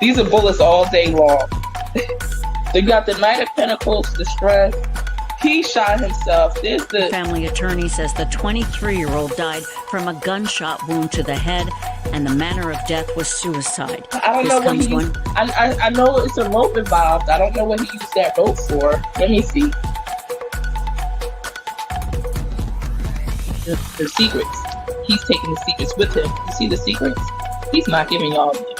These are bullets all day long. They got the Knight of Pentacles, the stress. He shot himself. There's the family attorney says the 23-year-old died from a gunshot wound to the head, and the manner of death was suicide. I don't know what he used. I know it's a rope involved. I don't know what he used that rope for. Let me see. The secrets. He's taking the secrets with him. You see the secrets? He's not giving y'all the information.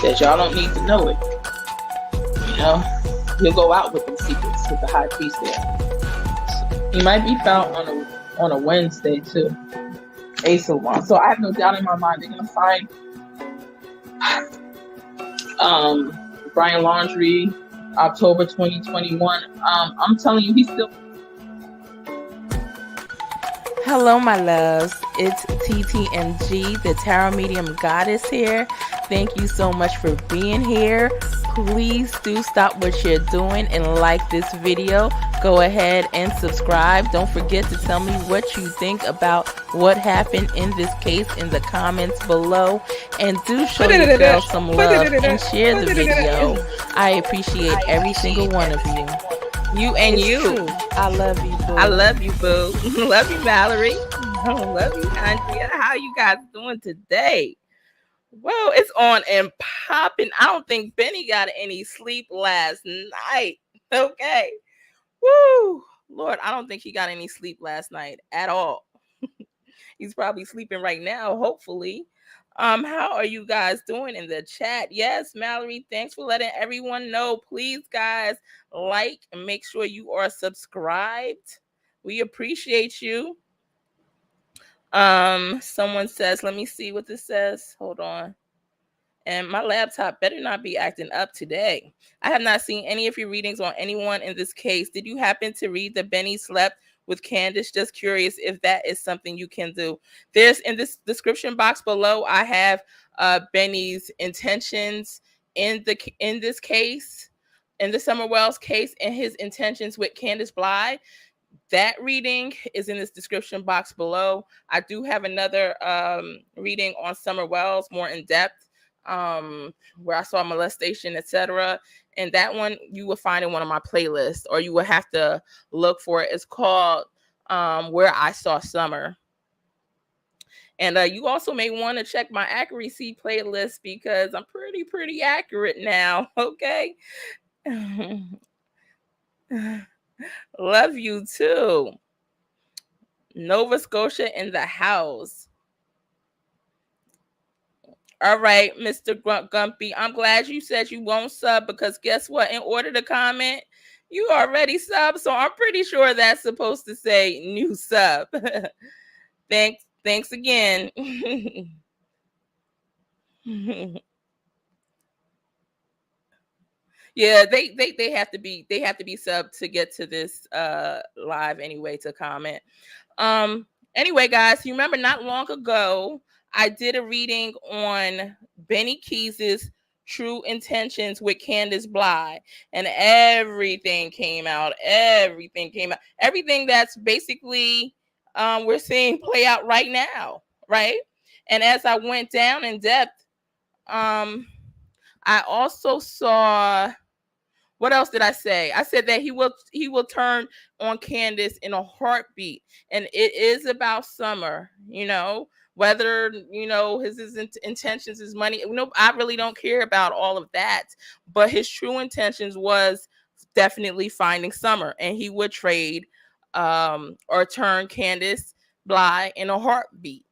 Says y'all don't need to know it. You know? He'll go out with the secrets with the high priest there. He might be found on a Wednesday too. Ace of Wands. So I have no doubt in my mind they're gonna find Brian Laundrie, October 2021. I'm telling you, he's still. Hello, my loves. It's TTMG, the Tarot Medium Goddess here. Thank you so much for being here. Please do stop what you're doing and like this video. Go ahead and subscribe. Don't forget to tell me what you think about what happened in this case in the comments below. And do show your girl some love and share the video. I appreciate every single one of you. You and it's you. True. I love you, boo. I love you, boo. Love you, Valerie. Love you, Andrea. How you guys doing today? Well, it's on and popping. I don't think Benny got any sleep last night. Okay. Woo. Lord, I don't think he got any sleep last night at all. He's probably sleeping right now, hopefully. How are you guys doing in the chat? Yes, Mallory, thanks for letting everyone know. Please, guys, like and make sure you are subscribed. We appreciate you. Someone says, let me see what this says. Hold on. And my laptop better not be acting up today. I have not seen any of your readings on anyone in this case. Did you happen to read the Benny slept with Candace? Just curious if that is something you can do. There's in this description box below, I have Benny's intentions in this case, in the Summer Wells case, and his intentions with Candace Bly. That reading is in this description box below. I do have another reading on Summer Wells, more in depth, where I saw molestation, etc. And that one you will find in one of my playlists, or you will have to look for it. It's called Where I Saw Summer. And you also may want to check my accuracy playlist because I'm pretty accurate now. Okay. Love you too. Nova Scotia in the house. All right, Mr. Gumpy, I'm glad you said you won't sub, because guess what? In order to comment, you already sub, so I'm pretty sure that's supposed to say new sub. Thanks again. Yeah, they have to be sub to get to this live anyway, to comment. Anyway, guys, you remember not long ago I did a reading on Benny Keyz's true intentions with Candace Bly, and everything came out. Everything that's basically we're seeing play out right now, right? And as I went down in depth, I also saw, what else did I say? I said that he will turn on Candace in a heartbeat, and it is about Summer, whether his intentions, his money. I really don't care about all of that, but his true intentions was definitely finding Summer, and he would trade or turn Candace Bly in a heartbeat.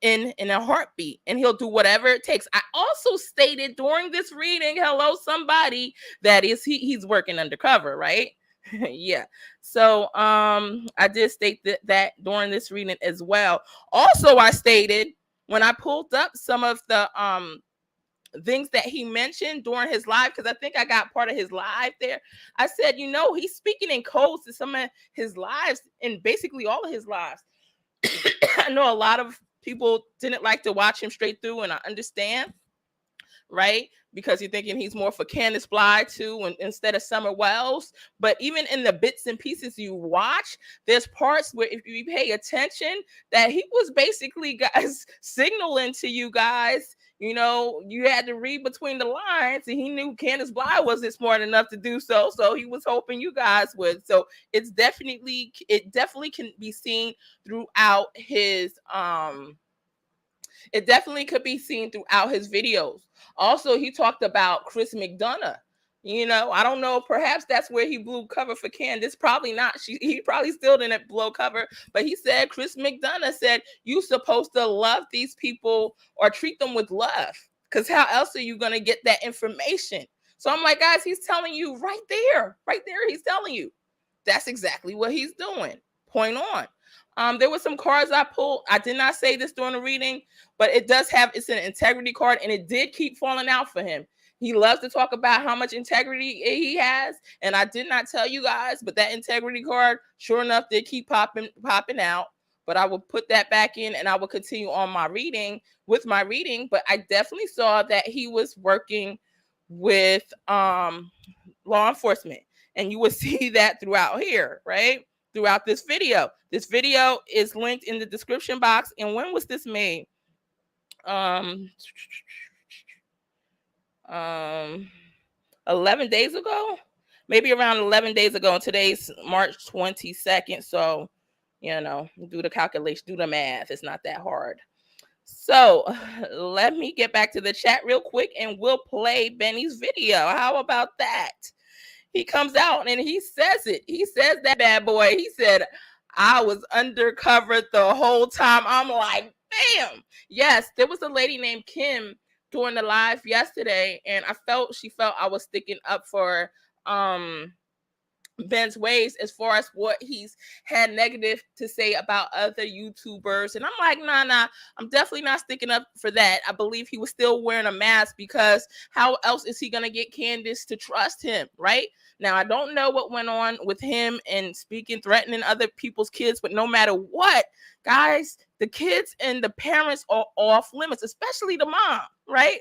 In a heartbeat, and he'll do whatever it takes. I also stated during this reading, hello somebody, that is he's working undercover, right? Yeah. So I did state that during this reading as well. Also, I stated when I pulled up some of the things that he mentioned during his live, because I think I got part of his live there. I said, he's speaking in codes to some of his lives, and basically all of his lives. I know a lot of people didn't like to watch him straight through, and I understand, right? because you're thinking he's more for Candace Bly too, and instead of Summer Wells. But even in the bits and pieces you watch, there's parts where if you pay attention that he was basically, guys, signaling to you guys, you know, you had to read between the lines, and he knew Candace Bly wasn't smart enough to do so. So he was hoping you guys would. So it definitely can be seen throughout his it definitely could be seen throughout his videos. Also, he talked about Chris McDonough. You know, I don't know, perhaps that's where he blew cover for Candace. Probably not. He probably still didn't blow cover, but he said, Chris McDonough said, you supposed to love these people or treat them with love, because how else are you going to get that information? So I'm like, guys, he's telling you right there, he's telling you. That's exactly what he's doing. Point on. There were some cards I pulled. I did not say this during the reading, but it's an integrity card, and it did keep falling out for him. He loves to talk about how much integrity he has, and I did not tell you guys, but that integrity card, sure enough, did keep popping out. But I will put that back in, and I will continue on my reading. But I definitely saw that he was working with law enforcement, and you will see that throughout here, right? Throughout this video. This video is linked in the description box. And when was this made? 11 days ago, maybe around 11 days ago. And today's March 22nd. So, you know, do the calculation, do the math. It's not that hard. So let me get back to the chat real quick, and we'll play Benny's video. How about that? He comes out and he says it. He says that bad boy. He said, I was undercover the whole time. I'm like, bam. Yes, there was a lady named Kim during the live yesterday, and she felt I was sticking up for Ben's ways as far as what he's had negative to say about other YouTubers. And I'm like, nah, I'm definitely not sticking up for that. I believe he was still wearing a mask, because how else is he going to get Candace to trust him, right? Now, I don't know what went on with him and threatening other people's kids, but no matter what, guys, the kids and the parents are off limits, especially the mom, right?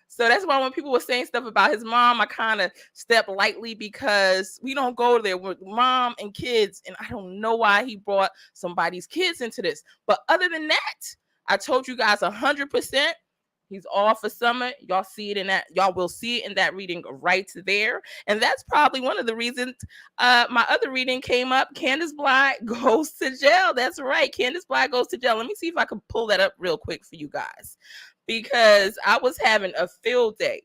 So that's why when people were saying stuff about his mom, I kind of stepped lightly, because we don't go there with mom and kids. And I don't know why he brought somebody's kids into this. But other than that, I told you guys 100%. He's all for Summer. Y'all see it in that. Y'all will see it in that reading right there. And that's probably one of the reasons my other reading came up. Candace Bly goes to jail. That's right. Candace Bly goes to jail. Let me see if I can pull that up real quick for you guys, because I was having a field day,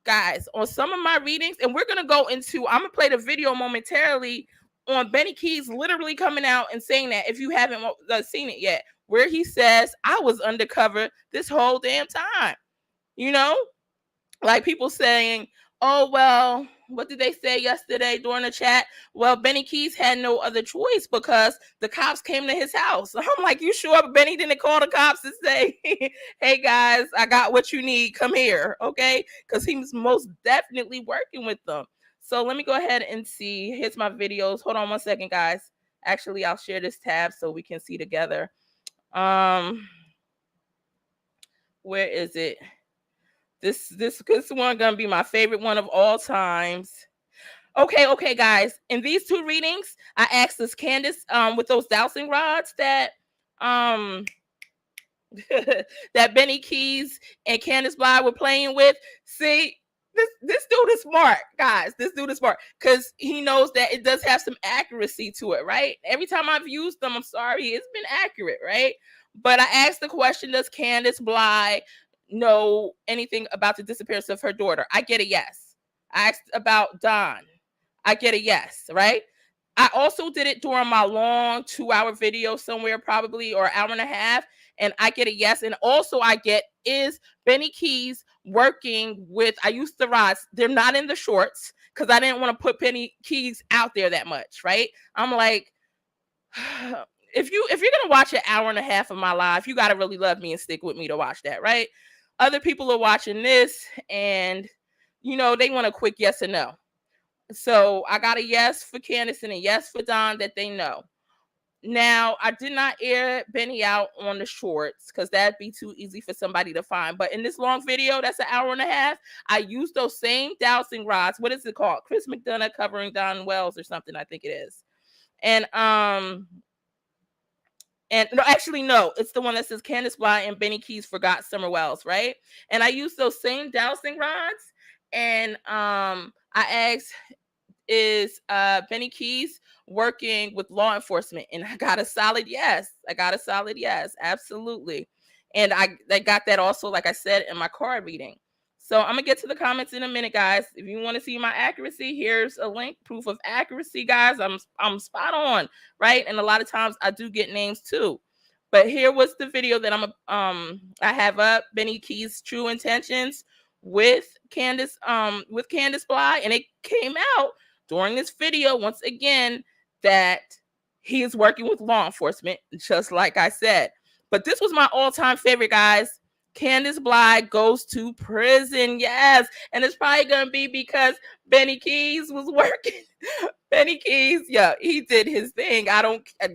guys, on some of my readings. And we're going to go into, I'm going to play the video momentarily on Benny Keyz literally coming out and saying that, if you haven't seen it yet, where he says, I was undercover this whole damn time. You know, like people saying, oh, well, what did they say yesterday during the chat? Well, Benny Keyz had no other choice because the cops came to his house. I'm like, you sure Benny didn't call the cops and say, hey, guys, I got what you need. Come here. Okay. Because he was most definitely working with them. So let me go ahead and see. Here's my videos. Hold on one second, guys. Actually, I'll share this tab so we can see together. Where is it? This one gonna be my favorite one of all times. Okay, guys. In these two readings, I asked this Candace with those dowsing rods that that Benny Keyz and Candace Bly were playing with. See, this dude is smart, guys. This dude is smart, because he knows that it does have some accuracy to it, right? Every time I've used them, I'm sorry, it's been accurate, right? But I asked the question, does Candace Bly know anything about the disappearance of her daughter? I get a yes. I asked about Don. I get a yes, right? I also did it during my long 2-hour video somewhere, probably, or hour and a half, and I get a yes. And also I get, is Benny Keyz working with, I used the rods, they're not in the shorts, because I didn't want to put Benny Keyz out there that much, right? I'm like, if you're gonna watch an hour and a half of my life, you gotta really love me and stick with me to watch that, right? Other people are watching this, and you know, they want a quick yes or no. So I got a yes for Candace and a yes for Don that they know. Now, I did not air Benny out on the shorts because that'd be too easy for somebody to find. But in this long video, that's an hour and a half, I used those same dowsing rods. What is it called? Chris McDonough covering Don Wells or something, I think it is. And no, actually, no, it's the one that says Candace Bly and Benny Keyz forgot Summer Wells, right? And I used those same dowsing rods. And I asked, is Benny Keyz working with law enforcement? And I got a solid yes. Absolutely. And I got that also, like I said, in my card reading. So I'm gonna get to the comments in a minute, guys. If you want to see my accuracy, here's a link, proof of accuracy, guys. I'm spot on, right? And a lot of times I do get names too. But here was the video that I have up, Benny Keyz True Intentions with Candace Bly, and it came out during this video once again that he is working with law enforcement, just like I said. But this was my all-time favorite, guys. Candace Bly goes to prison. Yes. And it's probably going to be because Benny Keyz was working. Benny Keyz, yeah, he did his thing.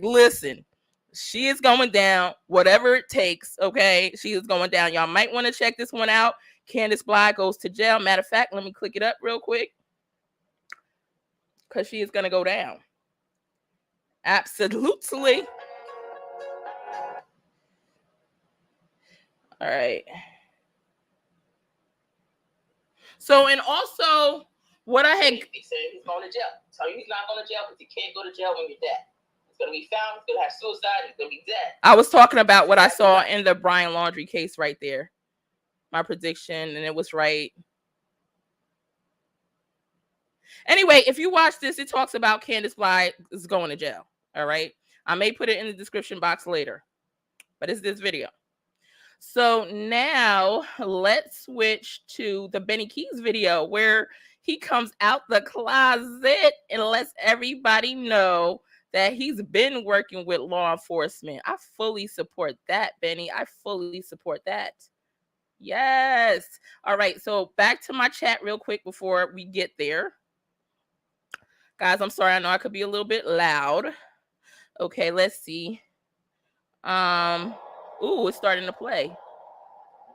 Listen, she is going down, whatever it takes. Okay. She is going down. Y'all might want to check this one out. Candace Bly goes to jail. Matter of fact, let me click it up real quick, because she is going to go down. Absolutely. All right. So, and also, what I had... He said he's going to jail. Tell you he's not going to jail because you can't go to jail when you're dead. He's going to be found. He's going to have suicide. He's going to be dead. I was talking about what I saw in the Brian Laundrie case right there. My prediction, and it was right. Anyway, if you watch this, it talks about Candace Bly is going to jail. All right. I may put it in the description box later, but it's this video. So now let's switch to the Benny Keyz video where he comes out the closet and lets everybody know that he's been working with law enforcement. I fully support that, Benny. I fully support that. Yes. All right. So back to my chat real quick before we get there. Guys, I'm sorry. I know I could be a little bit loud. Okay, let's see. Ooh, it's starting to play.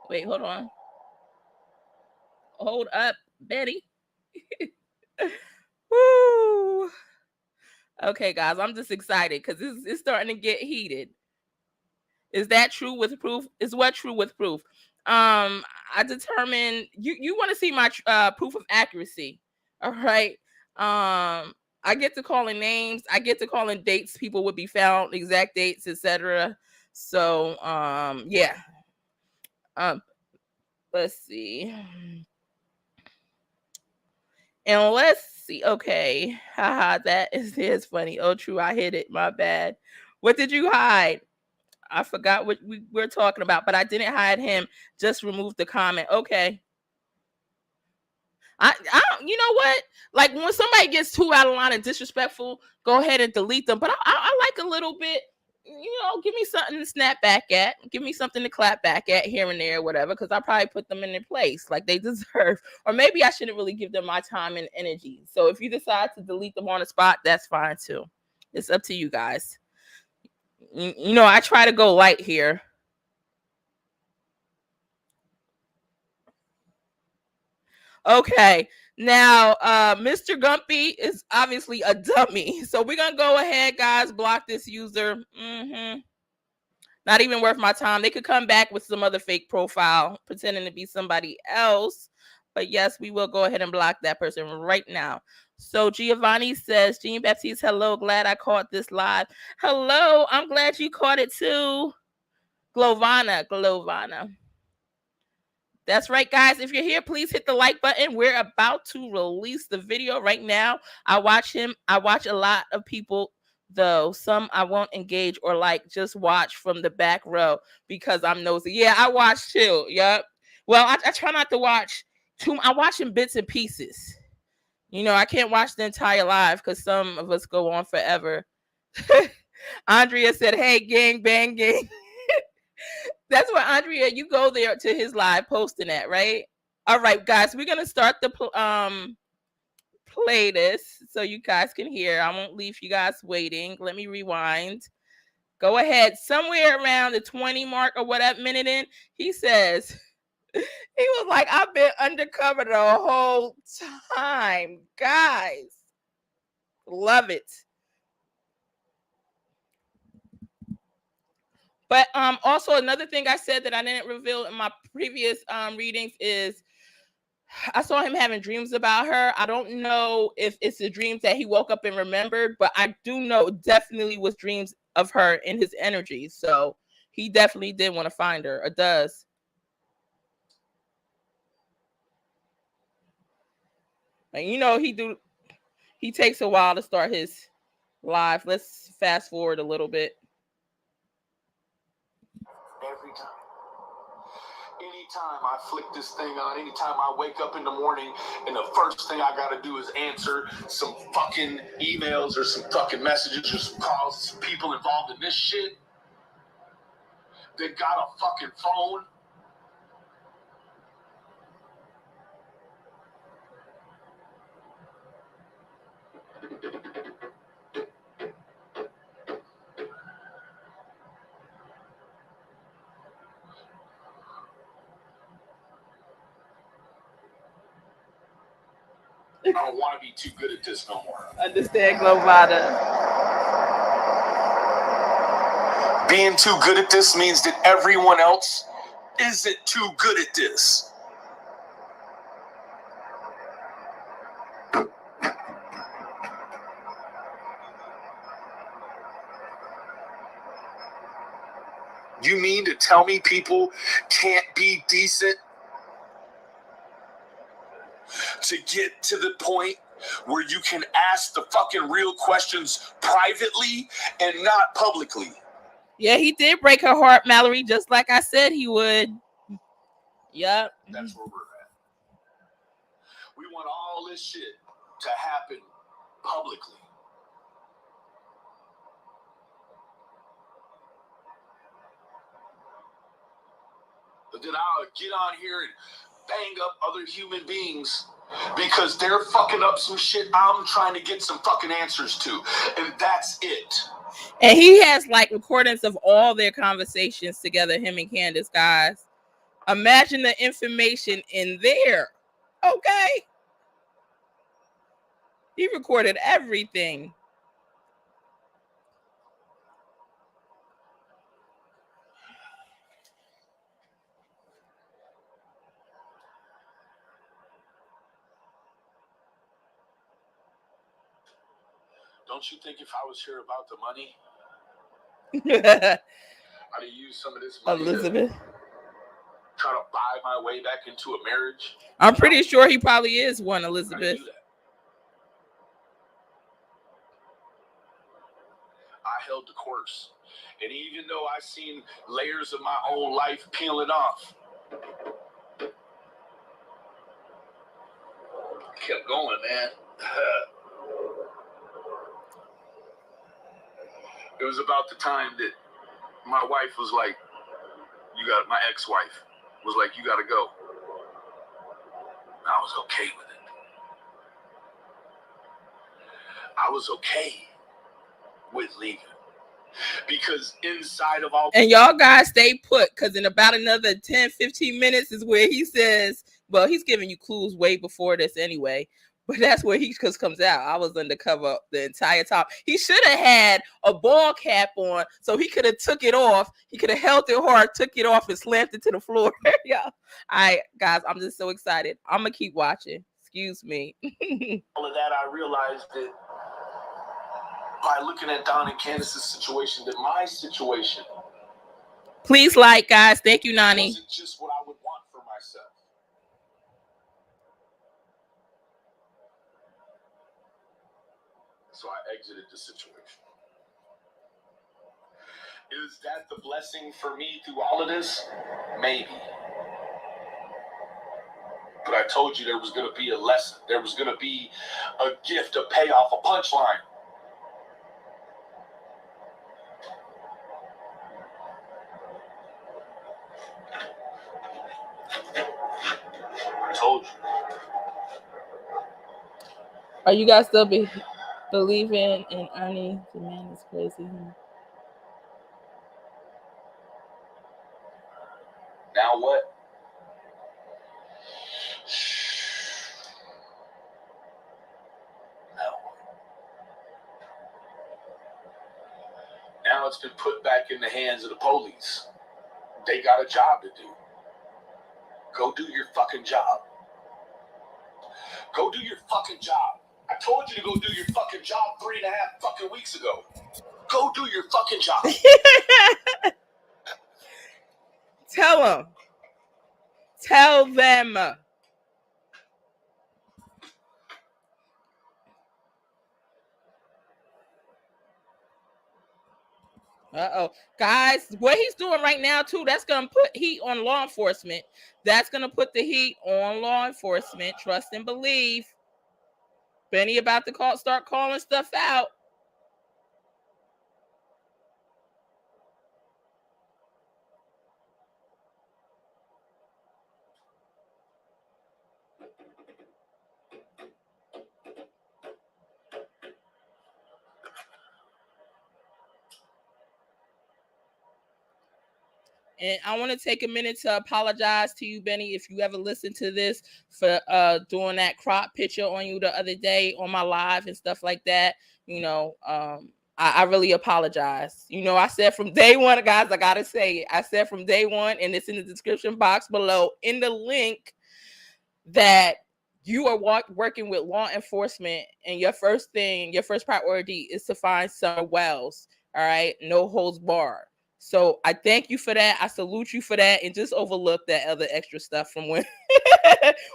Wait, hold on. Hold up, Betty. Woo. Okay, guys, I'm just excited because it's starting to get heated. Is that true with proof? Is what true with proof? I determined you want to see my proof of accuracy. All right. I get to calling names. I get to calling dates people would be found, exact dates, etc. So, yeah. Let's see. And let's see. Okay. Haha, that is funny. Oh, true. I hit it. My bad. What did you hide? I forgot what we were talking about, but I didn't hide him. Just remove the comment. Okay. I you know what? Like when somebody gets too out of line and disrespectful, go ahead and delete them. But I like a little bit, you know, give me something to snap back at. Give me something to clap back at here and there, whatever, because I probably put them in their place like they deserve. Or maybe I shouldn't really give them my time and energy. So if you decide to delete them on the spot, that's fine too. It's up to you guys. You know, I try to go light here. Okay, now Mr. Gumpy is obviously a dummy. So we're going to go ahead, guys, block this user. Not even worth my time. They could come back with some other fake profile pretending to be somebody else. But yes, we will go ahead and block that person right now. So Giovanni says, Jean Baptiste, hello, glad I caught this live. Hello, I'm glad you caught it too. Glovana. That's right, guys. If you're here, please hit the like button. We're about to release the video right now. I watch a lot of people, though. Some I won't engage or like, just watch from the back row because I'm nosy. Yeah, I watch too. Yep. Well, I try not to watch too. I watch in bits and pieces. You know, I can't watch the entire live because some of us go on forever. Andrea said, hey, gang, bang, gang. That's what, Andrea, you go there to his live posting that, right? All right, guys, we're going to start the play this so you guys can hear. I won't leave you guys waiting. Let me rewind. Go ahead. Somewhere around the 20 mark or whatever minute in, he says, he was like, I've been undercover the whole time. Guys, love it. But also another thing I said that I didn't reveal in my previous readings is I saw him having dreams about her. I don't know if it's the dreams that he woke up and remembered, but I do know it definitely was dreams of her in his energy. So he definitely did want to find her, or does. And you know, he takes a while to start his live. Let's fast forward a little bit. Every time. Anytime I flick this thing on, anytime I wake up in the morning and the first thing I gotta do is answer some fucking emails or some fucking messages or some calls, some people involved in this shit that got a fucking phone. I don't want to be too good at this no more. Understand, Glovada. Being too good at this means that everyone else isn't too good at this. You mean to tell me people can't be decent? To get to the point where you can ask the fucking real questions privately and not publicly. Yeah, he did break her heart, Mallory, just like I said he would. Yep. That's where we're at. We want all this shit to happen publicly. But then I'll get on here and bang up other human beings because they're fucking up some shit I'm trying to get some fucking answers to. And that's it. And he has like recordings of all their conversations together, him and Candace, guys. Imagine the information in there. Okay. He recorded everything. Don't you think if I was here about the money, I'd have used some of this money Elizabeth. to try to buy my way back into a marriage? I'm pretty sure he probably is one, Elizabeth. I held the course. And even though I seen layers of my own life peeling off, kept going, man. It was about the time that my wife was like, my ex-wife was like, you got to go. And I was okay with it. I was okay with leaving. Because inside of all... And y'all guys stay put, because in about another 10, 15 minutes is where he says, well, he's giving you clues way before this anyway. But that's where he just comes out. I was undercover the entire time. He should have had a ball cap on, so he could have took it off. He could have held it hard, took it off, and slammed it to the floor. Yeah. All right, guys, I'm just so excited. I'm going to keep watching. Excuse me. All of that, I realized that by looking at Don and Candace's situation, that my situation... Please like, guys. Thank you, Nani. ...wasn't just what I would want for myself. So I exited the situation. Is that the blessing for me through all of this? Maybe. But I told you there was going to be a lesson. There was going to be a gift, a payoff, a punchline. I told you. Are you guys still believing in Ernie? The man is crazy. Now what? Now it's been put back in the hands of the police. They got a job to do. Go do your fucking job. Go do your fucking job. I told you to go do your fucking job 3.5 fucking weeks ago. Go do your fucking job. Tell them. Tell them. Uh-oh. Guys, what he's doing right now, too, that's going to put heat on law enforcement. That's going to put the heat on law enforcement. Trust and believe. Benny about to start calling stuff out. And I want to take a minute to apologize to you, Benny, if you ever listened to this, for doing that crop picture on you the other day on my live and stuff like that. You know, I really apologize. You know, I said from day one, guys, I got to say it. I said from day one, and it's in the description box below in the link, that you are working with law enforcement, and your first priority is to find Summer Wells. All right. No holds barred. So I thank you for that. I salute you for that, and just overlook that other extra stuff from when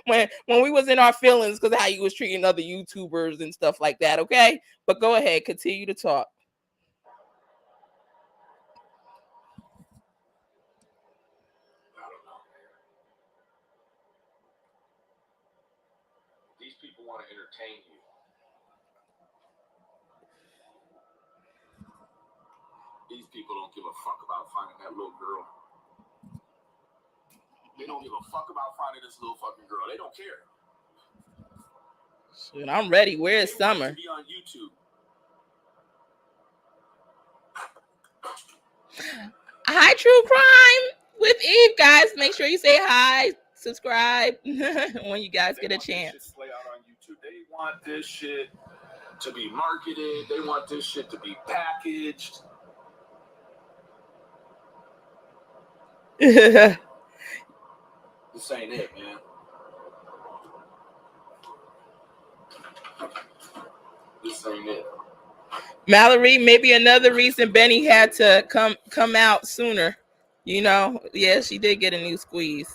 when we was in our feelings because of how you was treating other YouTubers and stuff like that. Okay, but go ahead, continue to talk. I don't know. These people want to entertain you. These people don't give a fuck about finding that little girl. They don't give a fuck about finding this little fucking girl. They don't care. Shit, I'm ready. Where's Summer? To be on YouTube. Hi, True Crime with Eve, guys. Make sure you say hi, subscribe when you guys get a chance. This shit to play out on YouTube. They want this shit to be marketed. They want this shit to be packaged. This ain't it, man. This ain't it. Mallory, maybe another reason Benny had to come out sooner. You know, yeah, she did get a new squeeze.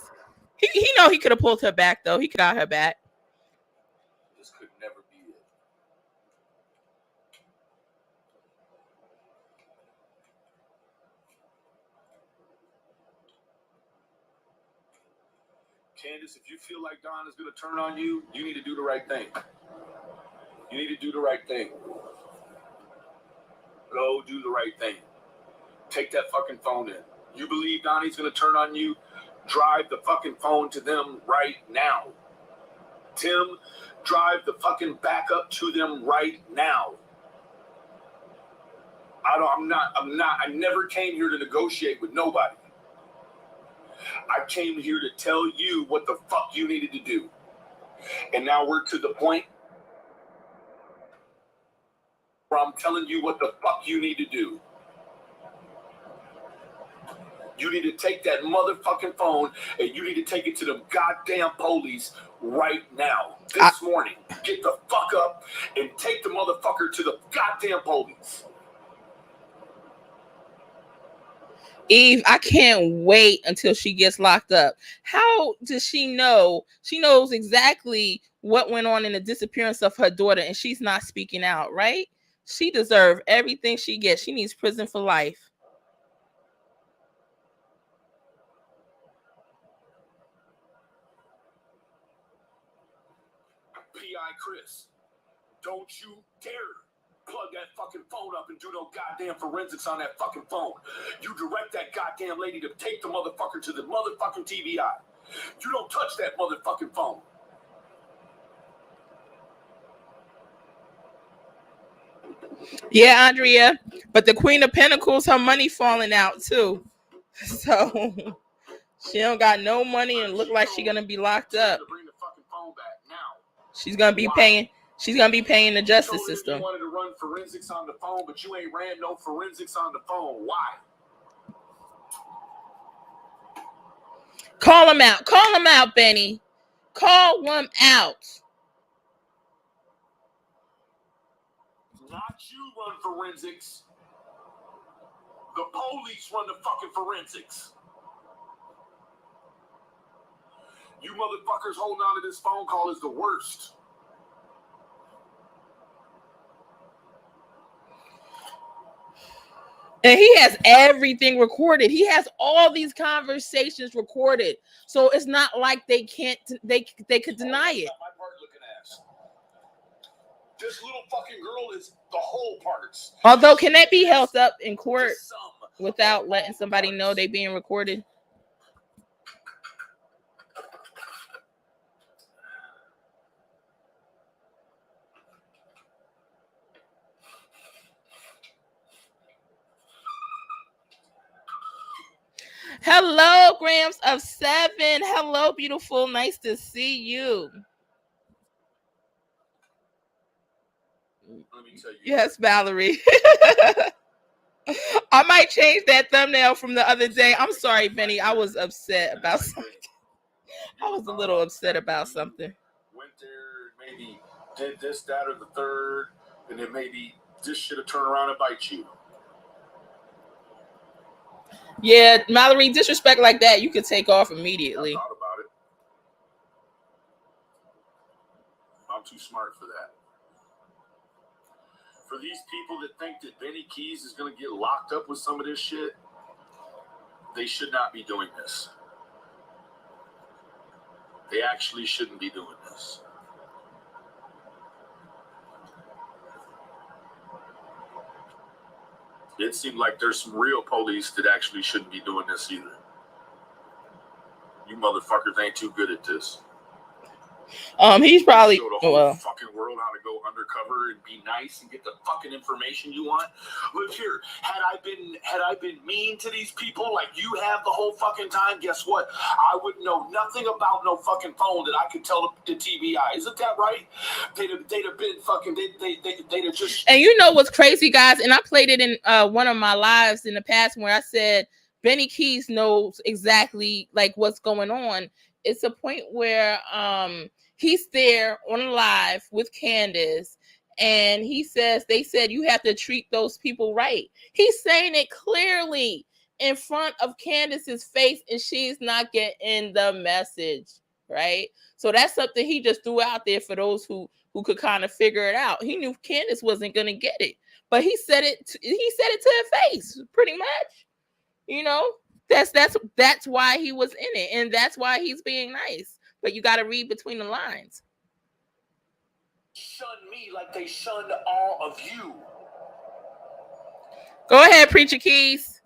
He know he could have pulled her back though. He got her back. This could never be it. Candace, if you feel like Don is going to turn on you, you need to do the right thing. You need to do the right thing. Go do the right thing. Take that fucking phone in. You believe Donnie's going to turn on you? Drive the fucking phone to them right now. Tim, drive the fucking backup to them right now. I never came here to negotiate with nobody. I came here to tell you what the fuck you needed to do. And now we're to the point where I'm telling you what the fuck you need to do. You need to take that motherfucking phone and you need to take it to the goddamn police right now. This morning. Get the fuck up and take the motherfucker to the goddamn police. Eve, I can't wait until she gets locked up. How does she know? She knows exactly what went on in the disappearance of her daughter, and she's not speaking out, right? She deserves everything she gets. She needs prison for life. P.I. Chris, don't you dare plug that fucking phone up and do no goddamn forensics on that fucking phone. You direct that goddamn lady to take the motherfucker to the motherfucking TBI. You don't touch that motherfucking phone. Yeah, Andrea, but the Queen of Pentacles, her money falling out too. So She don't got no money and look like she's gonna be locked up. Bring the fucking phone back now. She's gonna be paying. She's gonna be paying the justice system. You wanted to run forensics on the phone, but you ain't ran no forensics on the phone. Why? Call him out. Call him out, Benny. Call him out. Not you run forensics. The police run the fucking forensics. You motherfuckers holding on to this phone call is the worst. And he has everything recorded. He has all these conversations recorded. So it's not like they can't, they could deny it. My part looking ass. This little fucking girl is the whole parts. Although, can that be held up in court without letting somebody know they being recorded? Hello, Grams of 7. Hello, beautiful. Nice to see you. Let me tell you. Yes, Valerie. I might change that thumbnail from the other day. I'm sorry, Benny. I was upset about something. I was a little upset about something. Went there, maybe did this, that, or the third, and then maybe this should have turned around and bite you. Yeah, Mallory, disrespect like that, you could take off immediately. I thought about it. I'm too smart for that. For these people that think that Benny Keyz is going to get locked up with some of this shit, they should not be doing this. They actually shouldn't be doing this. It seemed like there's some real police that actually shouldn't be doing this either. You motherfuckers ain't too good at this. He's probably show the whole fucking world how to go undercover and be nice and get the fucking information you want. Look here, had I been mean to these people like you have the whole fucking time, guess what? I would know nothing about no fucking phone that I could tell the TBI. Isn't that right? They'd have been fucking. They'd have just. And you know what's crazy, guys? And I played it in one of my lives in the past where I said Benny Keyz knows exactly like what's going on. It's a point where he's there on a live with Candace, and he says, they said you have to treat those people right. He's saying it clearly in front of Candace's face, and she's not getting the message, right? So that's something he just threw out there for those who could kind of figure it out. He knew Candace wasn't going to get it, but he said it to her face, pretty much. You know, that's why he was in it, and that's why he's being nice. But you got to read between the lines. Shun me like they shunned all of you. Go ahead, Preacher Keyz.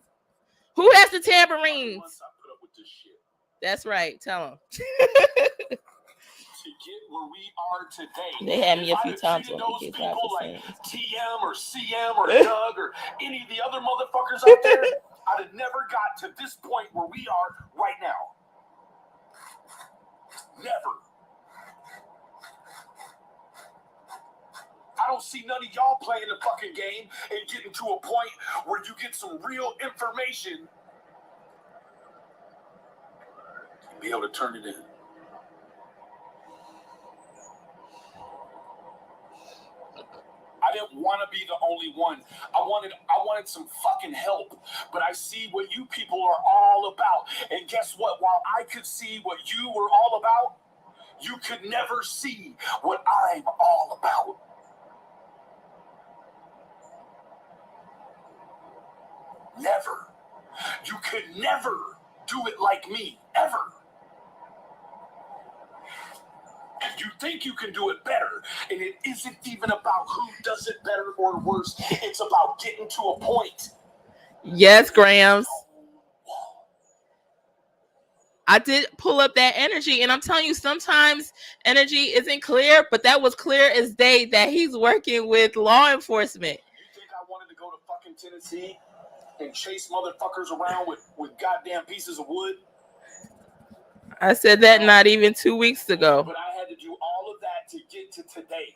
Who has the tambourines? I put up with this shit. That's right. Tell him. To get where we are today, They had me a few I'd have times treated when those he gets people out like the TM or CM or Doug or any of the other motherfuckers out there. I'd have never got to this point where we are right now. Never. I don't see none of y'all playing the fucking game and getting to a point where you get some real information and be able to turn it in. I didn't want to be the only one. I wanted some fucking help. But I see what you people are all about. And guess what? While I could see what you were all about, you could never see what I'm all about. Never. You could never do it like me, ever. You think you can do it better, and it isn't even about who does it better or worse. It's about getting to a point. Yes, Grams. I did pull up that energy, and I'm telling you, sometimes energy isn't clear, but that was clear as day that he's working with law enforcement. You think I wanted to go to fucking Tennessee and chase motherfuckers around with goddamn pieces of wood? I said that not even 2 weeks ago. But I had to do all of that to get to today.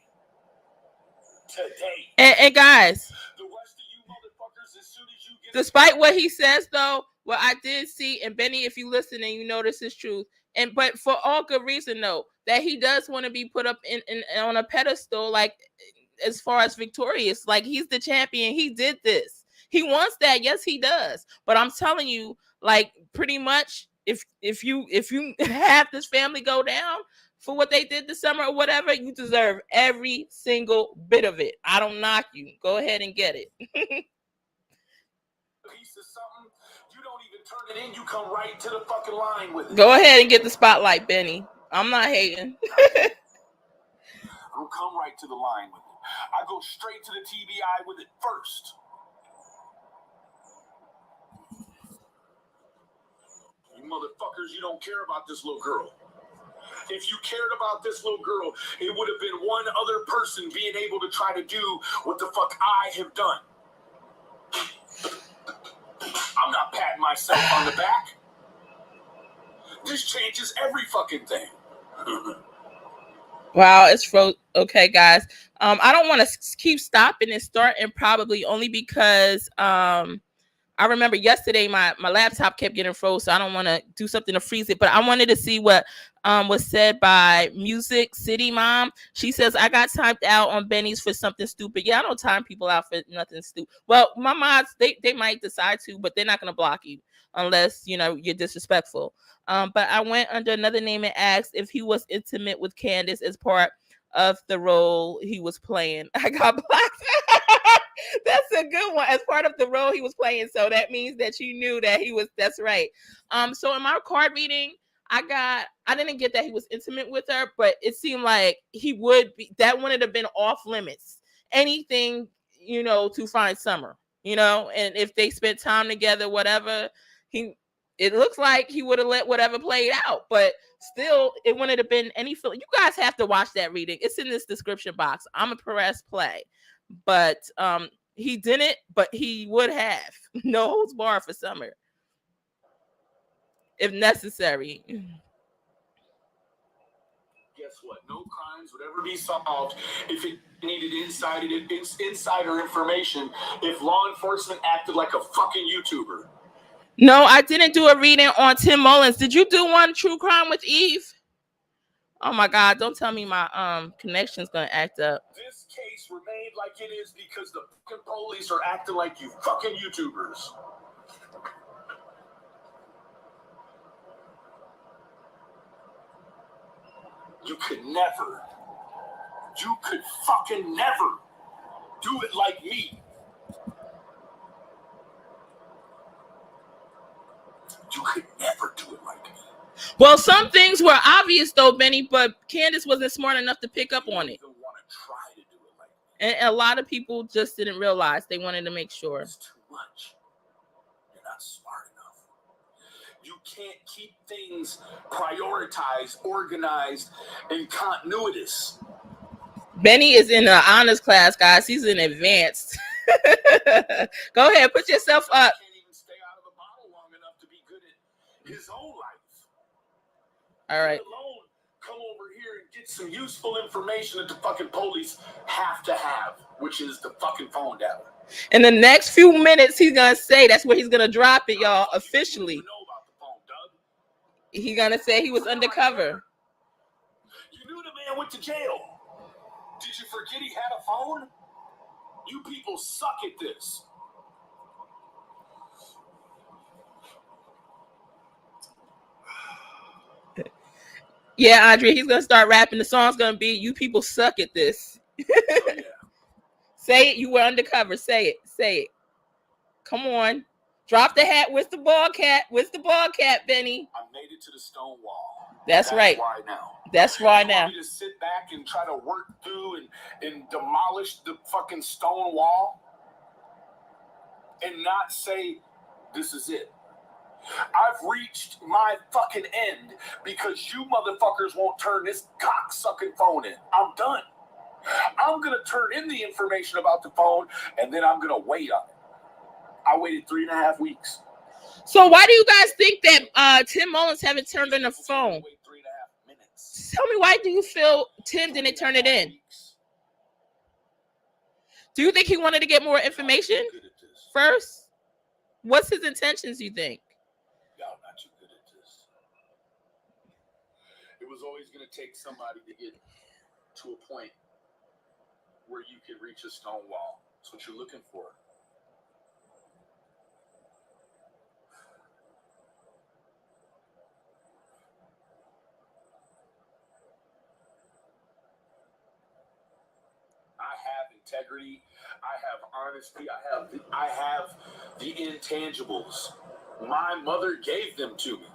And guys, the rest of you motherfuckers, as soon as you get despite what he says, though, what I did see, and Benny, if you listen and you know this is truth, but for all good reason, though, that he does want to be put up in on a pedestal, like as far as victorious, like he's the champion. He did this. He wants that. Yes, he does. But I'm telling you, like pretty much, if you have this family go down for what they did this summer or whatever, you deserve every single bit of it. I don't knock you. Go ahead and get it. piece of something, you don't even turn it in. You come right to the fucking line with it. Go ahead and get the spotlight, Benny. I'm not hating. I'll come right to the line with it. I go straight to the TBI with it first. You motherfuckers, you don't care about this little girl. If you cared about this little girl, it would have been one other person being able to try to do what the fuck I have done. I'm not patting myself on the back. This changes every fucking thing. Wow, it's okay, guys. I don't want to keep stopping and starting, probably only because I remember yesterday my laptop kept getting froze, so I don't want to do something to freeze it. But I wanted to see what was said by Music City Mom. She says, I got timed out on Benny's for something stupid. Yeah, I don't time people out for nothing stupid. Well, my mods, they might decide to, but they're not going to block you unless, you know, you're disrespectful. But I went under another name and asked if he was intimate with Candace as part of the role he was playing. I got blocked. That's a good one. As part of the role he was playing. So that means that you knew that he was, that's right. So in my card reading, I didn't get that he was intimate with her, but it seemed like he would be. That wouldn't have been off limits. Anything, you know, to find Summer, you know, and if they spent time together, whatever, it looks like he would have let whatever played out, but still, it wouldn't have been any feeling. You guys have to watch that reading. It's in this description box. I'm a press play, but he didn't, but he would have. No holds barred for Summer, if necessary. Guess what? No crimes would ever be solved if it needed insider information. If law enforcement acted like a fucking YouTuber. No, I didn't do a reading on Tim Mullins. Did you do one true crime with Eve? Oh my God, don't tell me my connection's gonna act up. This case remained like it is because the fucking police are acting like you fucking YouTubers. You could fucking never do it like me. You could never do it like me. Well, some things were obvious though, Benny, but Candace wasn't smart enough to pick up on it. You want to try to do it like me. And a lot of people just didn't realize. They wanted to make sure. It's too much. You're not smart enough. You can't keep things prioritized, organized, and continuous. Benny is in the honors class, guys. He's in advanced. Go ahead, put yourself up. Can't even stay out of the bottle long enough to be good at his own life. All right. Let alone come over here and get some useful information that the fucking police have to have, which is the fucking phone data. In the next few minutes, he's gonna say that's where he's gonna drop it, y'all, officially. You know about the phone, Doug. He's gonna say he was undercover. You knew the man went to jail. Did you forget he had a phone? You people suck at this. Yeah, Andre, he's gonna start rapping. The song's gonna be "You people suck at this." Oh, yeah. Say it. You were undercover. Say it. Say it. Come on. Drop the hat. Where's the ball cap? Where's the ball cap, Benny? I made it to the stone wall. That's right. Why now? That's right now. You want me to sit back and try to work through and demolish the fucking stone wall and not say this is it? I've reached my fucking end because you motherfuckers won't turn this cock-sucking phone in. I'm done. I'm going to turn in the information about the phone, and then I'm going to wait on it. I waited 3.5 weeks. So why do you guys think that Tim Mullins haven't turned in the phone? Tell me, why do you feel Tim didn't turn it in? Do you think he wanted to get more information first? What's his intentions, you think? Y'all not too good at this. It was always going to take somebody to get to a point where you could reach a stone wall. That's what you're looking for. I have integrity. I have honesty. I have the intangibles. My mother gave them to me.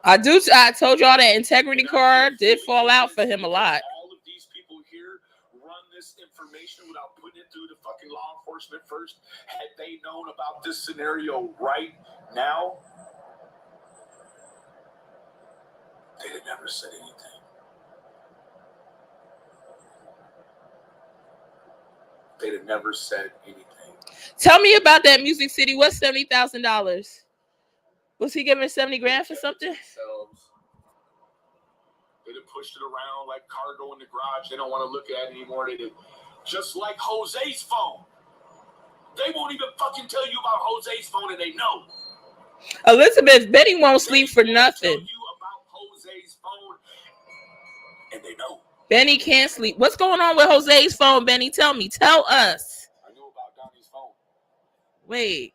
I told y'all that integrity card did fall out for him a lot. All of these people here run this information without putting it through the fucking law enforcement first. Had they known about this scenario right now, they'd have never said anything. They'd have never said anything. Tell me about that Music City. What's $70,000? Was he giving 70 grand for something? They'd have pushed it around like cargo in the garage. They don't want to look at it anymore. They did. Just like Jose's phone. They won't even fucking tell you about Jose's phone, and they know. Elizabeth, Betty won't sleep for nothing. Tell you about Jose's phone, and they know. Benny can't sleep. What's going on with Jose's phone, Benny? Tell me. Tell us. I knew about Donnie's phone. Wait.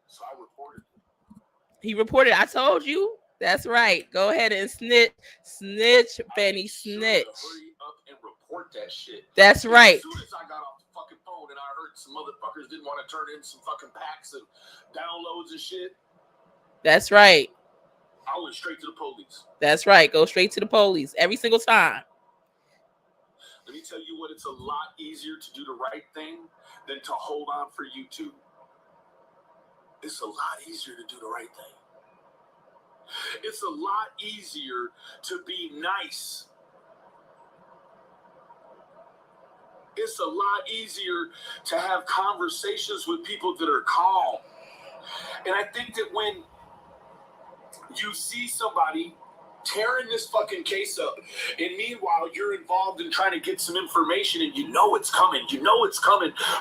So I reported. He reported. I told you. That's right. Go ahead and snitch. Snitch, Benny. Snitch. Hurry up and report that shit. That's right. As soon as I got off the fucking phone and I heard some motherfuckers didn't want to turn in some fucking packs of downloads and shit. That's right. I went straight to the police. That's right. Go straight to the police every single time. Let me tell you what, it's a lot easier to do the right thing than to hold on for YouTube. It's a lot easier to do the right thing. It's a lot easier to be nice. It's a lot easier to have conversations with people that are calm. And I think that when you see somebody tearing this fucking case up, and meanwhile you're involved in trying to get some information, and you know it's coming,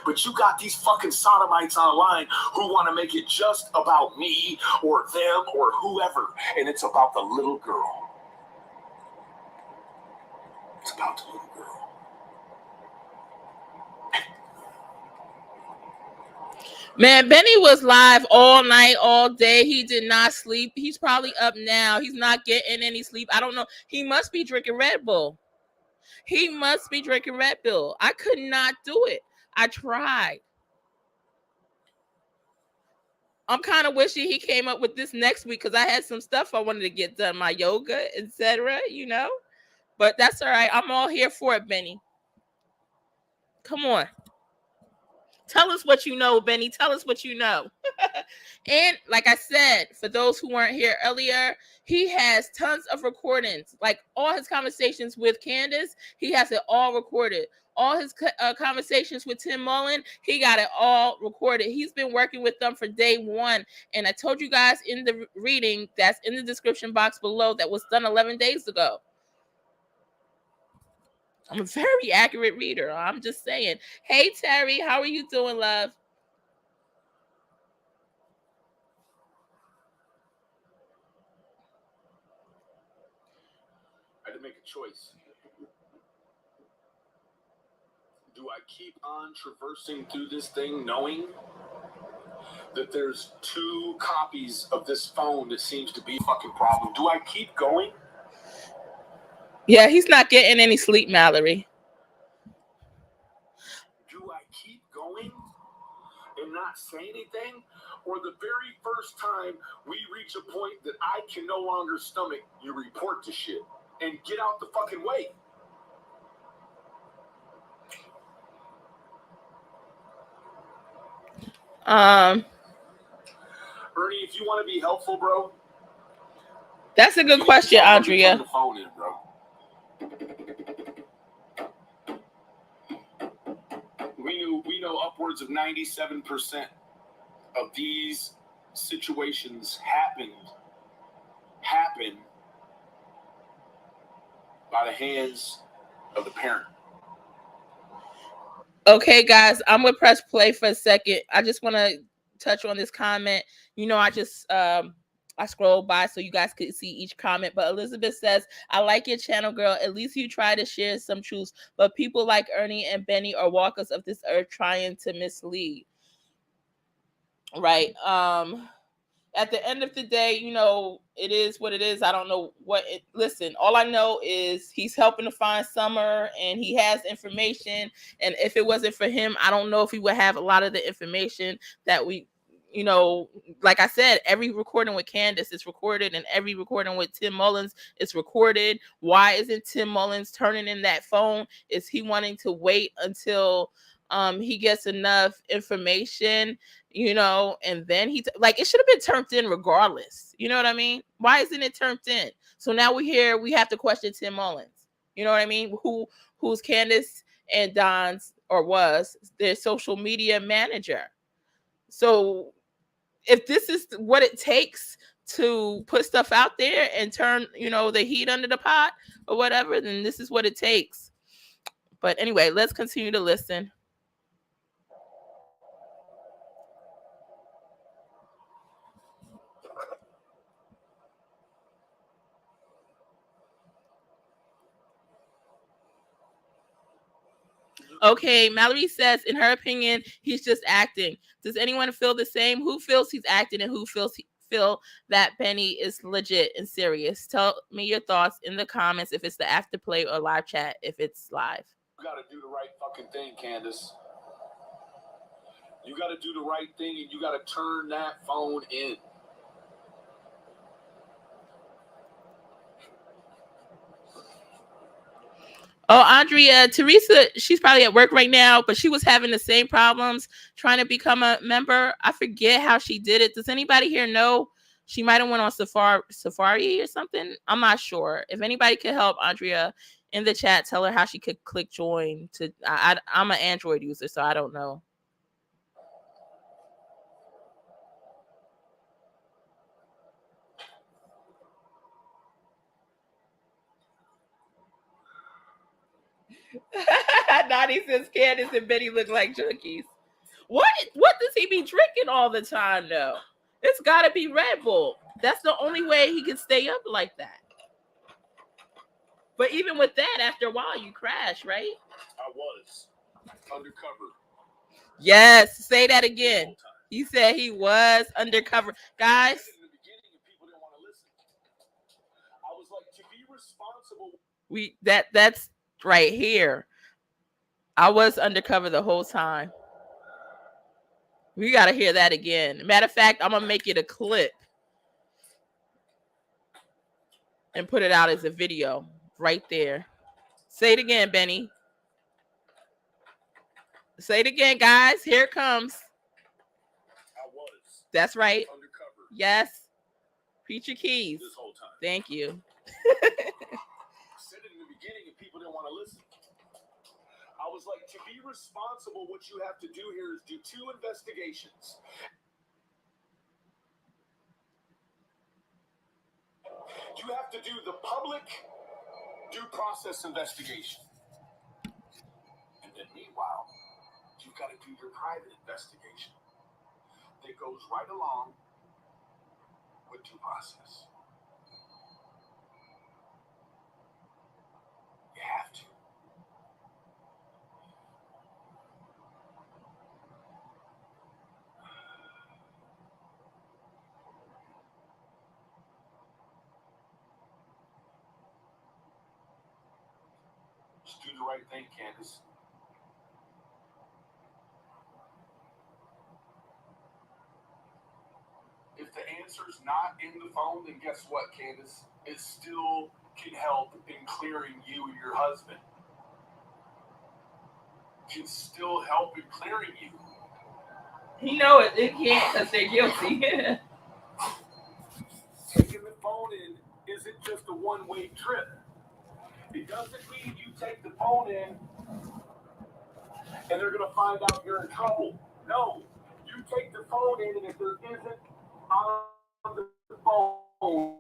but you got these fucking sodomites online who want to make it just about me or them or whoever, and it's about the little girl. It's about the little girl. Man, Benny was live all night, all day. He did not sleep. He's probably up now. He's not getting any sleep. I don't know. He must be drinking Red Bull. He must be drinking Red Bull. I could not do it. I tried. I'm kind of wishing he came up with this next week because I had some stuff I wanted to get done, my yoga, etc., you know. But that's all right. I'm all here for it, Benny. Come on. Tell us what you know, Benny. Tell us what you know. And like I said, for those who weren't here earlier, he has tons of recordings. Like all his conversations with Candace, he has it all recorded. All his conversations with Tim Mullen, he got it all recorded. He's been working with them for day one. And I told you guys in the reading that's in the description box below that was done 11 days ago. I'm a very accurate reader. I'm just saying. Hey, Terry, how are you doing, love? I had to make a choice. Do I keep on traversing through this thing knowing that there's 2 copies of this phone that seems to be a fucking problem? Do I keep going? Yeah, he's not getting any sleep, Mallory. Do I keep going and not say anything? Or the very first time we reach a point that I can no longer stomach, you report the shit and get out the fucking way? Ernie, if you want to be helpful, bro. That's a good question, Andrea. Turn the phone in, bro. We know upwards of 97% of these situations happen by the hands of the parent. Okay, guys, I'm gonna press play for a second. I just want to touch on this comment. I just I scrolled by so you guys could see each comment. But Elizabeth says, I like your channel, girl. At least you try to share some truths. But people like Ernie and Benny are walkers of this earth trying to mislead. Right. At the end of the day, it is what it is. I don't know listen, all I know is he's helping to find Summer and he has information. And if it wasn't for him, I don't know if he would have a lot of the information that we, like I said, every recording with Candace is recorded and every recording with Tim Mullins is recorded. Why isn't Tim Mullins turning in that phone? Is he wanting to wait until he gets enough information, and then it should have been turned in regardless. You know what I mean? Why isn't it turned in? So now we have to question Tim Mullins. You know what I mean? Who's Candace and Don's, or was their social media manager. So if this is what it takes to put stuff out there and turn, the heat under the pot or whatever, then this is what it takes. But anyway, let's continue to listen. Okay, Mallory says, in her opinion, he's just acting. Does anyone feel the same? Who feels he's acting and who feel that Benny is legit and serious? Tell me your thoughts in the comments if it's the afterplay or live chat if it's live. You got to do the right fucking thing, Candace. You got to do the right thing and you got to turn that phone in. Oh, Andrea, Teresa, she's probably at work right now, but she was having the same problems trying to become a member. I forget how she did it. Does anybody here know? She might have went on Safari or something. I'm not sure. If anybody could help Andrea in the chat, tell her how she could click join. I'm an Android user, so I don't know. Nani says Candace and Betty look like junkies. What does he be drinking all the time though? It's gotta be Red Bull. That's the only way he can stay up like that. But even with that, after a while you crash, right? I was undercover. Yes, say that again. He said he was undercover. Guys, In the beginning, people didn't want to listen. I was like, to be responsible. that's right here. I was undercover the whole time. We got to hear that again. Matter of fact, I'm going to make it a clip and put it out as a video right there. Say it again, Benny. Say it again, guys. Here it comes. I was. That's right. Undercover. Yes. Preacher Keyz. This whole time. Thank you. I said it in the beginning and people didn't want to listen. I was like, to be responsible, what you have to do here is do 2 investigations. You have to do the public due process investigation. And then meanwhile, you've got to do your private investigation that goes right along with due process. You have to. Just do the right thing, Candace. If the answer's not in the phone, then guess what, Candace? It still can help in clearing you and your husband. It can still help in clearing you. You know it can't because they're guilty. Taking the phone in isn't just a one-way trip. It doesn't mean you take the phone in and they're going to find out you're in trouble. No, you take the phone in, and if there isn't on the phone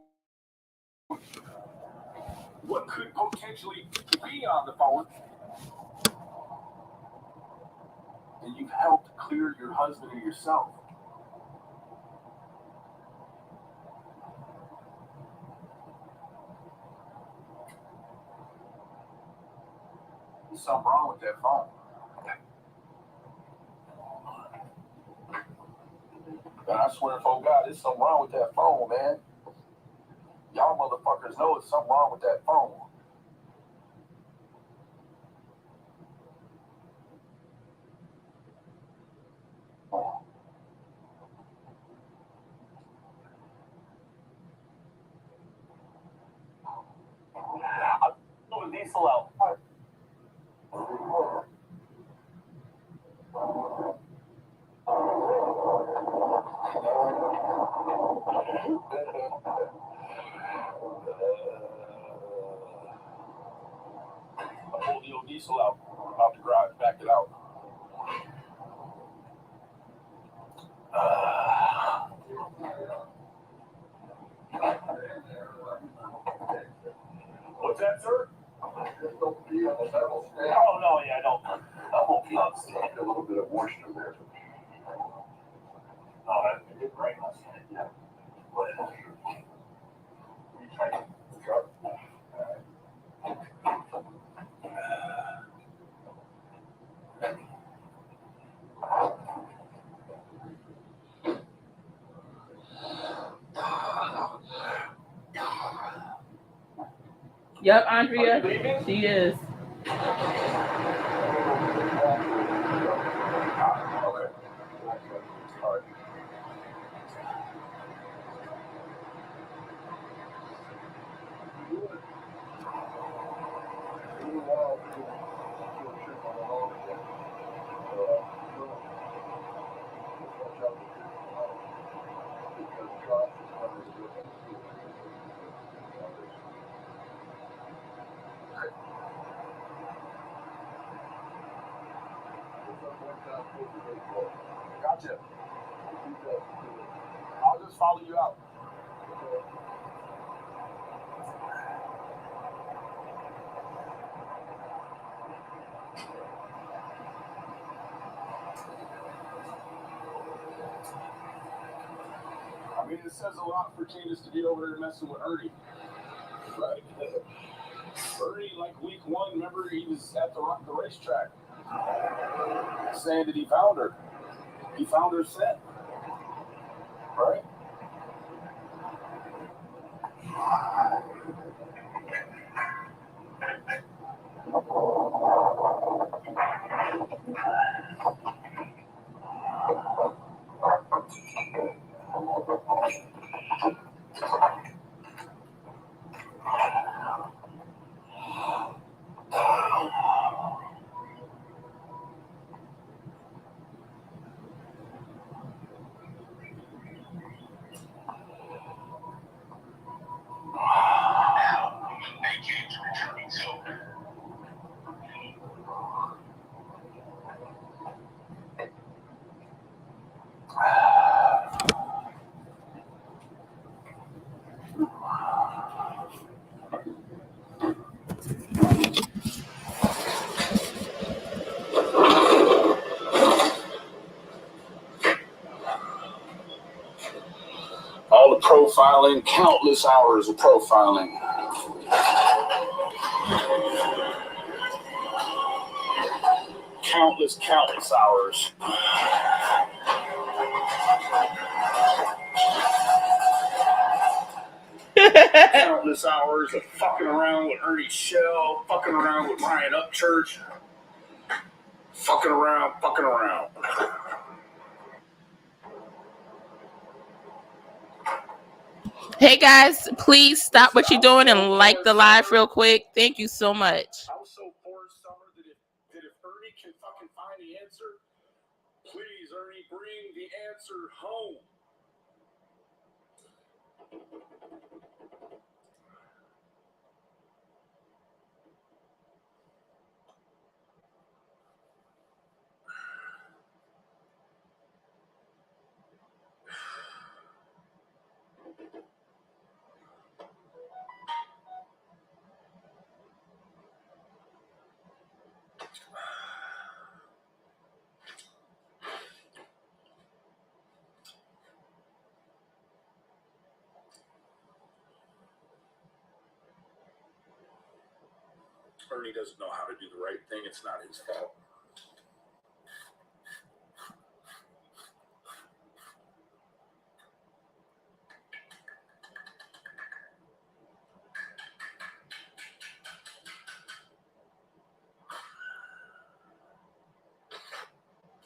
what could potentially be on the phone, and you've helped clear your husband or yourself. There's something wrong with that phone. And I swear, for God, there's something wrong with that phone, man. Y'all motherfuckers know there's something wrong with that phone. I'm throwing diesel out. I pulled the old diesel out the garage, backed it out. What's that, sir? Oh, no, yeah, I don't. I won't be on stand. A little bit of moisture there. Oh, it did rain last night. Yeah. But, you try to drop. Yep, Andrea, she is. Gotcha. I'll just follow you out. I mean, it says a lot for Candace to be over there messing with Ernie. Right. Ernie, like week one, remember he was at the racetrack saying that he found her. He found her scent. Right? All the profiling, countless hours of profiling. Countless hours. Countless hours of fucking around with Ernie Shell, fucking around with Ryan Upchurch, fucking around. Hey guys, please stop what you're doing and like the live real quick. Thank you so much. I was so poor, Summer, that if Ernie can fucking find the answer, please, Ernie, bring the answer home. Ernie doesn't know how to do the right thing. It's not his fault.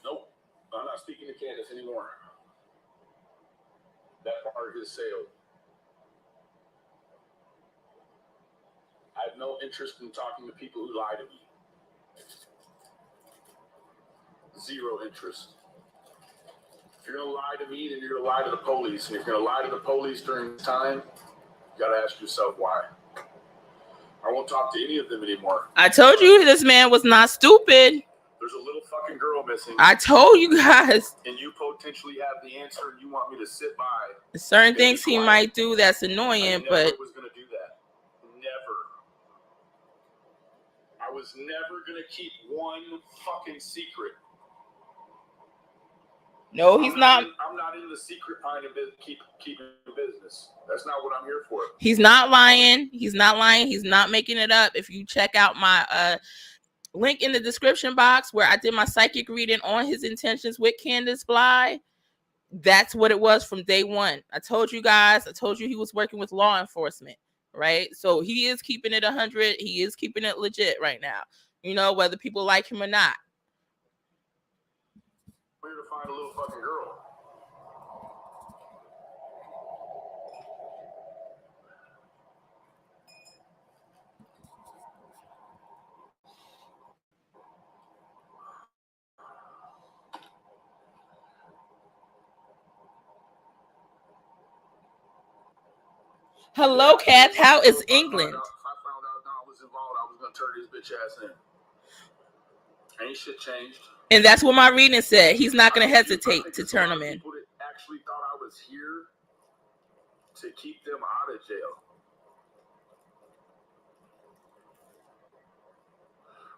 Nope, I'm not speaking to Candace anymore. That part has sailed. I have no interest in talking to people who lie to me. Zero interest. If you're gonna lie to me, then you're gonna lie to the police. And if you're gonna lie to the police during this time, you gotta ask yourself why. I won't talk to any of them anymore. I told you this man was not stupid. There's a little fucking girl missing. I told you guys. And you potentially have the answer, and you want me to sit by. Certain things he might do that's annoying, but I was gonna do that. Never. I was never gonna keep one fucking secret. No, he's not. I'm not in the secret kind of keeping business. That's not what I'm here for. He's not lying. He's not lying. He's not making it up. If you check out my link in the description box where I did my psychic reading on his intentions with Candace Bly, that's what it was from day one. I told you guys. I told you he was working with law enforcement, right? So he is keeping it 100. He is keeping it legit right now. You know, whether people like him or not. We're here to find a little fucking girl. Hello, Kath. How is England? I found out I was involved. I was gonna turn his bitch ass in. Ain't shit changed. And that's what my reading said. He's not gonna hesitate to turn him in. People that actually thought I was here to keep them out of jail.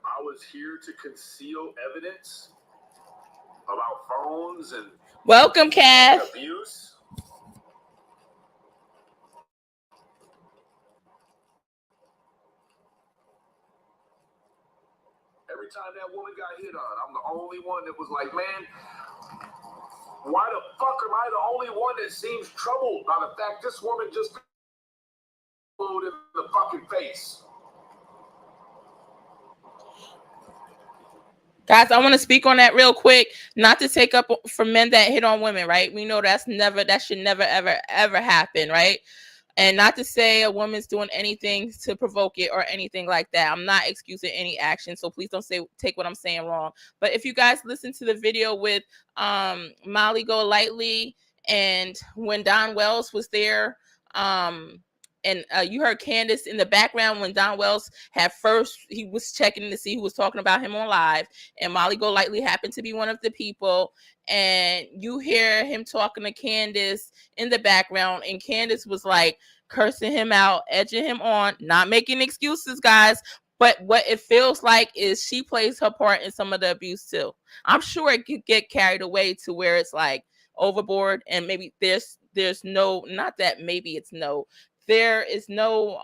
I was here to conceal evidence about phones and welcome, Kath. Abuse. Every time that woman got hit on, I'm the only one that was like, man, why the fuck am I the only one that seems troubled by the fact this woman just blew in the fucking face? Guys, I want to speak on that real quick. Not to take up for men that hit on women, right? We know that should never, ever, ever happen, right? And not to say a woman's doing anything to provoke it or anything like that. I'm not excusing any action, so please don't take what I'm saying wrong. But if you guys listen to the video with Molly Go Lightly and when Don Wells was there, and you heard Candace in the background when Don Wells he was checking to see who was talking about him on live, and Molly Go Lightly happened to be one of the people, and you hear him talking to Candace in the background, and Candace was like cursing him out, edging him on, not making excuses, guys. But what it feels like is she plays her part in some of the abuse too. I'm sure it could get carried away to where it's like overboard, and maybe there's no, not that maybe it's no, there is no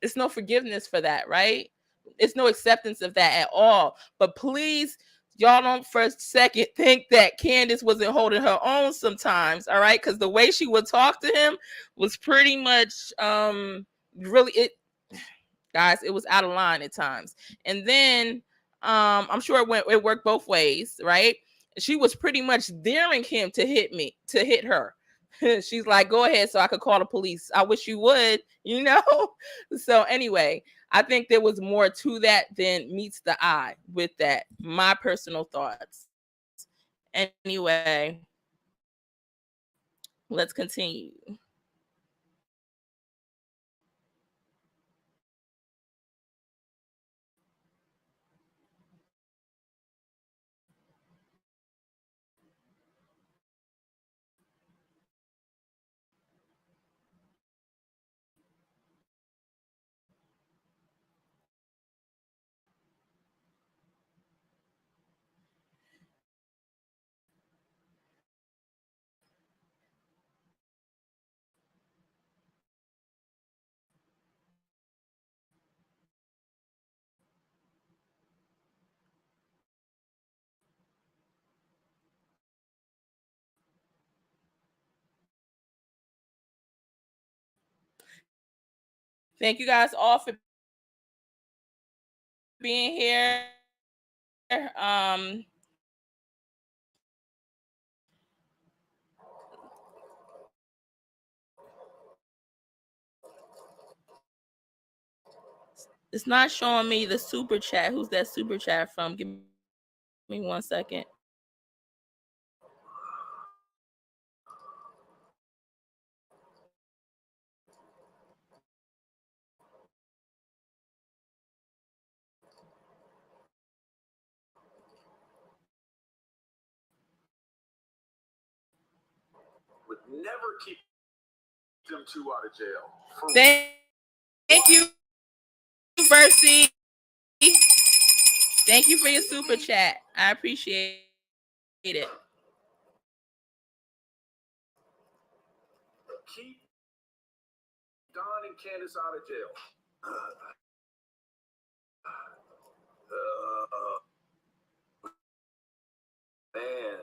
it's no forgiveness for that, right? It's no acceptance of that at all. But please, y'all don't for a second think that Candace wasn't holding her own sometimes, all right? Because the way she would talk to him was pretty much really, it guys, it was out of line at times. And then I'm sure it worked both ways, right? She was pretty much daring him to hit her. She's like, go ahead so I could call the police. I wish you would, you know? So anyway, I think there was more to that than meets the eye with that. My personal thoughts. Anyway, let's continue. Thank you guys all for being here. It's not showing me the super chat. Who's that super chat from? Give me 1 second. Would never keep them two out of jail. Thank you, Versi. Thank you for your super chat. I appreciate it. Keep Don and Candace out of jail. Man.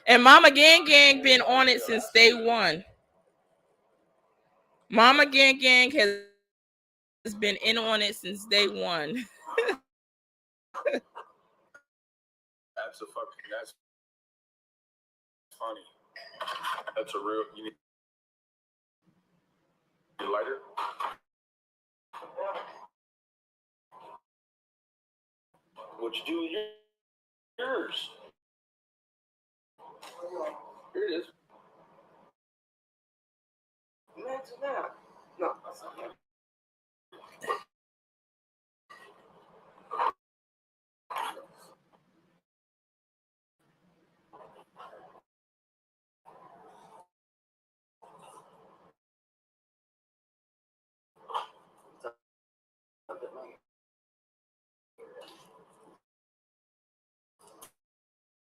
And Mama Gang Gang been on it since day one. Mama Gang Gang has been in on it since day one. That's funny. That's a real. You need a lighter. What'd you do with yours? Here it is. Imagine that. No, that's not him.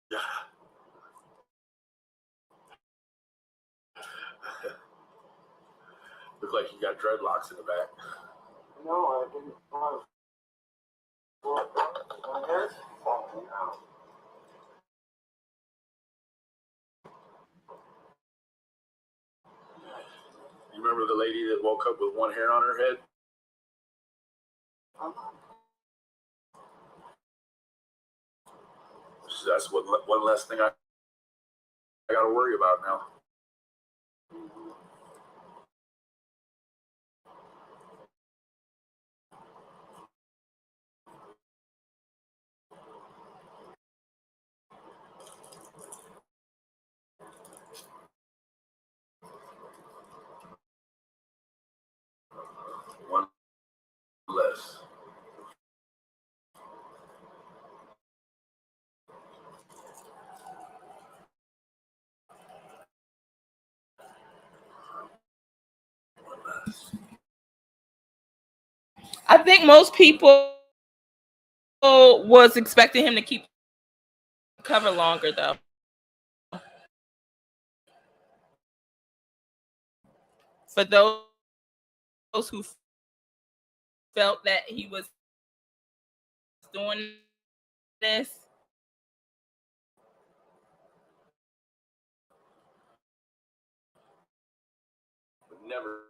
Yeah. Look like you got dreadlocks in the back. No, I didn't. My hair's falling out. You remember the lady that woke up with one hair on her head? That's one less thing I got to worry about now. One less. I think most people was expecting him to keep the cover longer, though. For those who felt that he was doing this, But never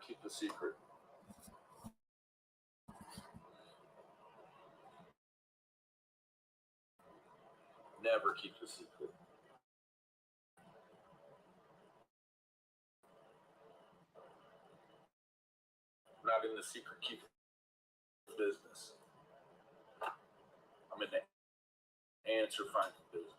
keep the secret. Never keep the secret. Not in the secret keep business. I'm in the answer finding business.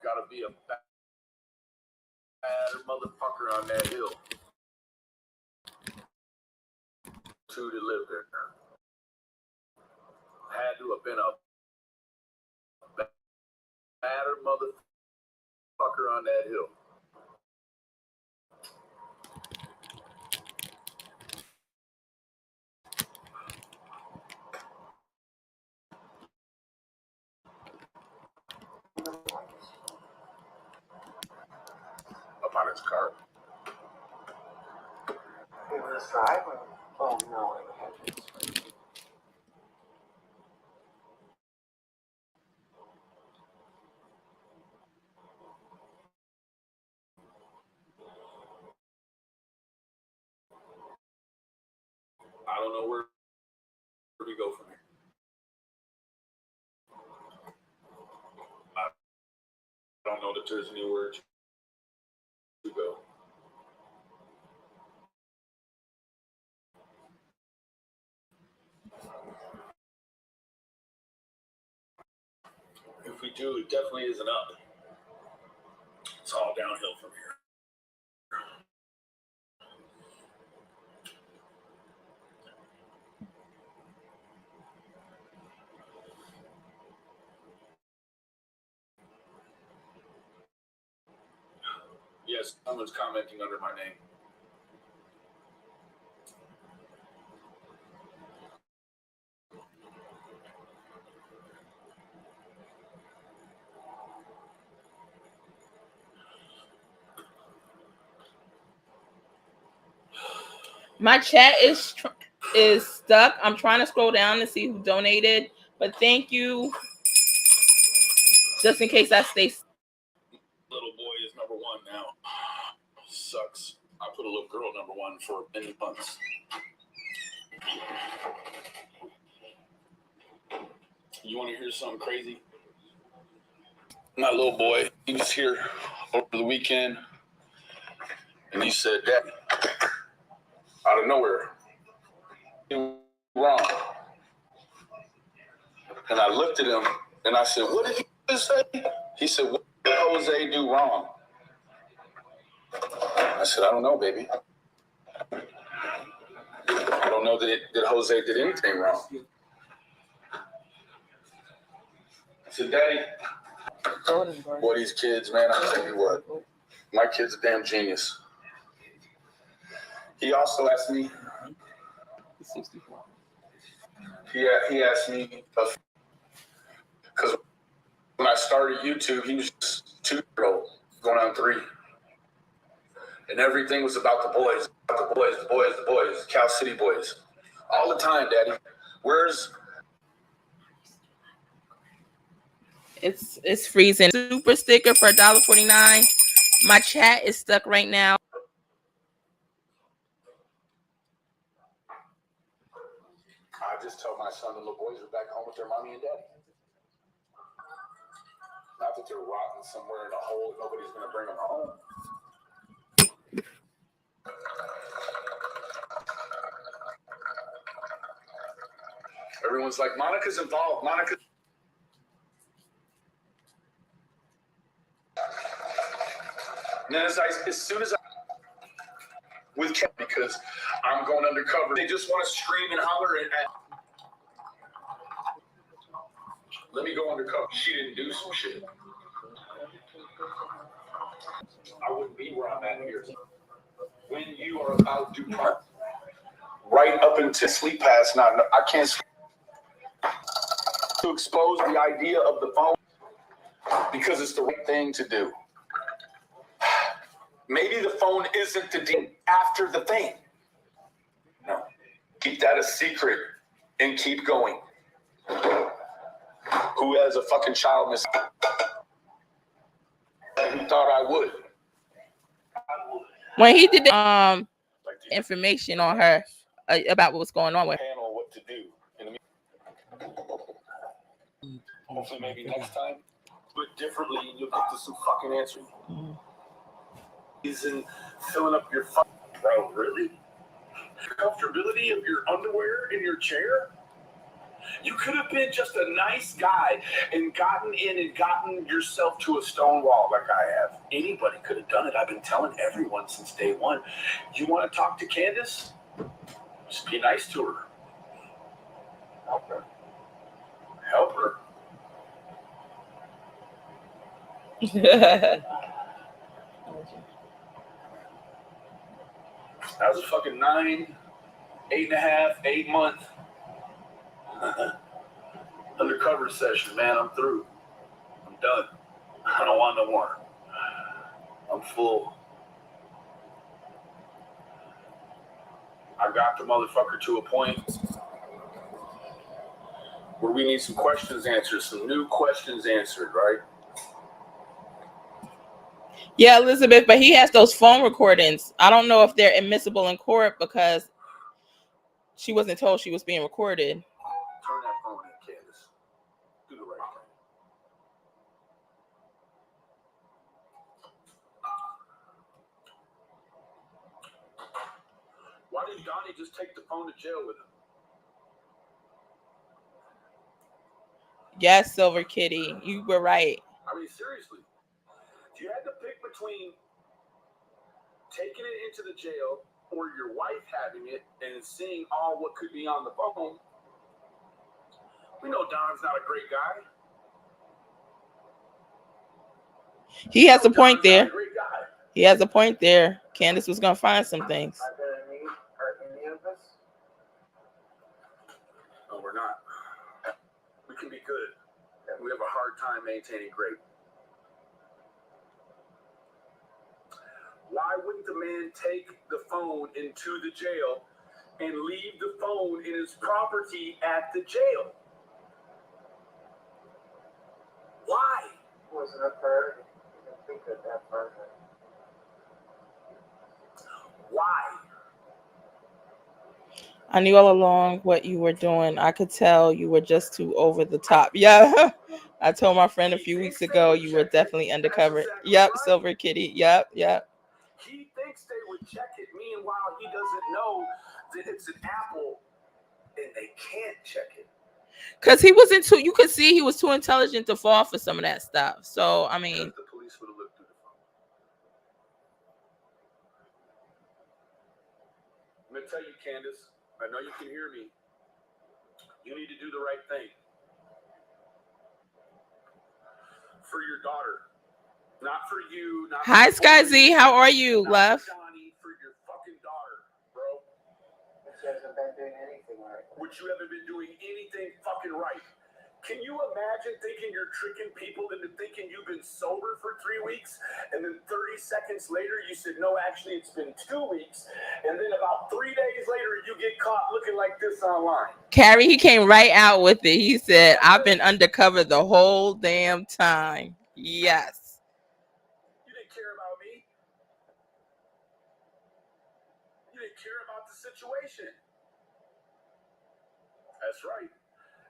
Gotta be a badder motherfucker on that hill. Two to live there. Had to have been a badder on that hill. Up on his car. It was driver. Oh no, it had I don't know where we go from here. I don't know that there's anywhere to go. If we do, it definitely isn't up. It's all downhill from here. Yes, someone's commenting under my name. My chat is stuck. I'm trying to scroll down to see who donated, but thank you. Just in case I stay. Little boy is number one now. Sucks. I put a little girl number one for many months. You want to hear something crazy? My little boy, he was here over the weekend, and he said, "Daddy," out of nowhere, "you're wrong." And I looked at him, and I said, "What did you say?" He said, "What did Jose do wrong?" I said, "I don't know, baby. I don't know that Jose did anything wrong." I said, "Daddy, boy, these kids, man, I'll tell you what, my kid's a damn genius." He also asked me, he asked me, because when I started YouTube, he was just 2-year-old, going on 3. And everything was about the boys, the boys, Cal City boys. All the time, Daddy. Where's... It's freezing. Super sticker for $1.49. My chat is stuck right now. I just tell my son the little boys are back home with their mommy and daddy. Not that they're rotting somewhere in a hole and nobody's going to bring them home. Everyone's like, "Monica's involved. Monica." And then as soon as I with Ken, because I'm going undercover, they just want to scream and holler at. Let me go undercover. She didn't do some shit. I wouldn't be where I'm at here. When you are about to part, right up into sleep past, I can't sleep. To expose the idea of the phone because it's the right thing to do. Maybe the phone isn't the deal after the thing. No. Keep that a secret and keep going. Who has a fucking child miss? Who thought I would? When he did the information on her about what was going on with her. Panel what to do. Hopefully maybe next time, do it differently and you'll get to some fucking answers. Isn't filling up your fucking... Bro, really? Comfortability of your underwear in your chair? You could have been just a nice guy and gotten in and gotten yourself to a stone wall like I have. Anybody could have done it. I've been telling everyone since day one. You want to talk to Candace? Just be nice to her. Help her. Help her. 8 month undercover session, man. I'm through. I'm done. I don't want no more. I'm full. I got the motherfucker to a point where we need some questions answered, some new questions answered, right? Yeah, Elizabeth, but he has those phone recordings. I don't know if they're admissible in court because she wasn't told she was being recorded. Turn that phone in, Candace. Do the right thing. Why didn't Donnie just take the phone to jail with him? Yes, Silver Kitty, you were right. I mean, seriously. If you had to pick between taking it into the jail or your wife having it and seeing all what could be on the phone, we know Don's not a great guy. He has a point there. He has a point there. Candace was going to find some things. I better need or any of us. No, we're not. We can be good. We have a hard time maintaining great. Why wouldn't the man take the phone into the jail and leave the phone in his property at the jail? Why? Wasn't a priority. I didn't think of that part of it. Why? I knew all along what you were doing. I could tell you were just too over the top. Yeah. I told my friend a few weeks ago you were definitely undercover. Yep, Silver Kitty. Yep. He thinks they would check it. Meanwhile, he doesn't know that it's an apple and they can't check it. Because he wasn't too, you could see he was too intelligent to fall for some of that stuff. So, I mean. The police would have looked through the phone. I'm going to tell you, Candace, I know you can hear me. You need to do the right thing. For your daughter. Not for you. Not Hi, for Sky Z. How are you, love? Johnny, for your fucking daughter, bro. Which hasn't been doing anything right. Which you haven't been doing anything fucking right. Can you imagine thinking you're tricking people into thinking you've been sober for 3 weeks, and then 30 seconds later you said, no, actually it's been 2 weeks, and then about 3 days later you get caught looking like this online? Carrie, he came right out with it. He said, I've been undercover the whole damn time. Yes. You didn't care about me. You didn't care about the situation. That's right.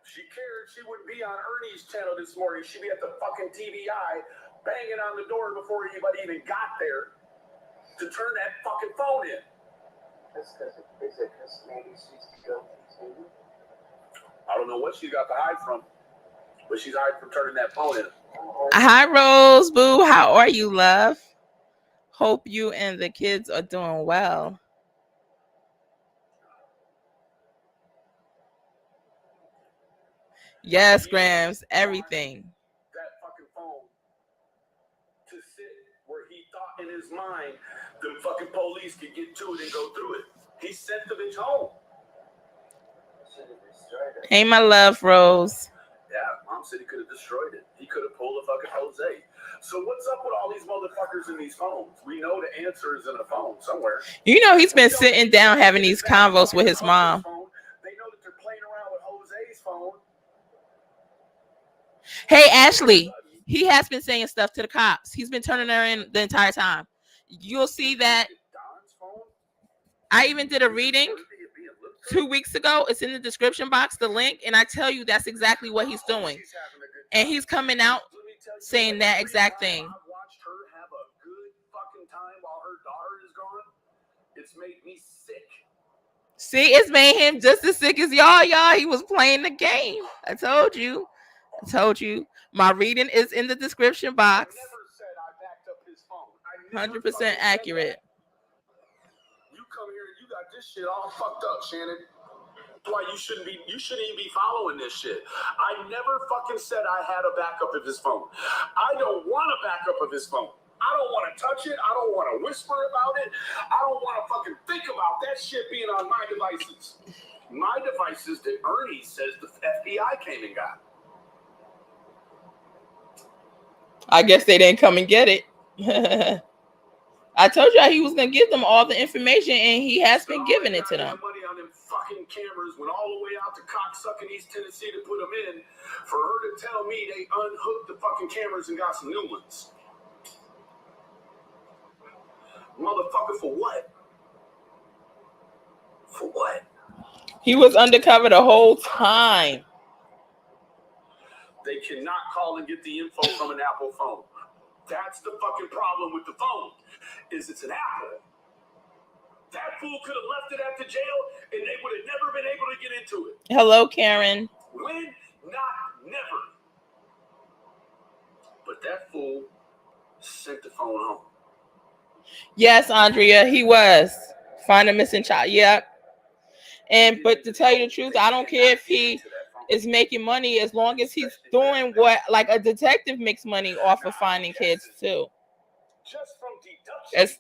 If she cared, she wouldn't be on Ernie's channel this morning. She'd be at the fucking TVI banging on the door before anybody even got there to turn that fucking phone in. Is it because maybe she's guilty too? I don't know what she's got to hide from, but she's hiding from turning that phone in. Hi, Rose Boo. How are you, love? Hope you and the kids are doing well. Yes, Grams, everything. That fucking phone to sit where he thought in his mind the fucking police could get to it and go through it. He sent the bitch home. Hey, my love, Rose. Yeah, Mom said he could have destroyed it. He could have pulled a fucking Jose. So what's up with all these motherfuckers in these phones? We know the answer is in a phone somewhere. You know he's been sitting down having these convos with his mom. They know that they're playing around with Jose's phone. Hey, Ashley, he has been saying stuff to the cops. He's been turning her in the entire time. You'll see that. I even did a reading 2 weeks ago. It's in the description box, the link, and I tell you that's exactly what he's doing. And he's coming out saying that exact thing. I've watched her have a good fucking time while her daughter is gone. It's made me sick. See, it's made him just as sick as y'all. He was playing the game. I told you. My reading is in the description box. I never said I backed up his phone. 100% accurate. You come here and you got this shit all fucked up, Shannon. That's why you shouldn't even be following this shit. I never fucking said I had a backup of his phone. I don't want a backup of his phone. I don't want to touch it. I don't want to whisper about it. I don't want to fucking think about that shit being on my devices. My devices that Ernie says the FBI came and got. I guess they didn't come and get it. I told you he was gonna give them all the information, and he has been giving it to them. Money on them fucking cameras went all the way out to cocksucking East Tennessee to put them in. For her to tell me they unhooked the fucking cameras and got some new ones. Motherfucker, for what? For what? He was undercover the whole time. They cannot call and get the info from an Apple phone. That's the fucking problem with the phone, is it's an Apple. That fool could have left it at the jail, and they would have never been able to get into it. Hello, Karen. When? Not never. But that fool sent the phone home. Yes, Andrea, he was. Find a missing child. Yep. And but to tell you the truth, I don't care if he is making money as long as he's doing what like a detective makes money off of finding kids too. Just from deduction.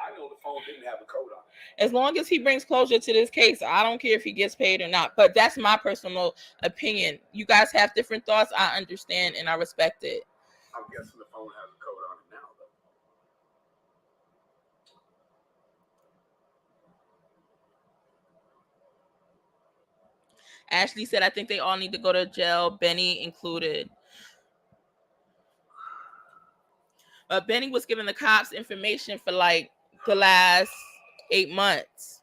I know the phone didn't have a code on it. As long as he brings closure to this case, I don't care if he gets paid or not. But that's my personal opinion. You guys have different thoughts. I understand and I respect it. I'm guessing the phone has a code on it now, though. Ashley said, I think they all need to go to jail, Benny included. Benny was giving the cops information for like the last 8 months.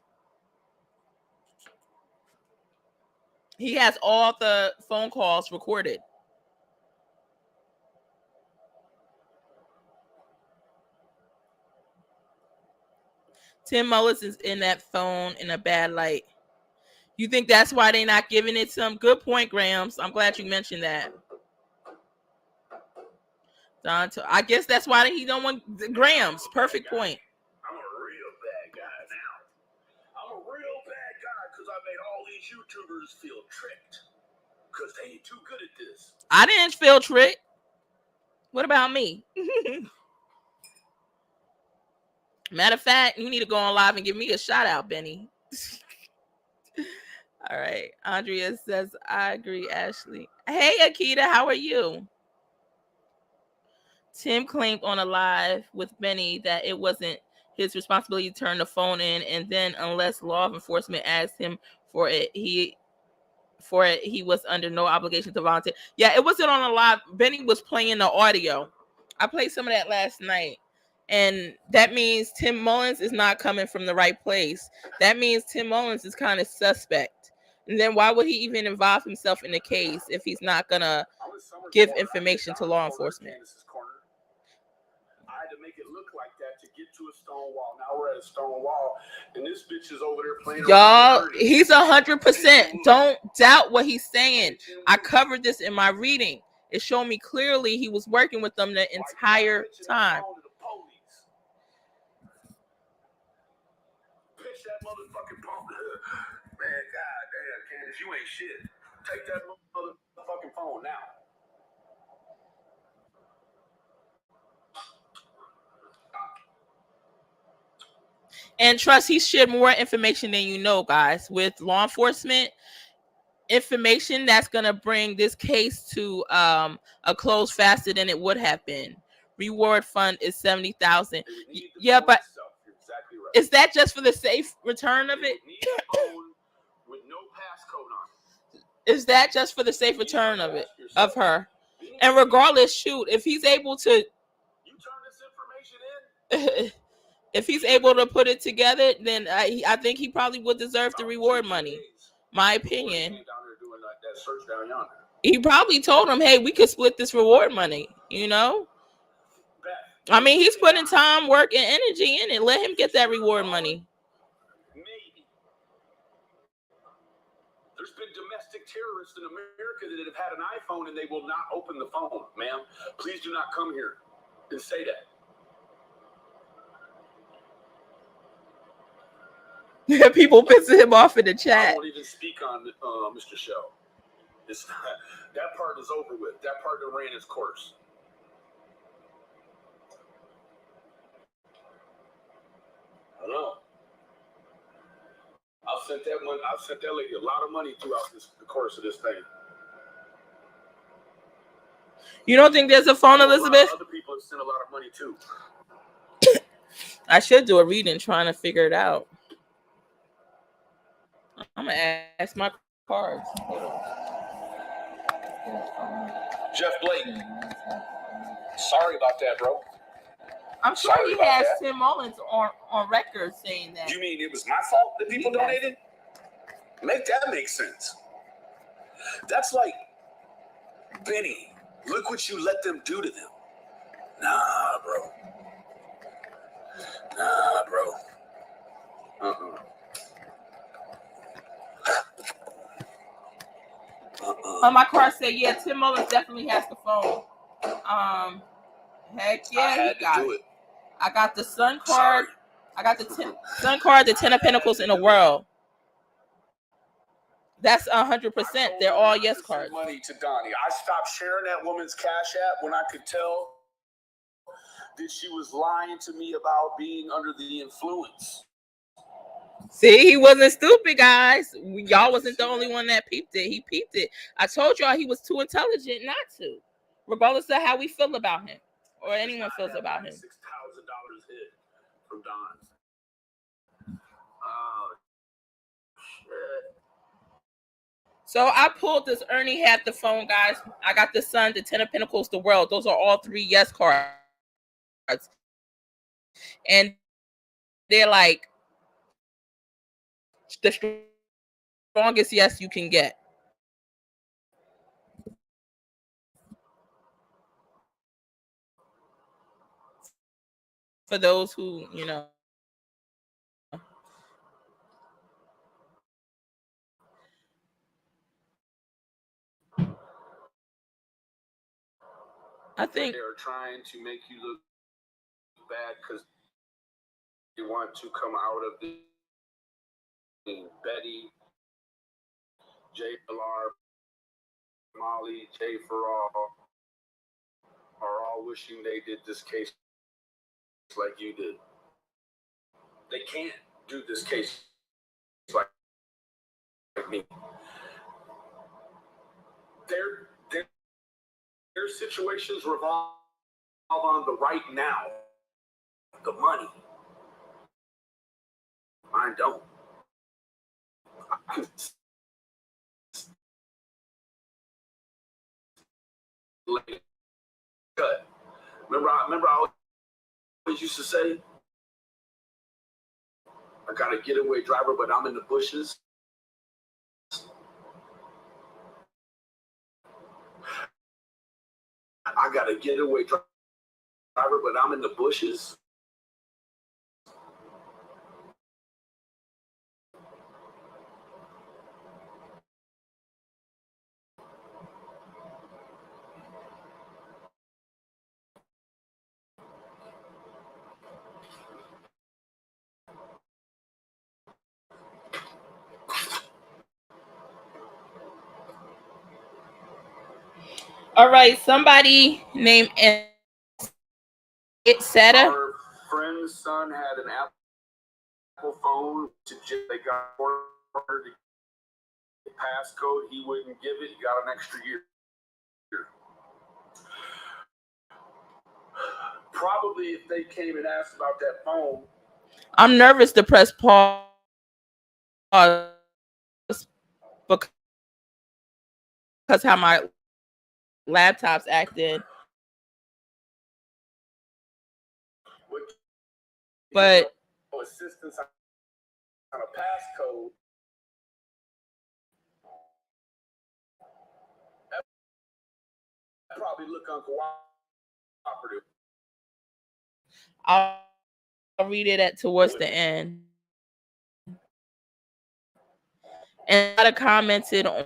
He has all the phone calls recorded. Tim Mullins is in that phone in a bad light. You think that's why they're not giving it to him? Good point, Grams. I'm glad you mentioned that. I guess that's why he don't want Grams. Perfect point. I'm a real bad guy now. I'm a real bad guy because I made all these YouTubers feel tricked because they ain't too good at this. I didn't feel tricked. What about me? Matter of fact, you need to go on live and give me a shout out, Benny. All right. Andrea says, I agree, Ashley. Hey, Akita, how are you? Tim claimed on a live with Benny that it wasn't his responsibility to turn the phone in, and then unless law enforcement asked him for it, he was under no obligation to volunteer. Yeah, it wasn't on a live. Benny was playing the audio. I played some of that last night. And that means Tim Mullins is not coming from the right place. That means Tim Mullins is kind of suspect. And then why would he even involve himself in the case if he's not going to give information to law enforcement? I had to make it look like that to get to a stone wall. Now we're at a stone wall, and this bitch is over there playing. Y'all, he's 100%. Don't doubt what he's saying. I covered this in my reading. It showed me clearly he was working with them the entire time. Pitch that motherfucking phone. Man, goddamn, Candace, you ain't shit. Take that motherfucking phone now. And trust, he shared more information than you know, guys, with law enforcement information that's going to bring this case to a close faster than it would have been. Reward fund is $70,000. Yeah, but exactly right. Is that just for the safe return of it? With no passcode on it. Is that just for the safe return of it, of her? And regardless, shoot, if he's able to, you turn this information in. If he's able to put it together, then I think he probably would deserve the reward money. My opinion. He probably told him, hey, we could split this reward money, you know? I mean, he's putting time, work, and energy in it. Let him get that reward money. Maybe. There's been domestic terrorists in America that have had an iPhone and they will not open the phone. Ma'am, please do not come here and say that. People pissing him off in the chat. I won't even speak on Mr. Show. That part is over with. That part that ran its course. I know. I've sent that money. I've sent that lady a lot of money throughout the course of this thing. You don't think there's a phone, Elizabeth? Other people have sent a lot of money too. I should do a reading trying to figure it out. I'm gonna ask my cards. Hold on. Jeff Blake. Sorry about that, bro. I'm sure he has Tim Mullins on record saying that. You mean it was my fault that people donated? Make that make sense. That's like, Benny, look what you let them do to them. Nah, bro. My card said, yeah, Tim Mullins definitely has the phone. Heck yeah, he got it. I got the Sun card. I got the Sun card, the 10 of Pentacles in the world. That's 100%. They're all yes cards. Money to Donnie. I stopped sharing that woman's Cash App when I could tell that she was lying to me about being under the influence. See, he wasn't stupid, guys. Y'all wasn't the only one that peeped it. He peeped it. I told y'all he was too intelligent not to, regardless of how we feel about him or anyone feels about him. $6,000 hit from Don. Shit. So I pulled this. Ernie had the phone, guys. I got the Sun, the 10 of Pentacles, the World. Those are all 3 yes cards. And they're like the strongest yes you can get. For those who, you know. I think they're trying to make you look bad because they want to come out of the Betty, Jay Pilar, Molly, Jay Farrar are all wishing they did this case like you did. They can't do this case like me. Their situations revolve on the right now, the money. Mine don't. Remember, I always used to say, I got a getaway driver, but I'm in the bushes. I got a getaway driver, but I'm in the bushes. all right, somebody named Seta. Our friend's son had an Apple phone. They got ordered the passcode. He wouldn't give it. He got an extra year. Probably if they came and asked about that phone. I'm nervous to press pause because how my laptop's acting. But assistance on a passcode. That probably look uncooperative. I'll read it towards the end. And I commented on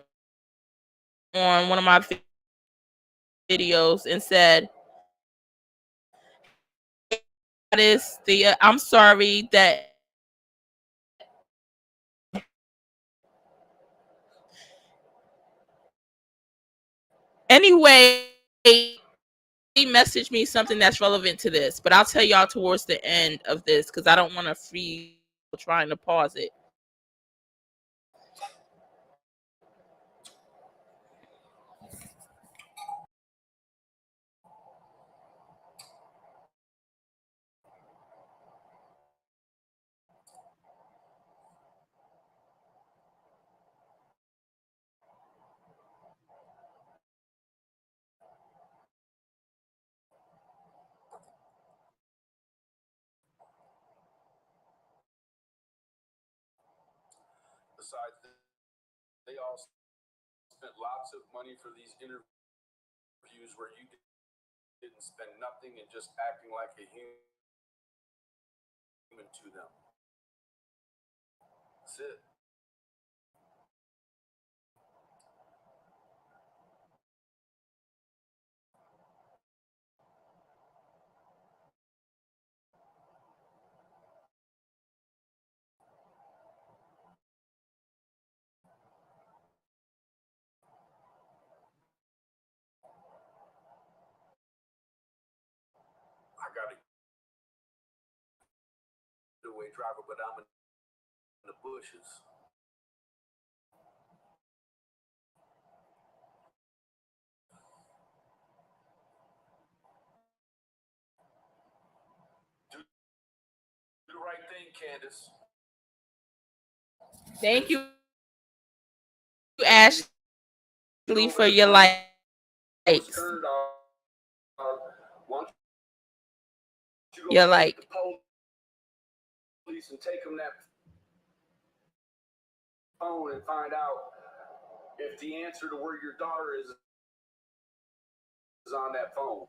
one of my videos and said, I'm sorry that anyway, messaged me something that's relevant to this, but I'll tell y'all towards the end of this because I don't want to freeze trying to pause it. Besides, they all spent lots of money for these interviews where you didn't spend nothing and just acting like a human to them. That's it. I got a getaway driver, but I'm in the bushes. Do the right thing, Candace. Thank you, Ashley, for your likes. You're like, police and take them that phone and find out if the answer to where your daughter is on that phone.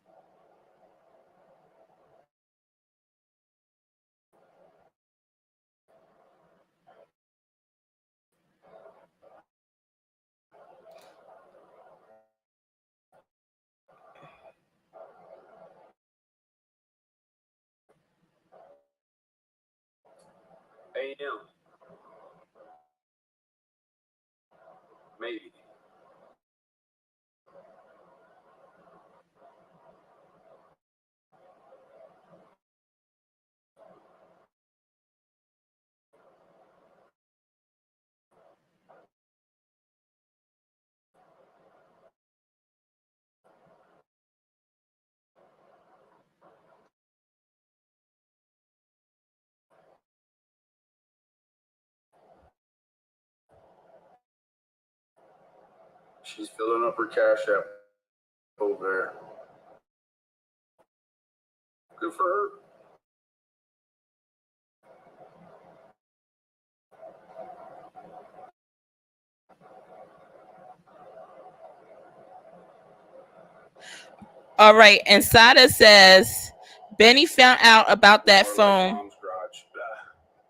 AM. Maybe. She's filling up her Cashapp over there. Good for her. all right. And Sada says Benny found out about that phone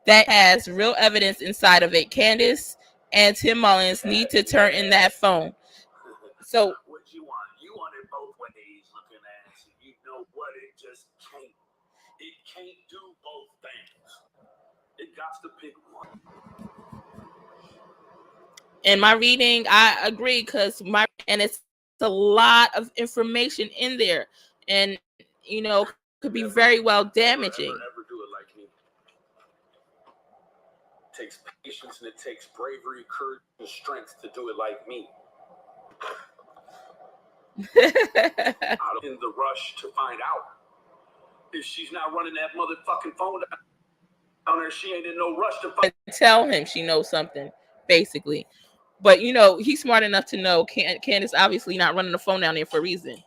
that has real evidence inside of it. Candace and Tim Mullins need to turn in that phone. So what you want? You want it both ways, looking ass. You know what? It just can't. It can't do both things. It got to pick one. in my reading, I agree because it's a lot of information in there, and could be very well damaging. Never do it like me. It takes patience and it takes bravery, courage, and strength to do it like me. I'm in the rush to find out. If she's not running that motherfucking phone down there, she ain't in no rush to find. Tell him she knows something, basically. But he's smart enough to know Candace obviously not running the phone down there for a reason.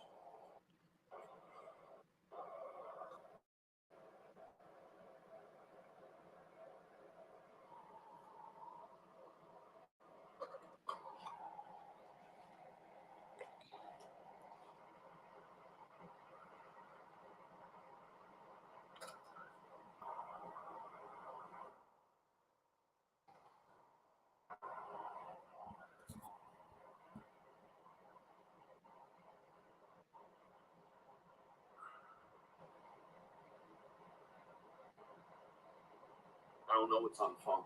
I don't know what's on the phone.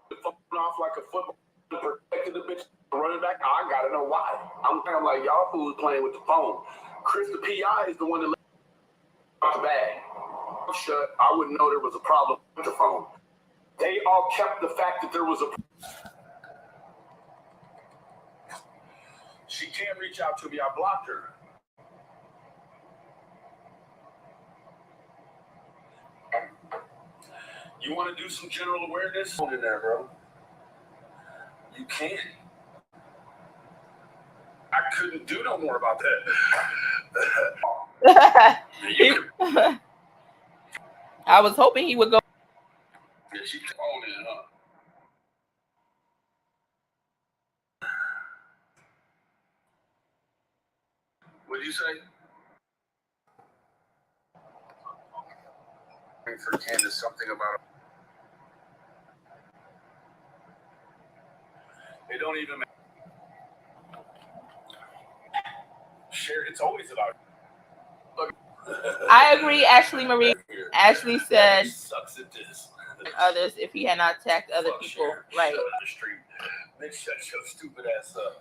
The phone off like a football, protected the bitch, running back. I got it know why. I'm like, y'all fools playing with the phone. Chris, the PI, is the one that let the bag. Shut. I wouldn't know there was a problem with the phone. They all kept the fact that there was a. She can't reach out to me. I blocked her. You want to do some general awareness? In there, bro. You can. I couldn't do no more about that. I was hoping he would go. Yeah, she on it, huh? What did you say? For Candace, something about it don't even matter. Share, it's always about. Look. I agree, Ashley Marie. Ashley said sucks at this. Others if he had not attacked other people. Share. Right. Shut the street. Then shut your stupid ass up.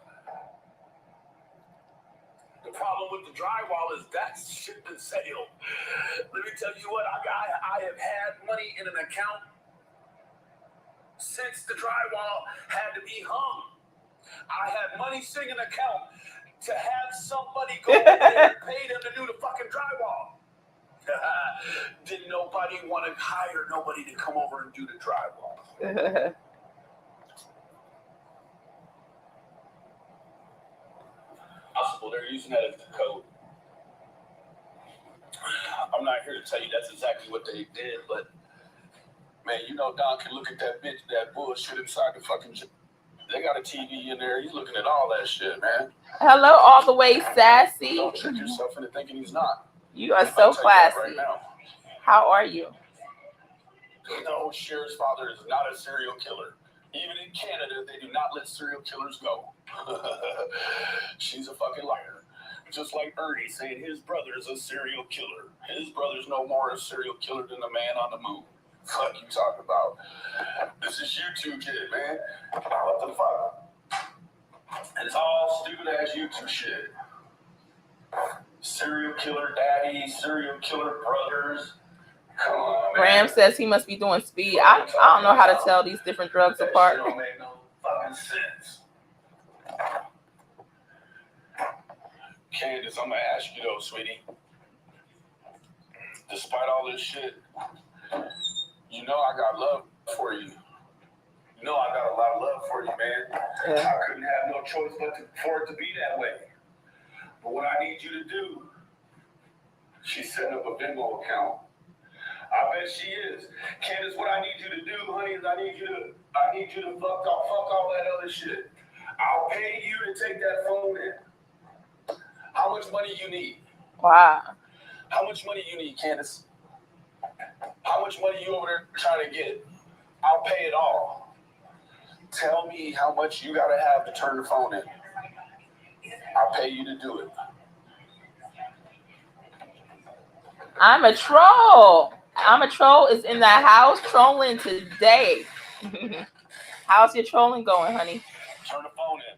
The problem with the drywall is that's ship and sale. Let me tell you what, I have had money in an account since the drywall had to be hung. I had money sitting in an account to have somebody go in there and pay them to do the fucking drywall. Didn't nobody want to hire nobody to come over and do the drywall. Possible they're using that as the code. I'm not here to tell you that's exactly what they did, but man, you know Don can look at that bitch, that bullshit inside the fucking. They got a TV in there. He's looking at all that shit, man. Hello, all the way sassy. Don't trick yourself into thinking he's not. You are so classy. Right now. How are you? No, Cher's father is not a serial killer. Even in Canada, they do not let serial killers go. She's a fucking liar. Just like Ernie saying his brother's a serial killer. His brother's no more a serial killer than the man on the moon. Fuck you talking about? This is YouTube kid, man. What the fuck? And it's all stupid ass YouTube shit. Serial killer daddy, serial killer brothers. Come on, man. Graham says he must be doing speed. I don't know how to tell these different drugs That apart. shit don't make no fucking sense. Candace, I'm gonna ask you though, sweetie. Despite all this shit, you know I got love for you. You know I got a lot of love for you, man. Yeah. I couldn't have no choice but for it to be that way. But what I need you to do, she's setting up a Venmo account. I bet she is. Candace, what I need you to do, honey, is I need you to fuck all that other shit. I'll pay you to take that phone in. How much money you need? Wow. How much money you need, Candace? How much money you over there trying to get? I'll pay it all. Tell me how much you gotta have to turn the phone in. I'll pay you to do it. I'm a troll. I'm a troll is in the house trolling today. How's your trolling going, honey? Turn the phone in.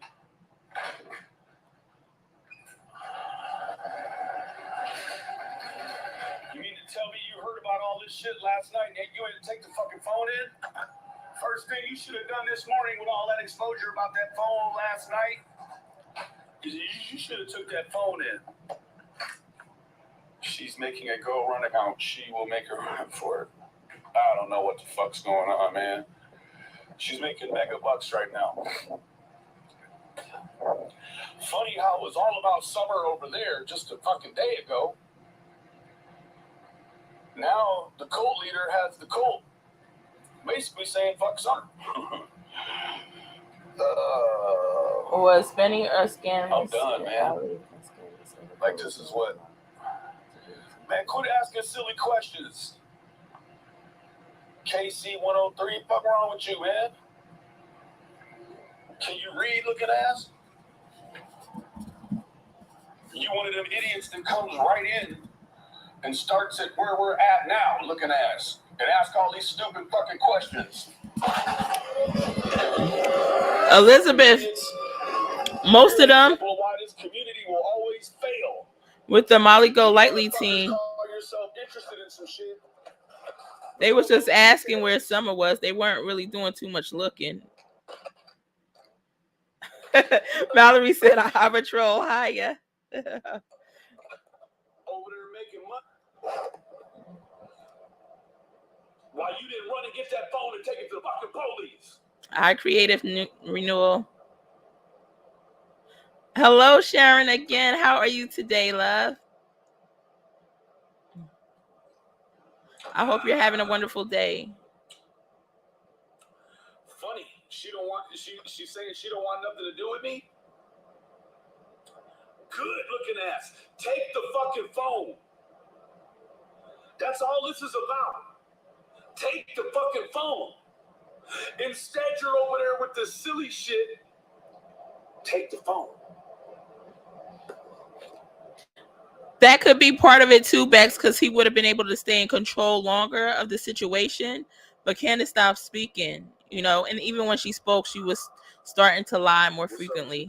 You mean to tell me you heard about all this shit last night and you had to take the fucking phone in? First thing you should have done this morning with all that exposure about that phone last night is you should have took that phone in. She's making a go run account. She will make a run for it. I don't know what the fuck's going on, man. She's making mega bucks right now. Funny how it was all about summer over there just a fucking day ago. Now the cult leader has the cult basically saying fuck summer. Was spending or scamming? I'm done, man. Like this is what. Man, quit asking silly questions. KC 103, fuck wrong with you, man? Can you read, looking ass? You one of them idiots that comes right in and starts at where we're at now, looking ass, and ask all these stupid fucking questions. Elizabeth Most of them why this community will always fail. with the Molly Go Lightly team. Call yourself interested in some shit. They was just asking where Summer was. They weren't really doing too much looking. Mallory said, I have a troll. Hiya. Over there making money. Why you didn't run and get that phone and take it to the fucking police? Our creative renewal. Hello, Sharon, again. How are you today, love? I hope you're having a wonderful day. Funny, she's saying she don't want nothing to do with me. Good looking ass. Take the fucking phone. That's all this is about. Take the fucking phone. Instead, you're over there with this silly shit. Take the phone. That could be part of it too, Bex, because he would have been able to stay in control longer of the situation. But Candace stopped speaking, you know, and even when she spoke, she was starting to lie more frequently.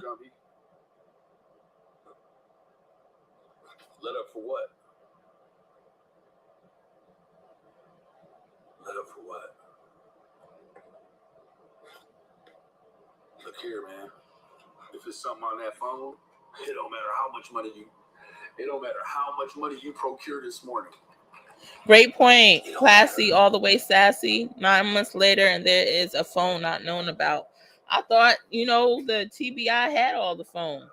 Let up for what? Let up for what? Look here, man. If it's something on that phone, it don't matter how much money you procure this morning. Great point. Classy, all the way sassy. 9 months later, and there is a phone not known about. I thought, you know, the TBI had all the phones.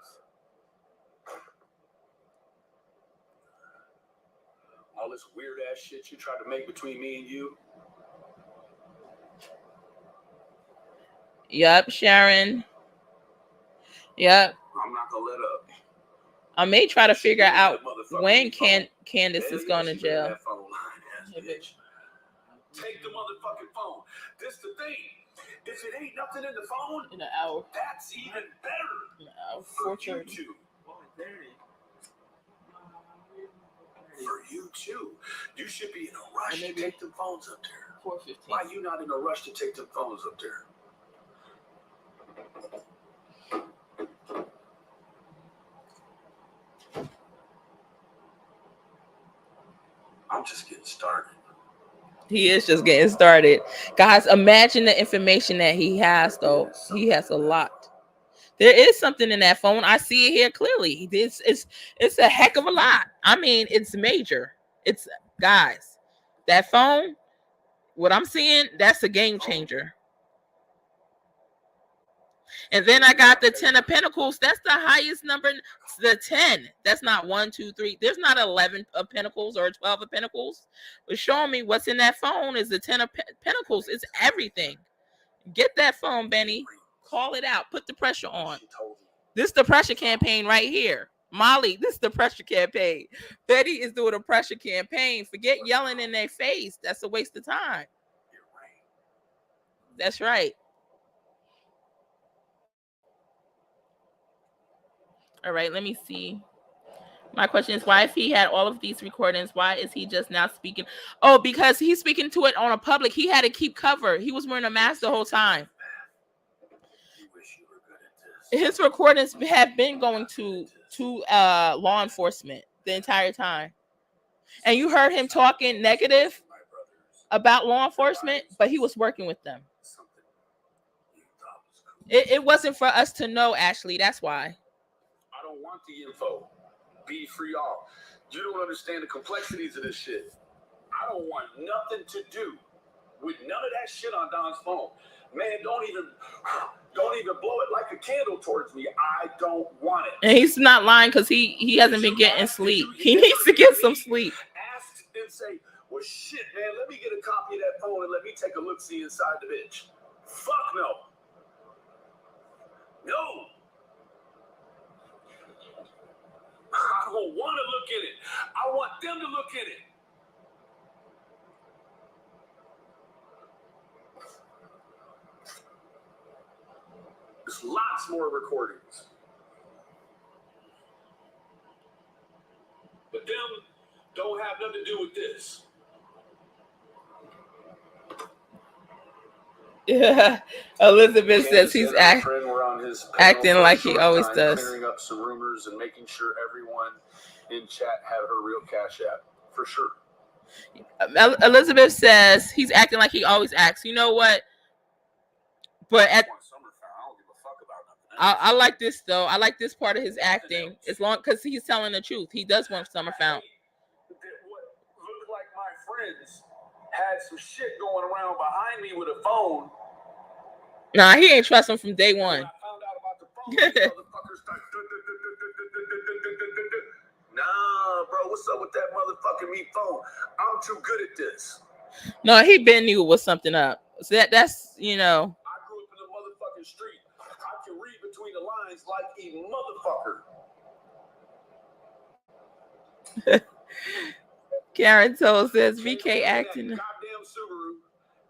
All this weird ass shit you tried to make between me and you. Yep, Sharon. Yep. I'm not gonna let up. I may try to figure out when Candace is going to jail. Take the motherfucking phone. This the thing. If it ain't nothing in the phone, In an hour. that's even better. In an hour. For you 4:30. two. For you too. You should be in a rush to take them phones up there. 4:15. Why you not in a rush to take them phones up there? I'm just getting started. He is just getting started. Guys, imagine the information that he has, though. He has a lot. There is something in that phone. I see it here clearly. It's a heck of a lot. I mean, it's major. It's, guys, that phone, what I'm seeing, that's a game changer. And then I got the 10 of Pentacles. That's the highest number. The 10. That's not 1, 2, 3. There's not 11 of Pentacles or 12 of Pentacles. But showing me what's in that phone is the 10 of Pentacles. It's everything. Get that phone, Benny. Call it out. Put the pressure on. This is the pressure campaign right here. Molly, this is the pressure campaign. Betty is doing a pressure campaign. Forget yelling in their face. That's a waste of time. That's right. All right, let me see. My question is, why if he had all of these recordings, why is he just now speaking? Oh, because he's speaking to it on a public. He had to keep cover. He was wearing a mask the whole time. His recordings have been going to law enforcement the entire time. And you heard him talking negative about law enforcement, but he was working with them. It wasn't for us to know, Ashley. That's why. I don't want the info. Be free off. You don't understand the complexities of this shit. I don't want nothing to do with none of that shit on Don's phone. Man, don't even blow it like a candle towards me. I don't want it. And he's not lying because he hasn't been getting sleep. He needs to get some sleep. Ask and say, well, shit, man, let me get a copy of that phone and let me take a look-see inside the bitch. Fuck no. No. I don't want to look at it. I want them to look at it. There's lots more recordings. But them don't have nothing to do with this. Yeah. Elizabeth says he's Candace and her friend were on his panel acting for a like he short always time, does. clearing up some rumors and making sure everyone in chat had her real Cashapp for sure. Elizabeth says he's acting like he always acts. You know what? But at I like this though. I like this part of his acting, as long because he's telling the truth. He does want Summer found. What looked like my friends had some shit going around behind me with a phone. Nah, he ain't trust him from day one. I found out about the phone. Motherfuckers start. Nah, bro, what's up with that motherfucking me phone? I'm too good at this. No, he been knew it was something up. So that's you know. I grew up in the motherfucking street. I can read between the lines like a motherfucker. Karen Toll says VK acting. Goddamn Subaru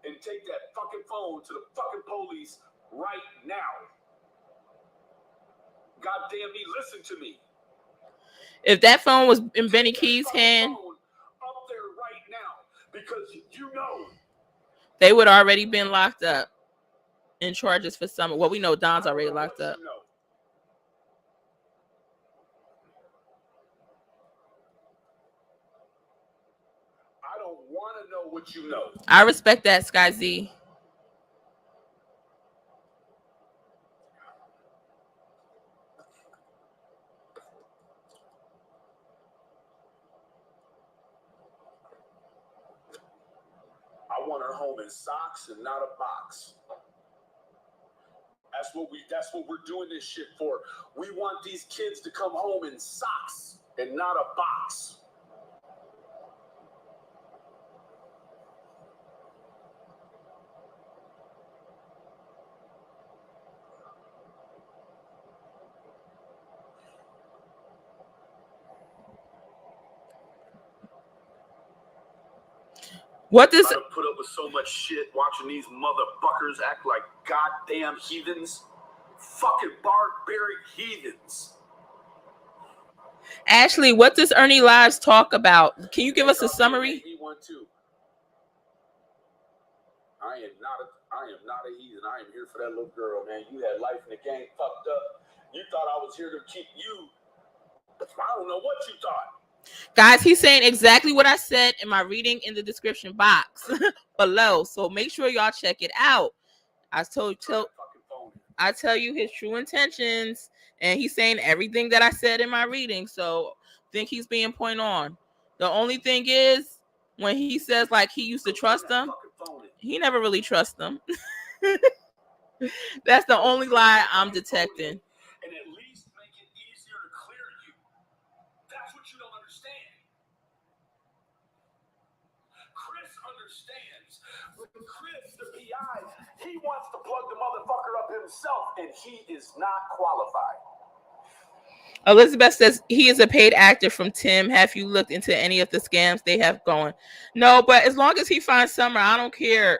and take that fucking phone to the fucking police right now. Goddamn me, listen to me. If that phone was in Benny Key's hand, up there right now, because you know they would already been locked up in charges for Summer. Well, we know Don's already locked up. I don't want to know what you know. I respect that, Sky Z. I want her home in socks and not a box. That's what we're doing this shit for. We want these kids to come home in socks and not a box. What does I put up with so much shit watching these motherfuckers act like goddamn heathens? Fucking barbaric heathens. Ashley, what does Ernie Lives talk about? Can you give us a summary? I am not a heathen. I am here for that little girl, man. You had life in the game fucked up. You thought I was here to keep you. I don't know what you thought. Guys, he's saying exactly what I said in my reading in the description box below. So make sure y'all check it out. I tell you his true intentions, and he's saying everything that I said in my reading. So I think he's being point on. The only thing is when he says like he used to trust them, he never really trusts them. That's the only lie I'm detecting. And at least make it easier to clear you. That's what you don't understand. Chris understands. With Chris, the PI, he wants to plug the motherfucker up himself, and he is not qualified. Elizabeth says he is a paid actor from Tim. Have you looked into any of the scams they have going? No, but as long as he finds Summer, I don't care.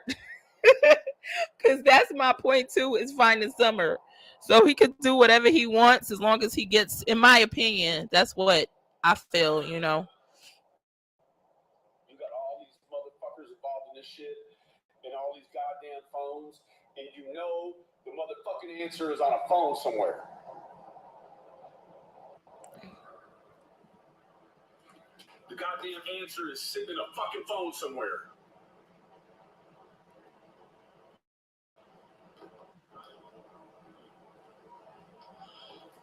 Because that's my point too, is finding Summer. So he could do whatever he wants as long as he gets, in my opinion, that's what I feel, you know. You got all these motherfuckers involved in this shit and all these goddamn phones, and you know the motherfucking answer is on a phone somewhere. The goddamn answer is sitting in a fucking phone somewhere.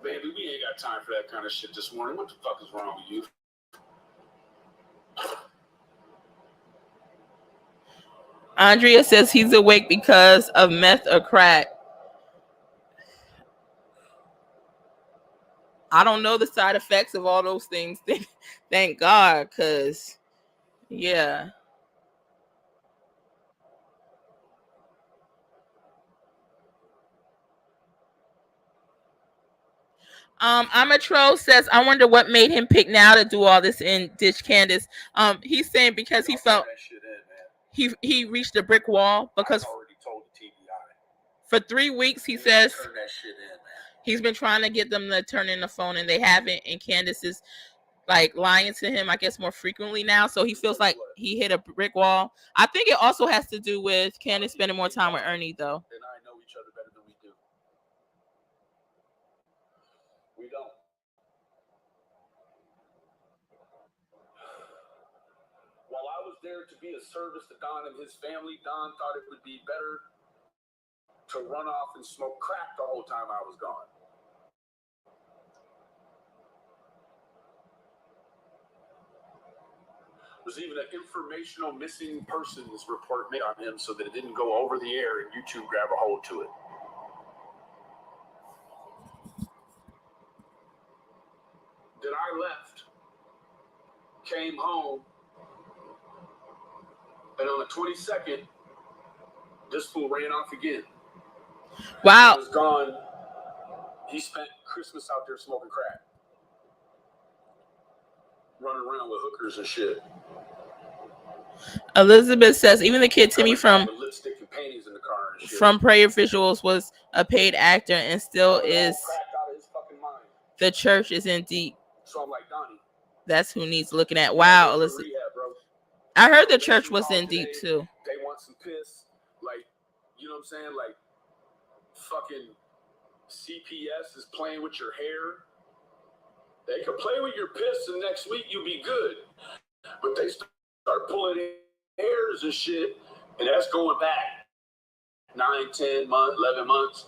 Baby, we ain't got time for that kind of shit this morning. What the fuck is wrong with you? Andrea says he's awake because of meth or crack. I don't know the side effects of all those things. Thank God, because, yeah. Amatro says, I wonder what made him pick now to do all this and ditch Candace. He's saying because he felt he reached a brick wall because for 3 weeks he says he's been trying to get them to turn in the phone and they haven't. And Candace is like lying to him, I guess, more frequently now. So he feels like he hit a brick wall. I think it also has to do with Candace spending more time with Ernie, though. And I know each other better than we do. We don't. While I was there to be a service to Don and his family, Don thought it would be better to run off and smoke crack the whole time I was gone. There's even an informational missing persons report made on him so that it didn't go over the air and YouTube grab a hold to it. Then I left, came home, and on the 22nd, this fool ran off again. Wow. He was gone. He spent Christmas out there smoking crack, running around with hookers and shit. Elizabeth says even the kid Timmy from lipstick and panties in the car and shit. from Prayer Visuals was a paid actor and still is. Out of his fucking mind. The church is in deep. So I'm like, Donnie, that's who needs looking at. Wow, Elizabeth. I heard the church was in deep too. They want some piss, like, you know what I'm saying? Like, fucking CPS is playing with your hair. They could play with your piss, and next week you'll be good. But they start pulling hairs and shit, and that's going back 9, 10 months, 11 months.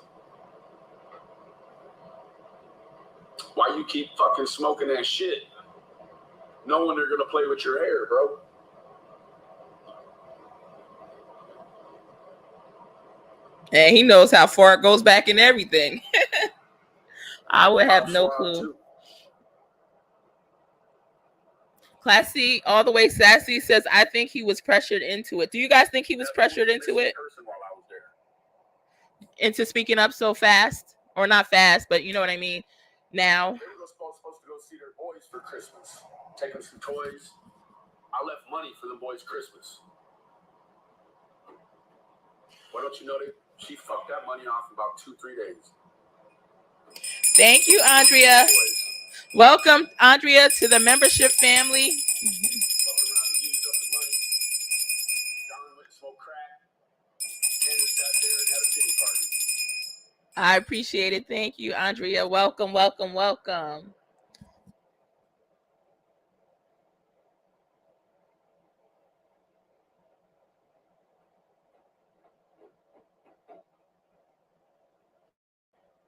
Why you keep fucking smoking that shit, knowing they're gonna play with your hair, bro? And he knows how far it goes back and everything. I would have no clue. Classy, all the way sassy says, I think he was pressured into it. Do you guys think he was pressured into it? Into speaking up so fast? Or not fast, but you know what I mean? Now. They were supposed to go see their boys for Christmas. Take them some toys. I left money for the boys' Christmas. Why don't you know that she fucked that money off in about 2-3 days? Thank you, Andrea. Welcome, Andrea, to the membership family. I appreciate it. Thank you, Andrea. Welcome, welcome, welcome.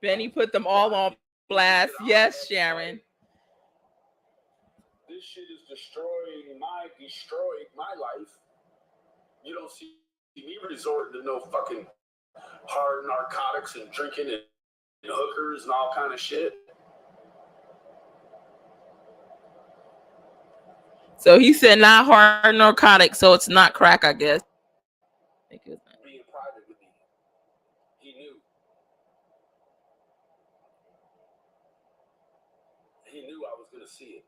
Benny put them all on blast. Yes, Sharon. This shit is destroying my life. You don't see me resorting to no fucking hard narcotics and drinking and hookers and all kind of shit. So he said not hard narcotics, so it's not crack, I guess. Being private with me. He knew. He knew I was gonna see it.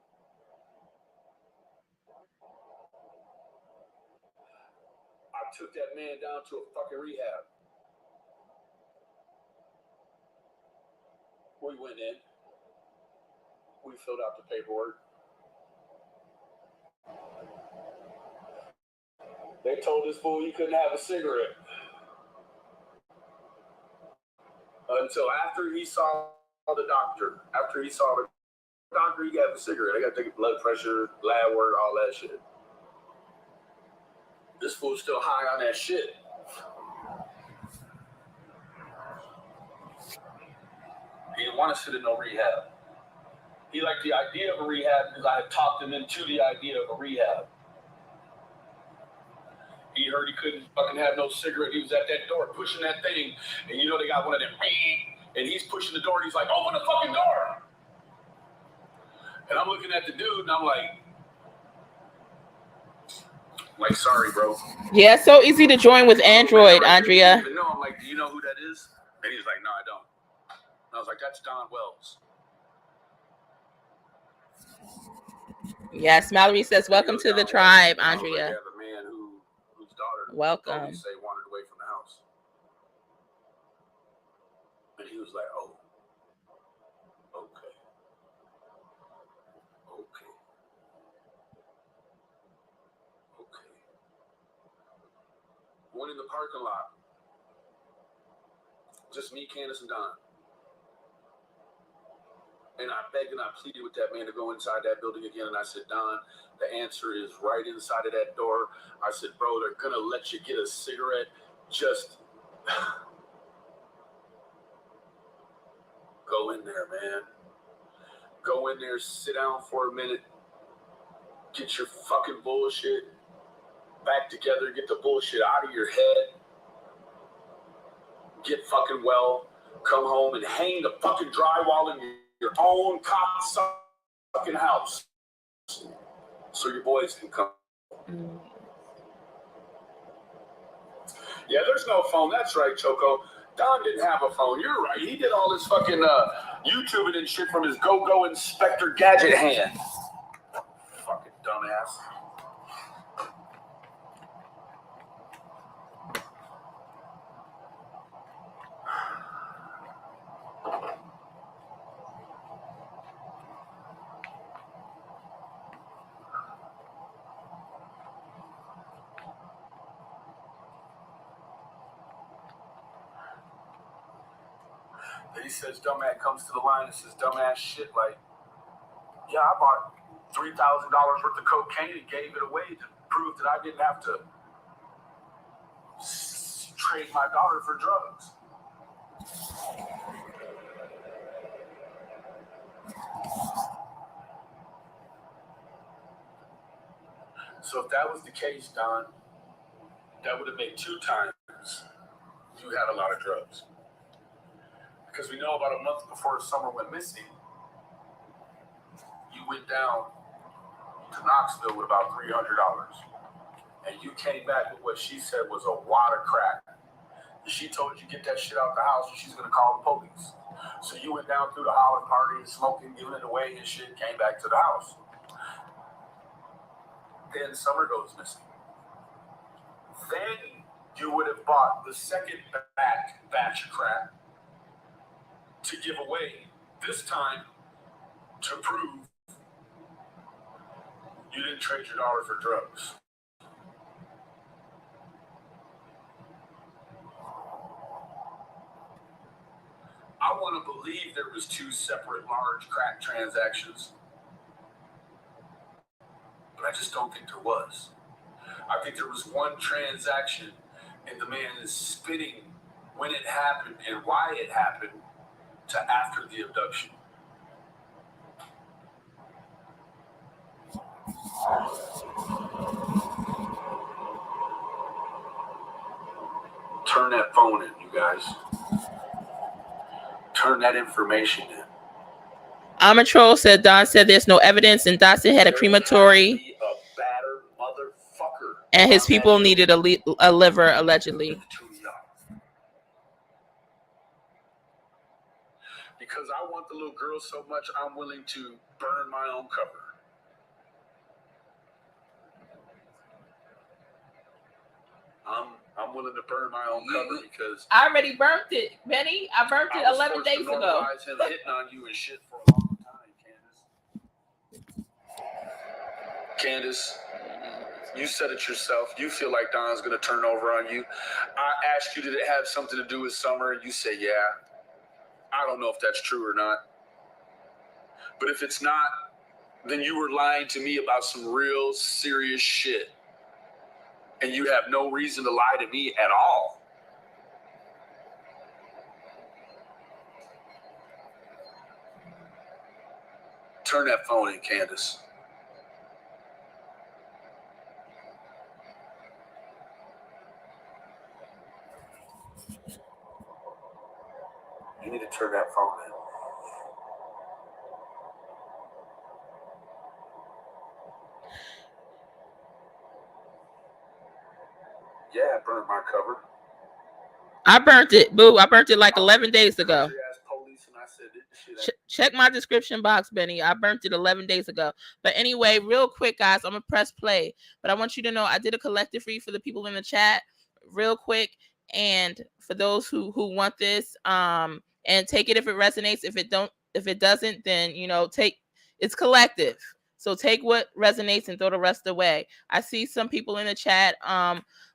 I took that man down to a fucking rehab. We went in. We filled out the paperwork. They told this fool he couldn't have a cigarette. Until after he saw the doctor. After he saw the doctor, he got a cigarette. I got to take blood pressure, lab work, all that shit. This fool's still high on that shit. He didn't want to sit in no rehab. He liked the idea of a rehab because I had talked him into the idea of a rehab. He heard he couldn't fucking have no cigarette. He was at that door pushing that thing. And you know they got one of them. And he's pushing the door. And he's like, open the fucking door. And I'm looking at the dude and I'm like, sorry, bro. Yeah, it's so easy to join with Android, Andrea. No, I'm like, do you know who that is? And he's like, no, I don't. And I was like, that's Don Wells. Yes, Mallory says, welcome to the tribe, Andrea. Welcome. Say wandered away from the house. And he was like, oh, okay. Went in the parking lot. Just me, Candace, and Don. And I begged and I pleaded with that man to go inside that building again. And I said, Don, the answer is right inside of that door. I said, bro, they're going to let you get a cigarette. Just go in there, man. Go in there, sit down for a minute. Get your fucking bullshit back together. Get the bullshit out of your head. Get fucking well. Come home and hang the fucking drywall in your own cock-sucking house so your boys can come. Yeah, there's no phone. That's right, Choco. Don didn't have a phone. You're right. He did all this fucking YouTubing and shit from his go-go Inspector Gadget hand. Fucking dumbass. He says, dumbass comes to the line and says, dumbass shit like, yeah, I bought $3,000 worth of cocaine and gave it away to prove that I didn't have to trade my daughter for drugs. So if that was the case, Don, that would have made 2 times you had a lot of drugs. Because we know about a month before Summer went missing, you went down to Knoxville with about $300. And you came back with what she said was a wad of crack. And she told you get that shit out the house or she's going to call the police. So you went down through the holiday party and smoking, giving it away and shit, came back to the house. Then Summer goes missing. Then you would have bought the second batch of crack to give away, this time to prove you didn't trade your daughter for drugs. I want to believe there was 2 separate large crack transactions, but I just don't think there was. I think there was one transaction, and the man is spinning when it happened and why it happened to after the abduction. Turn that phone in, you guys. Turn that information in. Amatrol said Don said there's no evidence and Dawson had a crematory and his people needed a liver allegedly. Because I want the little girl so much, I'm willing to burn my own cover. I'm willing to burn my own cover because I already burnt it, Benny. I burnt it 11 days ago. I was him hitting on you and shit for a long time, Candace. Candace, you said it yourself. You feel like Don's going to turn over on you. I asked you, did it have something to do with Summer? And you say, yeah. I don't know if that's true or not. But if it's not, then you were lying to me about some real serious shit. And you have no reason to lie to me at all. Turn that phone in, Candace. You need to turn that phone in. Yeah, I burned my cover. I burnt it, boo. I burnt it like 11 days ago. Check my description box, Benny. I burnt it 11 days ago. But anyway, real quick, guys, I'm going to press play. But I want you to know I did a collective read for the people in the chat real quick. And for those who want this, and take it if it resonates. If it doesn't, then, you know, it's collective. So take what resonates and throw the rest away. I see some people in the chat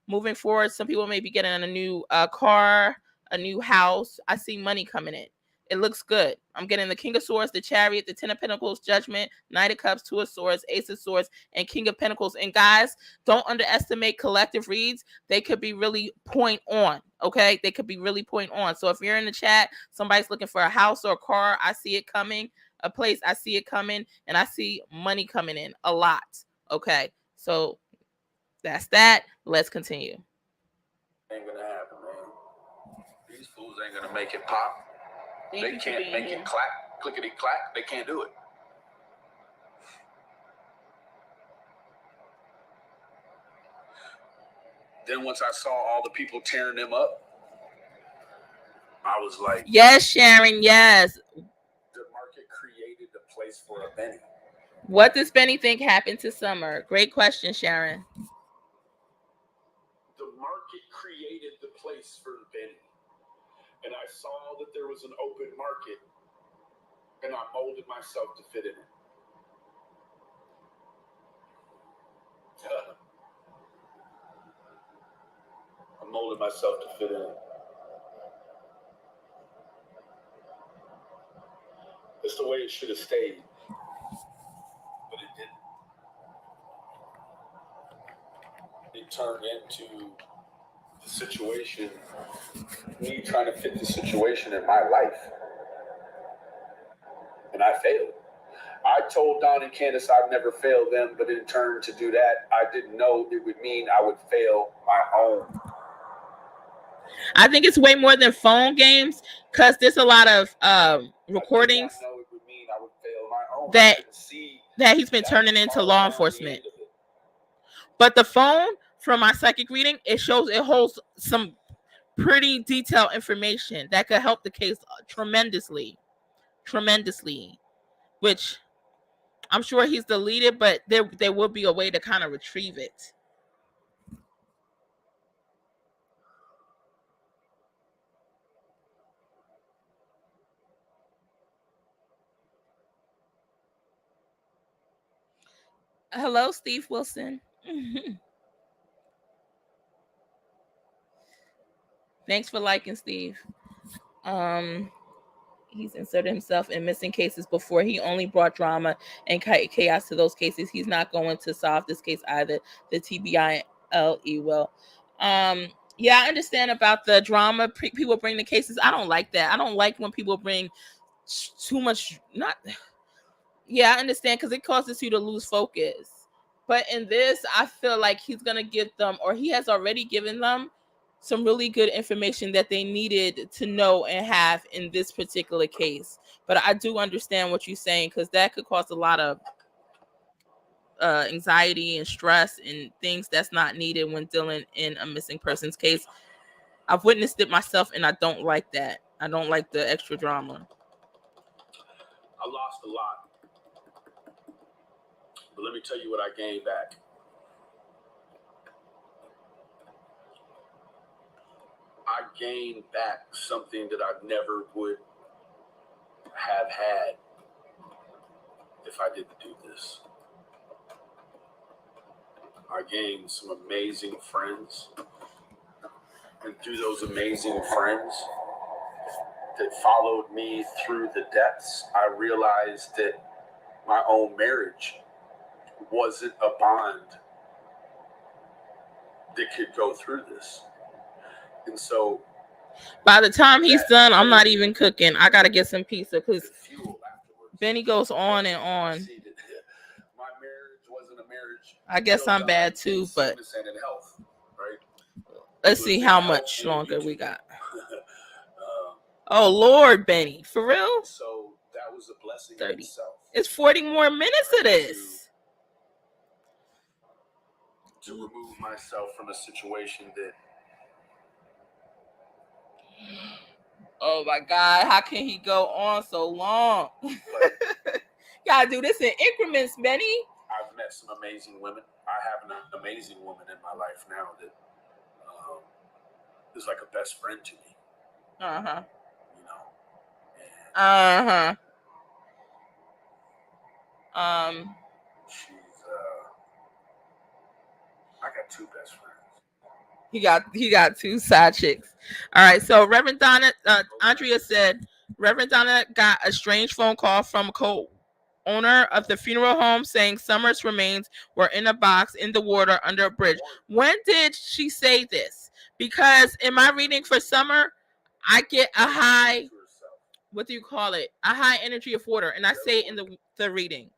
moving forward, some people may be getting a new car, a new house. I see money coming in. It looks good. I'm getting the King of Swords, the Chariot, the Ten of Pentacles, Judgment, Knight of Cups, Two of Swords, Ace of Swords, and King of Pentacles. And guys, don't underestimate collective reads. They could be really point on, okay? They could be really point on. So if you're in the chat, somebody's looking for a house or a car, I see it coming. A place, I see it coming. And I see money coming in a lot, okay? So that's that. Let's continue. Ain't gonna happen, man. These fools ain't gonna make it pop. They can't make it clack, clickety clack. They can't do it. Then once I saw all the people tearing them up, I was like, yes, Sharon, yes. The market created the place for a Benny. What does Benny think happened to Summer? Great question, Sharon. The market created the place for Benny. And I saw that there was an open market, and I molded myself to fit in it. I molded myself to fit in it. It's the way it should have stayed, but it didn't. It turned into the situation, me trying to fit the situation in my life. And I failed. I told Don and Candace I'd never fail them, but in turn to do that, I didn't know it would mean I would fail my own. I think it's way more than phone games, because there's a lot of recordings I know it would mean I would fail my own. that he's been turning into law enforcement. But the phone, from my psychic reading, it holds some pretty detailed information that could help the case tremendously, which I'm sure he's deleted, but there will be a way to kind of retrieve it. Hello, Steve Wilson. Thanks for liking, Steve. He's inserted himself in missing cases before. He only brought drama and chaos to those cases. He's not going to solve this case either. The TBILE will. Yeah, I understand about the drama. People bring the cases. I don't like that. I don't like when people bring too much. Yeah, I understand, because it causes you to lose focus. But in this, I feel like he's going to give them, or he has already given them, some really good information that they needed to know and have in this particular case. But I do understand what you're saying, because that could cause a lot of anxiety and stress and things that's not needed when dealing in a missing persons case. I've witnessed it myself, and I don't like that. I don't like the extra drama. I lost a lot. But let me tell you what I gained back. I gained back something that I never would have had if I didn't do this. I gained some amazing friends. And through those amazing friends that followed me through the depths, I realized that my own marriage wasn't a bond that could go through this. And so by the time he's done, I'm not even cooking. I gotta get some pizza, because Benny goes on and on. My marriage wasn't a marriage. I guess I'm bad too, but let's see how much longer we got. Oh Lord, Benny, for real? So that was a blessing 30. in itself. It's 40 more minutes of this. To remove myself from a situation that. Oh my God, how can he go on so long? Gotta do this in increments, Benny. I've met some amazing women. I have an amazing woman in my life now that is like a best friend to me. Uh-huh. You know. Uh-huh. She's I got two best friends. He got two side chicks. All right. So Reverend Donna, Andrea said, Reverend Donna got a strange phone call from a co-owner of the funeral home saying Summer's remains were in a box in the water under a bridge. When did she say this? Because in my reading for Summer, I get a high, what do you call it? A high energy of water, and I say it in the reading.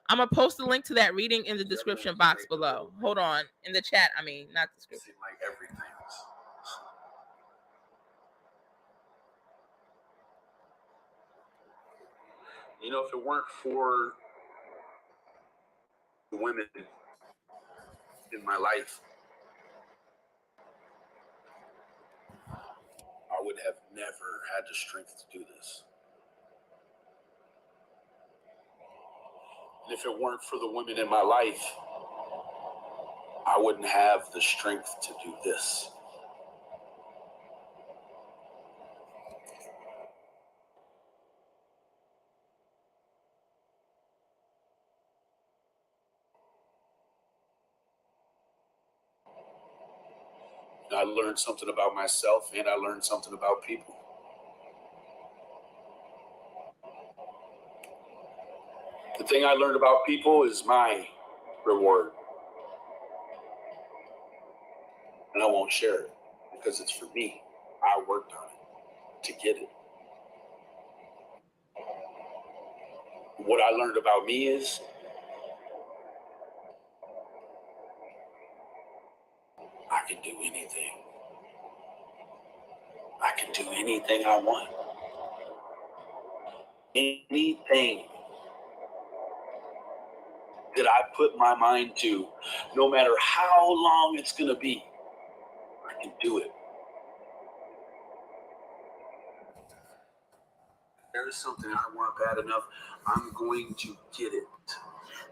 I'm gonna post the link to that reading in the description box below. Hold on, in the chat. I mean, not description. Like everything. You know, if it weren't for the women in my life, I would have never had the strength to do this. And if it weren't for the women in my life, I wouldn't have the strength to do this. I learned something about myself, and I learned something about people. The thing I learned about people is my reward. And I won't share it because it's for me. I worked on it to get it. What I learned about me is I can do anything. I can do anything I want. Anything that I put my mind to, no matter how long it's going to be, I can do it. There is something I want bad enough, I'm going to get it.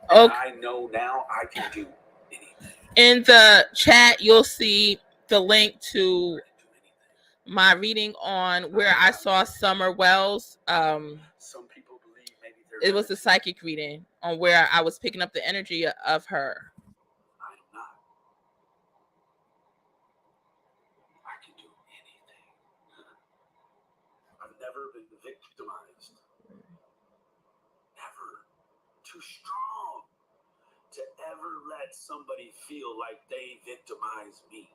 And I know now I can do anything. In the chat, you'll see the link to my reading on where I saw Summer Wells. Some people believe maybe it was a psychic reading on where I was picking up the energy of her. I'm not. I can do anything. I've never been victimized. Never. Too strong to ever let somebody feel like they victimized me.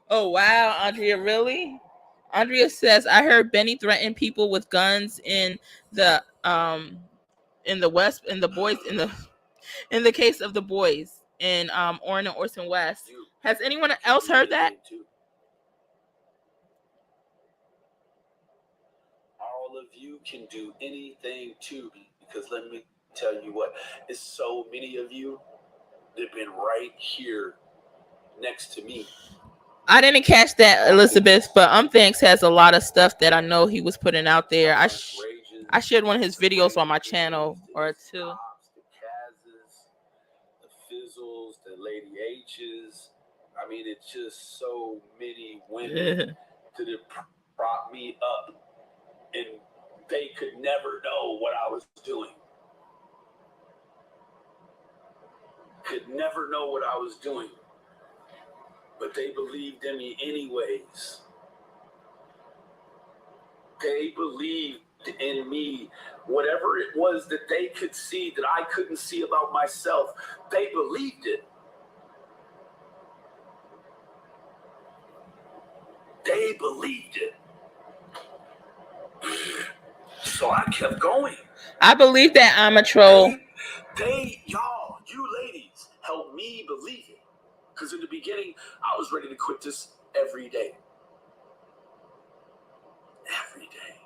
Oh wow, Andrea, really? Andrea says, I heard Benny threaten people with guns in the West, in the boys, in the case of the boys in Orrin and Orson West. Has anyone else heard that? All of you can do anything too, because let me tell you what, it's so many of you that have been right here next to me. I didn't catch that, Elizabeth, but Thanks has a lot of stuff that I know he was putting out there. I shared one of his videos on my channel or two. The Keyz's, the Fizzles, the Lady H's. I mean, it's just so many women that have brought me up, and they could never know what I was doing. Could never know what I was doing. But they believed in me anyways. They believed in me. Whatever it was that they could see that I couldn't see about myself, they believed it. They believed it. So I kept going. I believe that I'm a troll. Y'all, you ladies, helped me believe it. Because in the beginning, I was ready to quit this every day. Every day.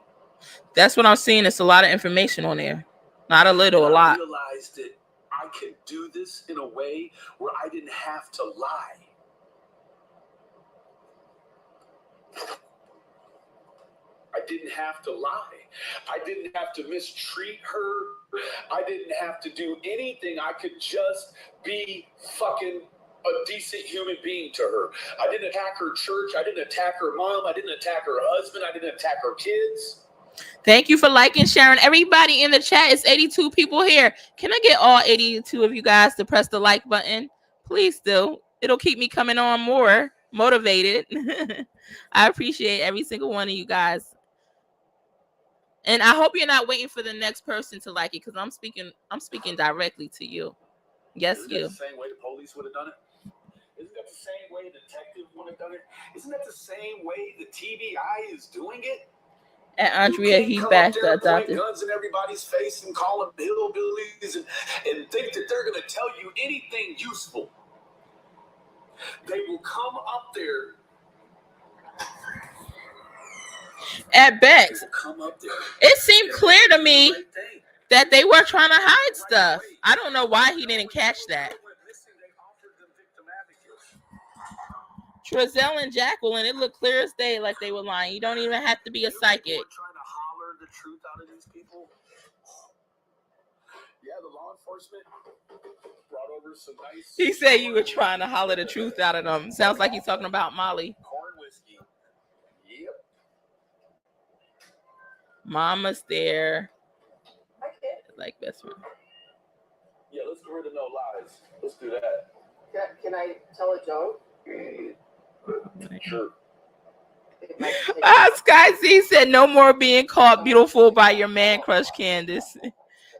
That's what I'm seeing. It's a lot of information on there. Not a little, a lot. I realized that I could do this in a way where I didn't have to lie. I didn't have to lie. I didn't have to mistreat her. I didn't have to do anything. I could just be fucking a decent human being to her. I didn't attack her church. I didn't attack her mom. I didn't attack her husband. I didn't attack her kids. Thank you for liking, sharing. Everybody in the chat, it's 82 people here. Can I get all 82 of you guys to press the like button? Please do. It'll keep me coming on more motivated. I appreciate every single one of you guys. And I hope you're not waiting for the next person to like it, because I'm speaking directly to you. Yes, Isn't you. that the same way the police would have done it? Isn't that the same way the detective would have done it? Isn't that the same way the TBI is doing it? And Andrea, he backed the adopted. Guns in everybody's face and call them hillbillies and think that they're going to tell you anything useful. They will come up there. At Bex, it seemed clear to me that they were trying to hide stuff. I don't know why he didn't catch that. Trezell and Jacqueline, it looked clear as day like they were lying. You don't even have to be a psychic. Trying to holler the truth out of these people. Yeah, the law enforcement brought over some nice. He said you were trying to holler the truth out of them. Sounds like he's talking about Molly. Corn whiskey. Yep. Mama's there. Like best friend. Yeah, let's get rid of no lies. Let's do that. Can I tell a joke? Sure. Sky Z said no more being called beautiful by your man crush, Candace.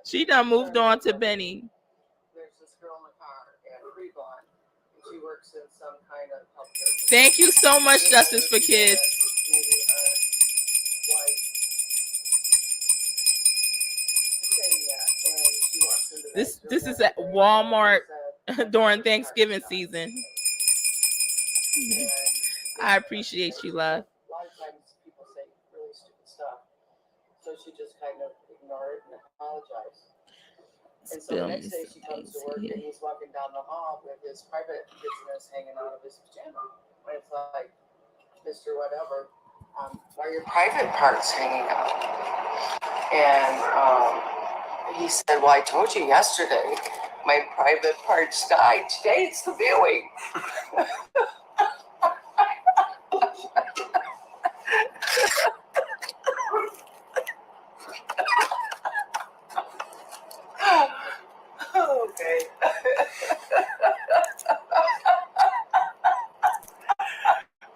She done moved on to Benny. There's this girl in the car at Freelon, and she works in some kind of healthcare. Thank you so much, Justice for Kids. This is at Walmart during Thanksgiving season. I appreciate you, love. A lot of times people say really stupid stuff, so she just kind of ignored it and apologized. And so the next day she comes to work and he's walking down the hall with his private business hanging out of his pajama. And it's like, Mr. Whatever, why are your private parts hanging out? And he said, well, I told you yesterday my private parts died. Today it's the viewing. Okay.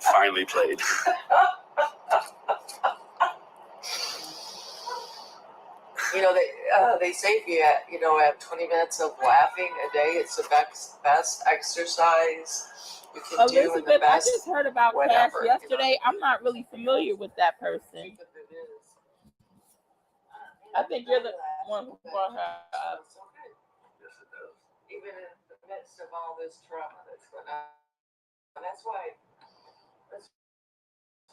Finally played. You know, they say if you have 20 minutes of laughing a day, it's the best exercise you can do. And the best, I just heard about Cash yesterday. I'm not really familiar with that person. I think you're the one who brought her up. Yes, it does. Even in the midst of all this trauma that's going on. That's why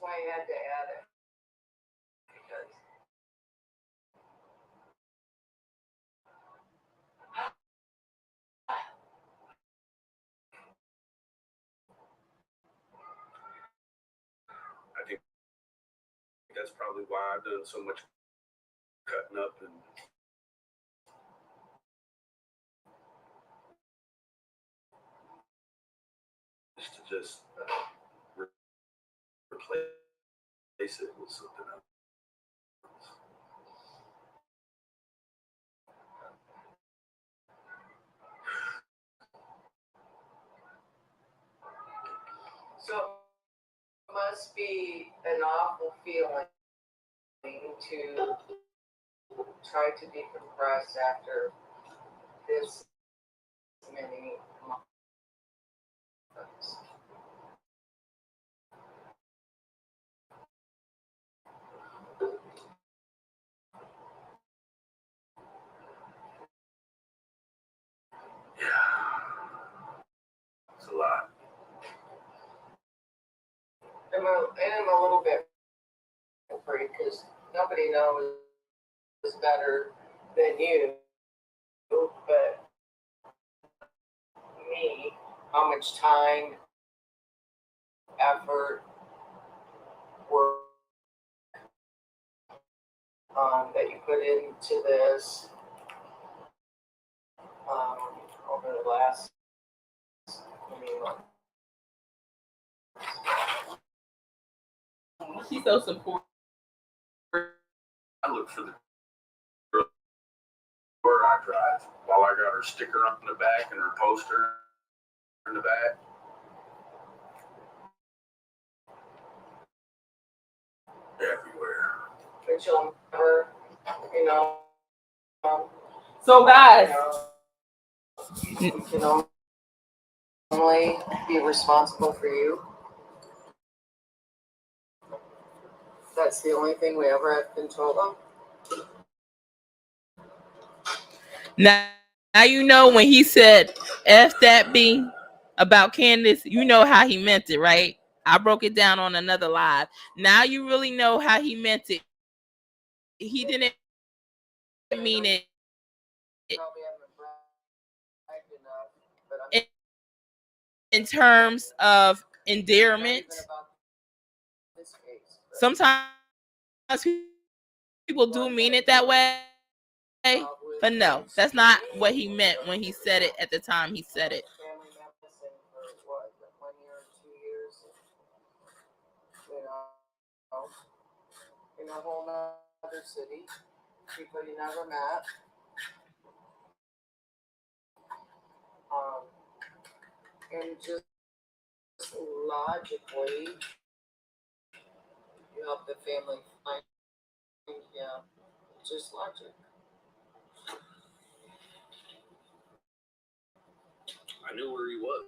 I had to add it. Because I think that's probably why I've done so much cutting up and just replace it with something else. so it must be an awful feeling to try to decompress after this many months. Yeah, it's a lot. I'm a little bit afraid because nobody knows better than you, but me, how much time, effort, work that you put into this over the last months. She's so supportive. look for the girl where I drive while I got her sticker on the back and her poster in the back. Everywhere. But you'll never, you know. So guys, You can only be responsible for you. That's the only thing we ever have control of. now you know when he said F that B about Candace, you know how he meant it, right? I broke it down on another live. Now you really know how he meant it. He didn't mean it in terms of endearment. Sometimes people do mean it that way, but no, that's not what he meant when he said it at the time he said it. In a whole other city, people you never met. And just logically, you help the family find, yeah, just logic. I knew where he was.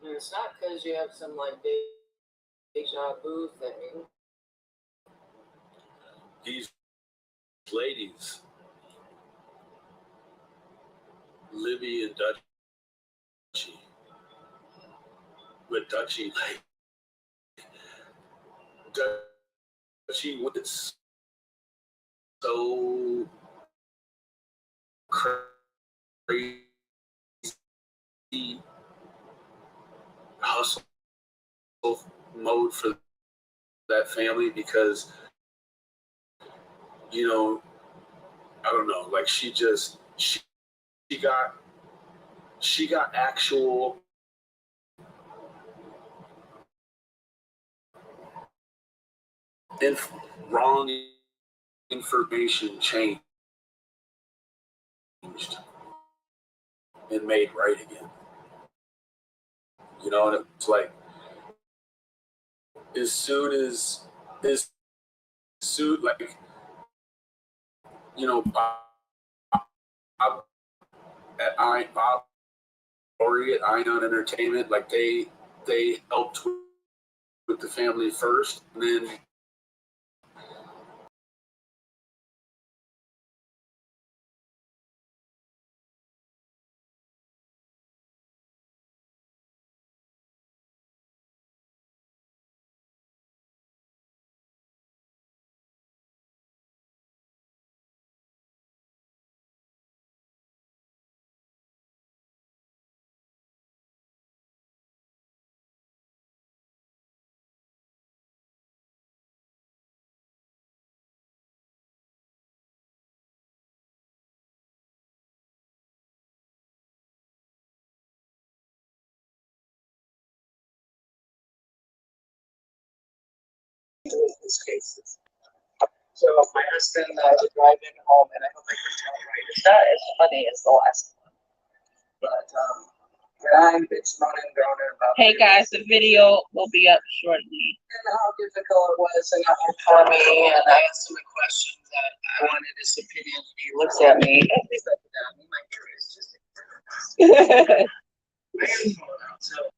And it's not because you have some like deja vu thing. These ladies, Libby and Dutchie, with Dutchie, like, Dutchie was so crazy hustle mode for that family because, you know, I don't know, like she got actual wrong information changed and made right again. You know, and it's like as soon like, you know, Bob Lori at Ion Entertainment, like they helped with the family first, and then These cases. So my husband was driving home, and I hope I can tell right. It's not as funny as the last one, but it's running down in about. Hey guys, the video will be up shortly. And how difficult it was, and for me, and I asked him a question that I wanted his opinion, and he looks at me, and he's like, "Down, my hair is just." My hair's falling out, so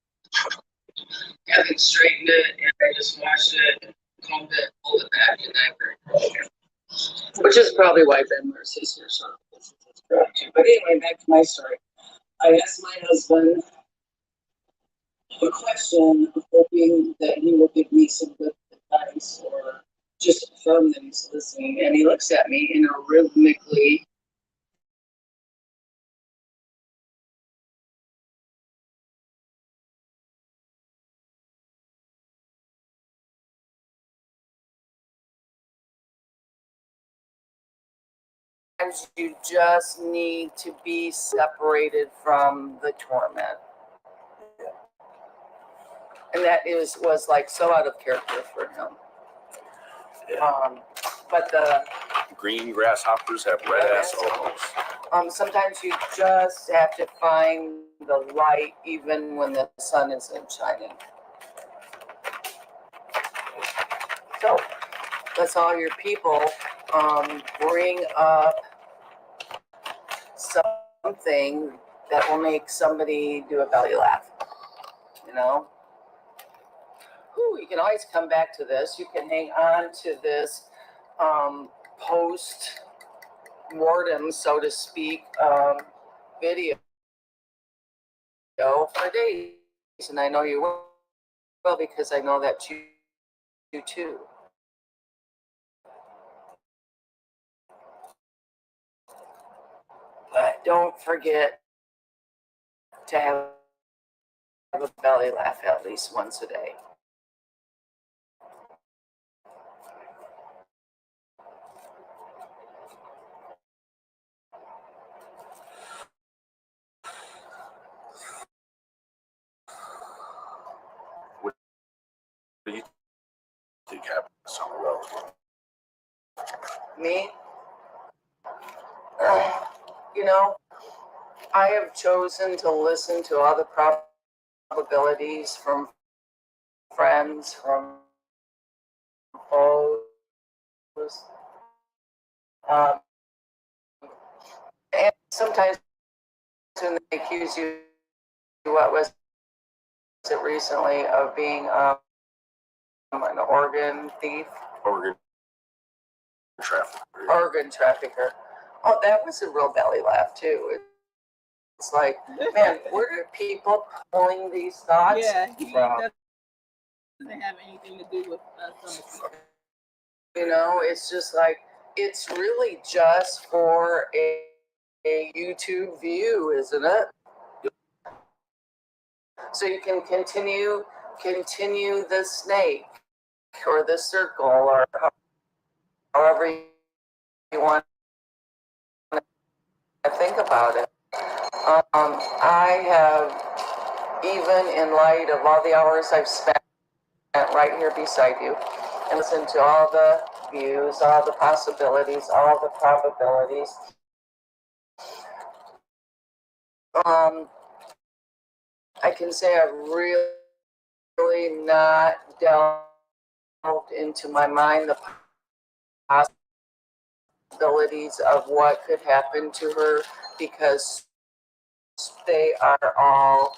I haven't straightened it, and I just washed it, combed it, pulled it back, and which is probably why Ben Mercy's here, so this is correct. But anyway, back to my story. I asked my husband a question, hoping that he will give me some good advice or just affirm that he's listening. And he looks at me in a rhythmically you just need to be separated from the torment. And that was like so out of character for him. Yeah. But the Green grasshoppers have red ass elbows. sometimes you just have to find the light even when the sun isn't shining. So that's all your people. Bring up something that will make somebody do a belly laugh. You know? Ooh, you can always come back to this. You can hang on to this post-mortem, so to speak, video for days. And I know you will because I know that you do too. But don't forget to have a belly laugh at least once a day. What do you think happens on the road? Me? You know, I have chosen to listen to all the probabilities from friends, from foes. And sometimes when they accuse you, what was it recently, of being an organ thief? Organ trafficker. Organ trafficker. Oh, that was a real belly laugh too. It's like, man, where are people pulling these thoughts from? Doesn't have anything to do with some. You know, it's just like, it's really just for a YouTube view, isn't it? So you can continue the snake or the circle or however you want to think about it. I have, even in light of all the hours I've spent right here beside you, and listen to all the views, all the possibilities, all the probabilities. I can say I've really not delved into my mind the possibilities of what could happen to her, because they are all,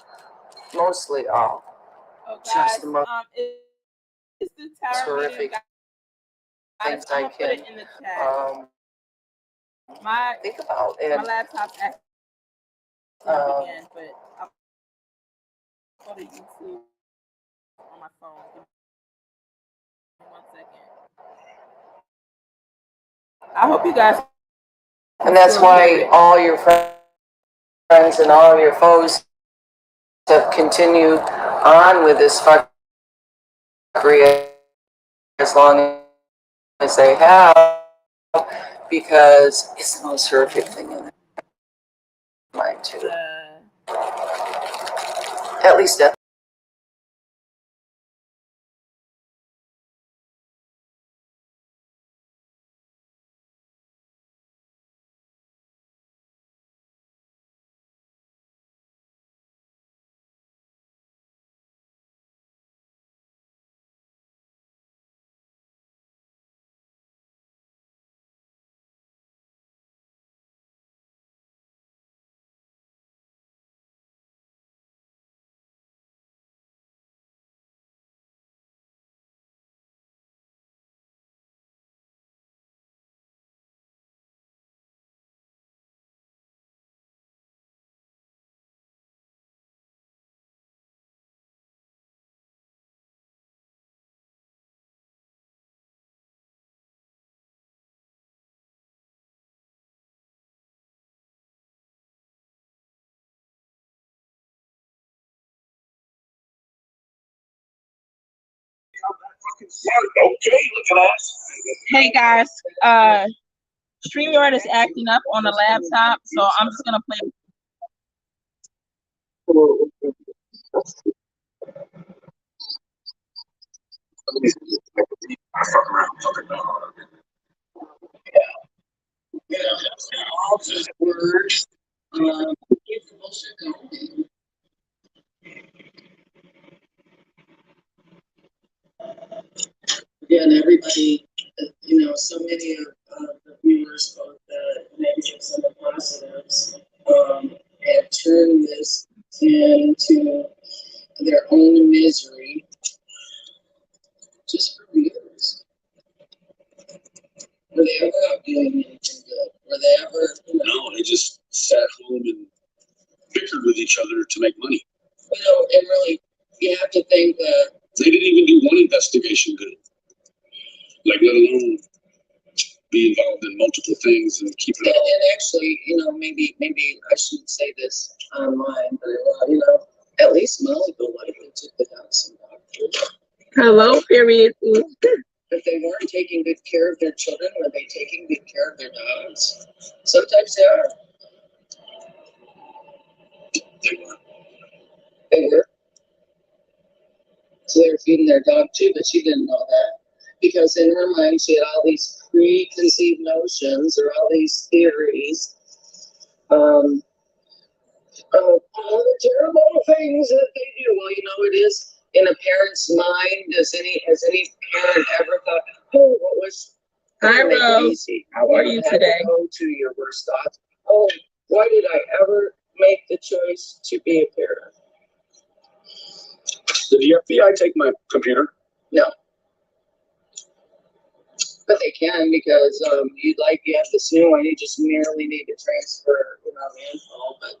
mostly all, just the most terrific things I can think about. And my laptop's acting up again, but I'll go to YouTube on my phone. Give me 1 second. I hope you guys. And that's why all your friends and all your foes have continued on with this fuckery as long as they have, because it's the most horrific thing in their mind too. At least that. Hey guys, StreamYard is acting up on the laptop, so I'm just gonna play. I fuck around, fucking dog. Yeah, all just words. Keep the bullshit going. Again, everybody, so many of the viewers, both the negatives and the positives, have turned this into their own misery just for views. Were they ever out doing anything good? Were they ever, No, they just sat home and bickered with each other to make money. And really, you have to think that they didn't even do one investigation good. Like, let alone be involved in multiple things and keep it up. And actually, maybe I shouldn't say this online, but at least Molly Golightly took the Dowsing doctor. Hello, period. If they weren't taking good care of their children, were they taking good care of their dogs? Sometimes they are. They were. They were. So they were feeding their dog too, but she didn't know that. Because in her mind, she had all these preconceived notions or all these theories of all the terrible things that they do. Well, it is in a parent's mind. Has any parent ever thought, oh, what was? Hi, Rose. How are you today? Go to your worst thoughts. Oh, why did I ever make the choice to be a parent? Did the FBI take my computer? No. But they can, because you have this new one. You just merely need to transfer, the info. But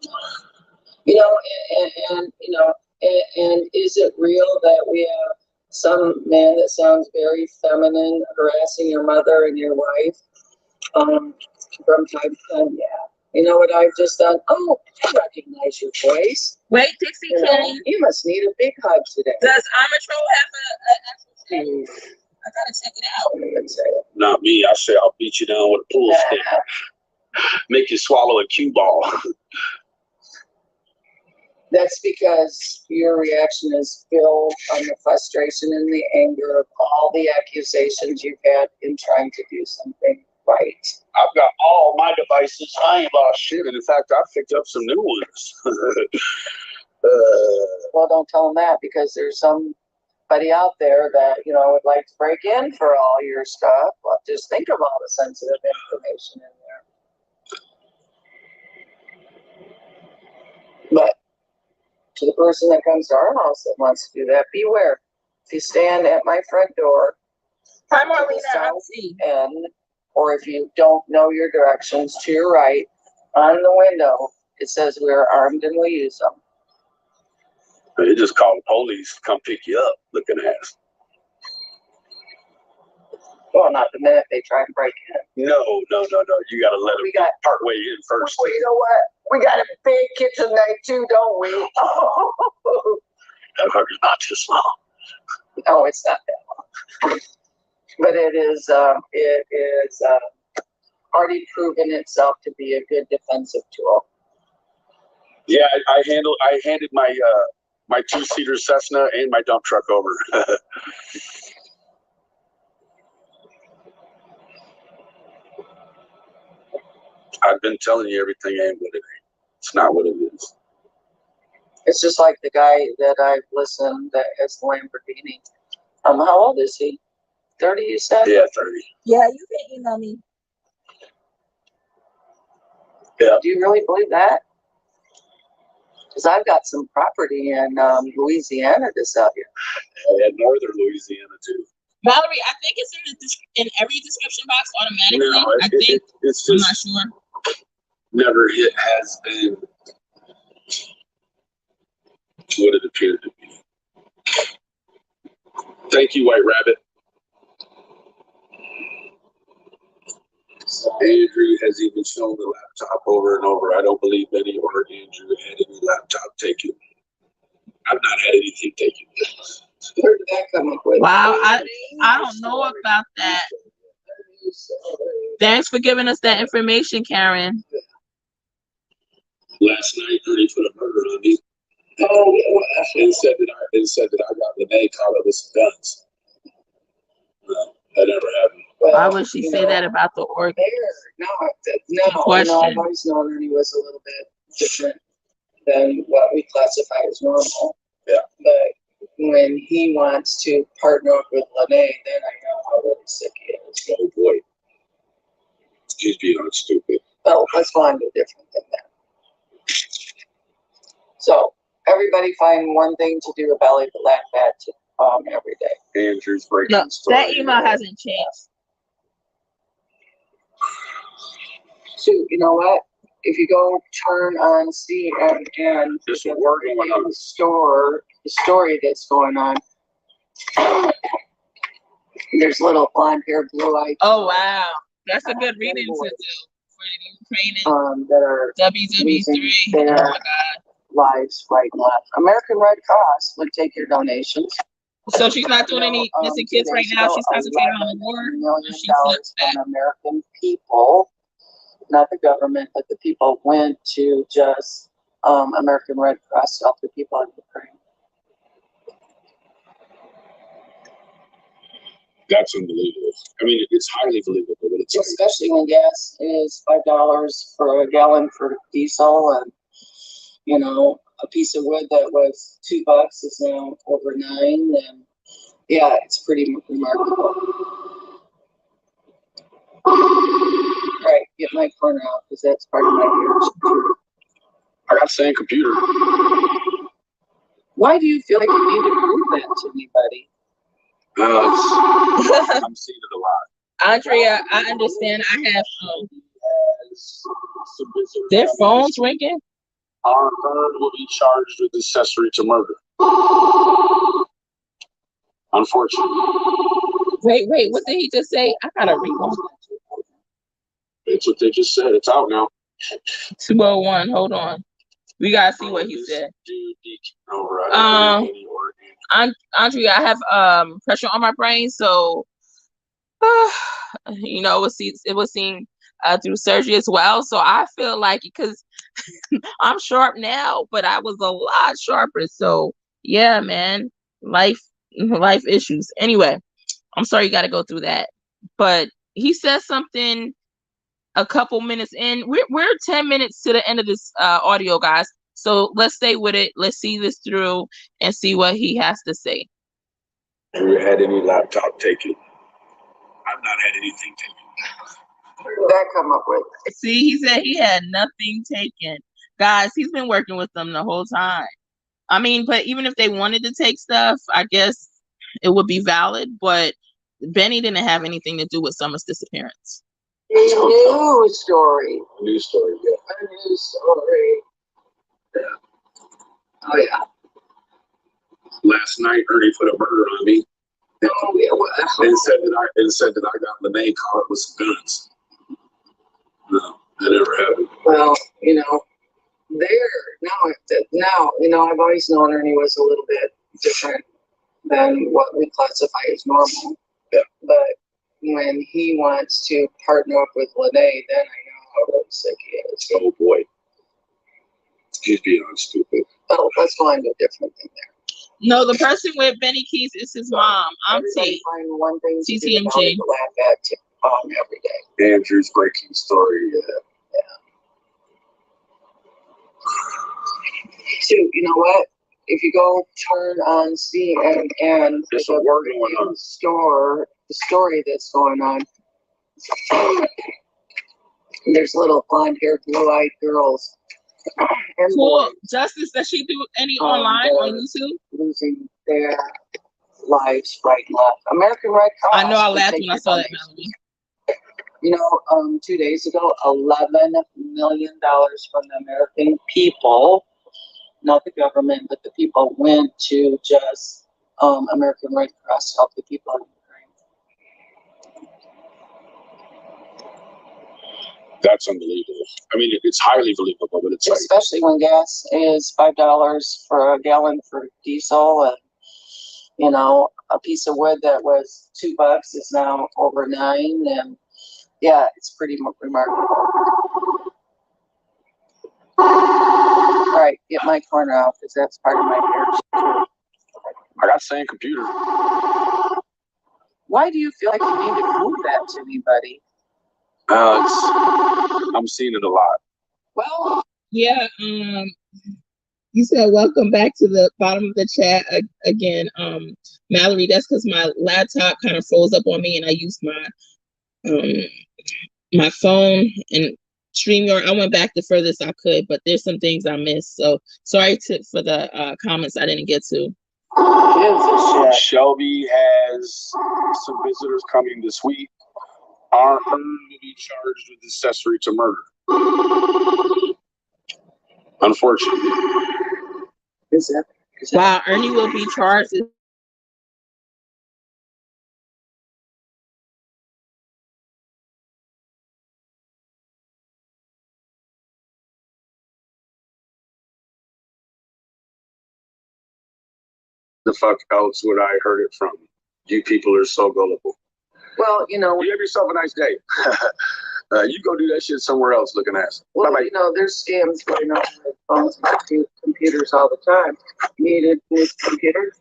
and is it real that we have some man that sounds very feminine harassing your mother and your wife from time to time? Yeah. You know what I've just done? Oh, I recognize your voice. Wait, Dixie, you must need a big hug today. Does Amatrol have an actual thing? I gotta check it out. Not me. I say I'll beat you down with a pool stick. Make you swallow a cue ball. That's because your reaction is built on the frustration and the anger of all the accusations you've had in trying to do something right. I've got all my devices. I ain't lost shit. And in fact, I've picked up some new ones. Well, don't tell them that, because there's somebody out there that, would like to break in for all your stuff. Well, just think of all the sensitive information in there. But to the person that comes to our house that wants to do that, beware. If you stand at my front door, hi, Marlena, or if you don't know your directions, to your right, on the window, it says we're armed and we use them. They just call the police to come pick you up, looking ass. Well, not the minute they try to break in. No. You got to let them part way in first. Well, you know what? We got a big kitchen night too, don't we? Oh. That fucker's not too small. No, it's not that long. But it is already proven itself to be a good defensive tool. Yeah, I handed my my 2-seater Cessna and my dump truck over. I've been telling you everything ain't what it ain't. It's not what it is. It's just like the guy that I've listened that has the Lamborghini. How old is he? 30, you said? Yeah, 30. Yeah, you can email me. Yeah. Do you really believe that? Because I've got some property in Louisiana to sell you. Yeah, northern Louisiana too. Valerie, I think it's in every description box automatically. No, it's just, I'm not sure. Never has been what it appeared to be. Thank you, White Rabbit. Andrew has even shown the laptop over and over. I don't believe Benny or Andrew had any laptop taken. I've not had anything taken. Where did that come up with? Wow, I don't know about that. Thanks for giving us that information, Karen. Last night, Ernie put a murder on me. Oh, and said that I got the name called up with some guns. That never happened. Why Well, would she say that about the organ? no, I've always known Ernie was a little bit different than what we classify as normal. Yeah. But when he wants to partner up with Lene, then I know how really sick he is. Oh boy. He's beyond stupid. Well, let's go on to different than that. So everybody find one thing to do about it to laugh at every day. Andrew's breaking No, story. that email hasn't changed. So you know what? If you go turn on CNN, There's a word going on. the story that's going on. There's little blonde hair, blue eyed. Oh wow, that's a good reading to do for the Ukrainian that are WW3. their Oh my God. lives right and left. American Red Cross would take your donations. So she's not doing any missing kids right now. She's concentrating on the war. $11 million from American people, not the government, but the people went to just American Red Cross to help the people in Ukraine. That's unbelievable. I mean, it's highly believable, but it's Especially when gas is $5 for a gallon for diesel, and you know, a piece of wood that was $2 is now over $9, and yeah, it's pretty remarkable. Right, get my corner out because that's part of my heritage. I got the same computer. Why do you feel like you need to prove that to anybody? I'm seeing it a lot. Andrea, I understand. I have their phones ringing. Our bird will be charged with accessory to murder. Unfortunately. Wait, what did he just say? I gotta read one. It's what they just said. It's out now. 201. Hold on. We gotta see what he said. Andrea, I have pressure on my brain, so you know, it was seen through surgery as well. So I feel like, because I'm sharp now, but I was a lot sharper. So yeah, man, life issues. Anyway, I'm sorry you got to go through that. But he says something a couple minutes in. We're 10 minutes to the end of this audio, guys. So let's stay with it. Let's see this through and see what he has to say. Have you had any laptop taken? I've not had anything taken. What did that come up with? See, he said he had nothing taken. Guys, he's been working with them the whole time. I mean, but even if they wanted to take stuff, I guess it would be valid. But Benny didn't have anything to do with Summer's disappearance. A new story. A new story, yeah. A new story. Yeah. Oh, yeah. Last night, Ernie put a murder on me. Oh, yeah. Well, and said that I got Lene caught with some guns. No, that never happened. well, you know, now, you know, I've always known Ernie was a little bit different than what we classify as normal. Yeah. But when he wants to partner up with Lene, then I know how really sick he is. Oh boy. He's beyond stupid. Oh, let's go on to different than that. No, the person with Benny Keyz is his mom. I'm Everybody T. find one thing to do TTMG. about it to laugh at every day. Andrew's breaking story. So, you know what? If you go turn on CNN, There's a word going on. the story that's going on, there's little blonde haired, blue eyed girls. And Cool. boys, Justice, does she do any online on YouTube? losing their lives right and left. American Red Cross. I know I would laughed take when I your saw that, donations. Melanie. You know, 2 days ago, $11 million from the American people, not the government, but the people, went to just American Red Cross to help the people in Ukraine. That's unbelievable. I mean, it's highly believable, but it's like, Especially when gas is $5 for a gallon for diesel, and you know, a piece of wood that was $2 is now over $9, and yeah, it's pretty remarkable. All right, get my corner out because that's part of my heritage. I got the same computer. Why do you feel like you need to prove that to anybody? I'm seeing it a lot. Well, Yeah. You said welcome back to the bottom of the chat again, Mallory. That's because my laptop kind of froze up on me, and I used my phone and StreamYard. I went back the furthest I could, but there's some things I missed. So sorry for the comments I didn't get to. Shelby has some visitors coming this week. Our Earn will be charged with accessory to murder. Unfortunately. Wow, Ernie will be charged. The fuck else would I heard it from? You people are so gullible. Well, you know, you have yourself a nice day. You go do that shit somewhere else looking ass. Well, Bye-bye. you know, there's scams going on with phones and computers all the time. Needed new computers.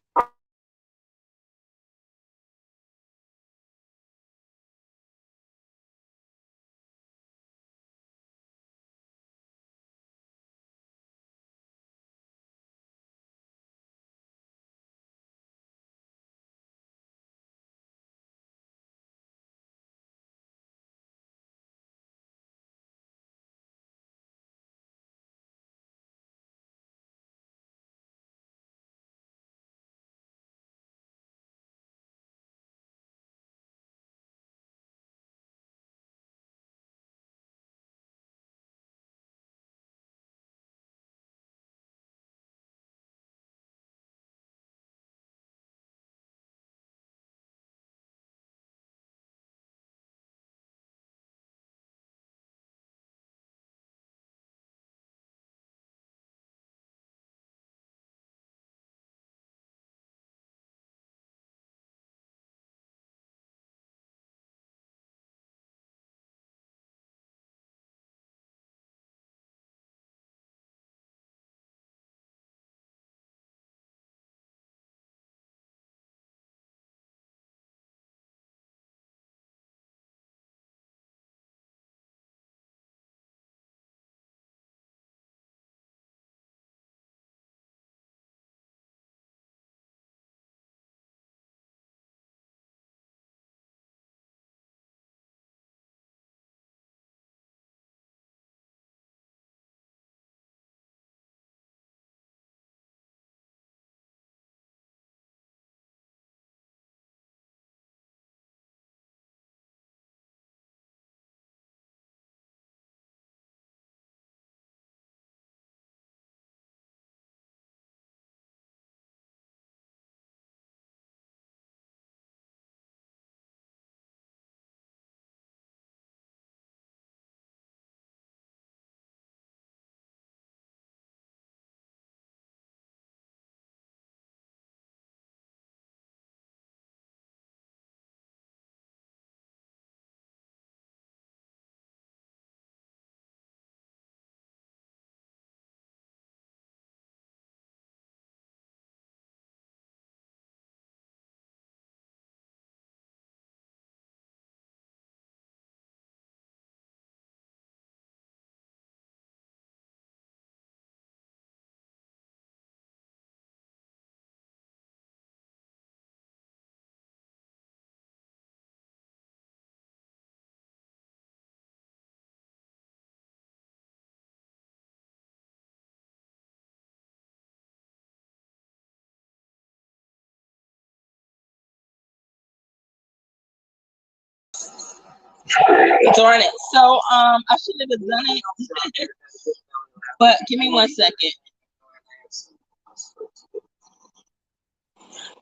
Darn it. So I shouldn't have done it. But give me 1 second.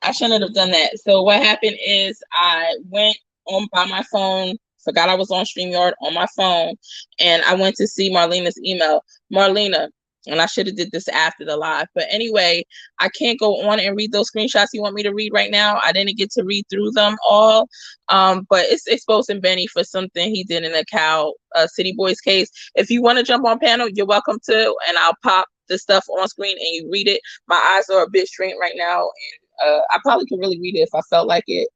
I shouldn't have done that. So what happened is I went on by my phone, forgot I was on StreamYard on my phone, and I went to see Marlena's email. Marlena, and I should have did this after the live. But anyway, I can't go on and read those screenshots you want me to read right now. I didn't get to read through them all. But it's exposing Benny for something he did in a City Boys case. If you want to jump on panel, you're welcome to, and I'll pop the stuff on screen and you read it. My eyes are a bit strained right now, I probably could really read it if I felt like it,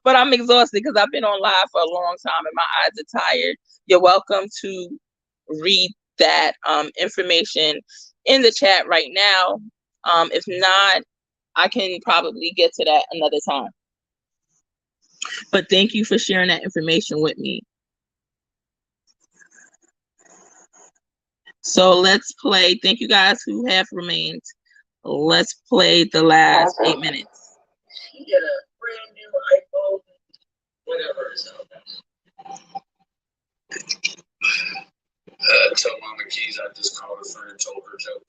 but I'm exhausted because I've been on live for a long time and my eyes are tired. You're welcome to read that information in the chat right now. If not, I can probably get to that another time. But thank you for sharing that information with me. So let's play. Thank you guys who have remained. Let's play the last 8 minutes. You get a brand new iPhone, whatever is out there. Tell Mama Keyz I just called her friend and told her joke.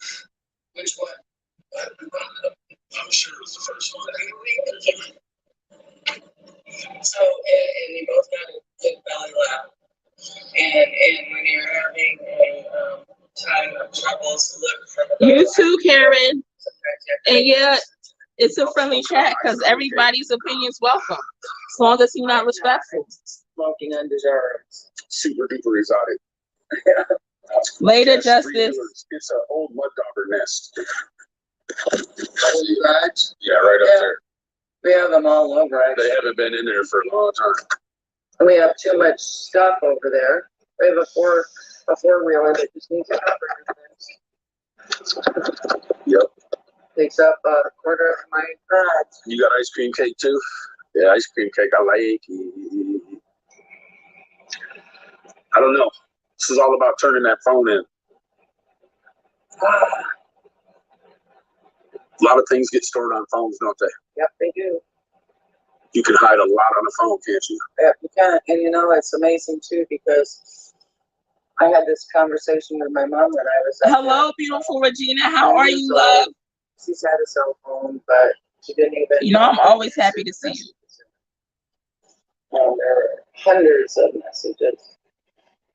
Which one? I'm sure it was the first one. So, and you both got a good belly laugh. And when you're having a time of troubles, look from You too, Karen. And yeah, it's a friendly chat because everybody's opinion's welcome, as long as you're not respectful. Smoking undeserved. Super duper exotic. Later, Yes, Justice. It's an old mud dauber nest. Right? Yeah, right up there. We have them all over, actually. They haven't been in there for a long time. We have too much stuff over there. We have a four-wheeler that just needs a cover. Yep. Takes up a quarter of my garage. You got ice cream cake too? Yeah, ice cream cake. I like it. I don't know. This is all about turning that phone in. A lot of things get stored on phones, don't they? Yep, they do. You can hide a lot on a phone, can't you? Yep, you can. And you know, it's amazing too because I had this conversation with my mom when I was. Hello, beautiful Regina. How are you, love? She's had a cell phone, but she didn't even. You know, I'm always happy to see you. And there are hundreds of messages.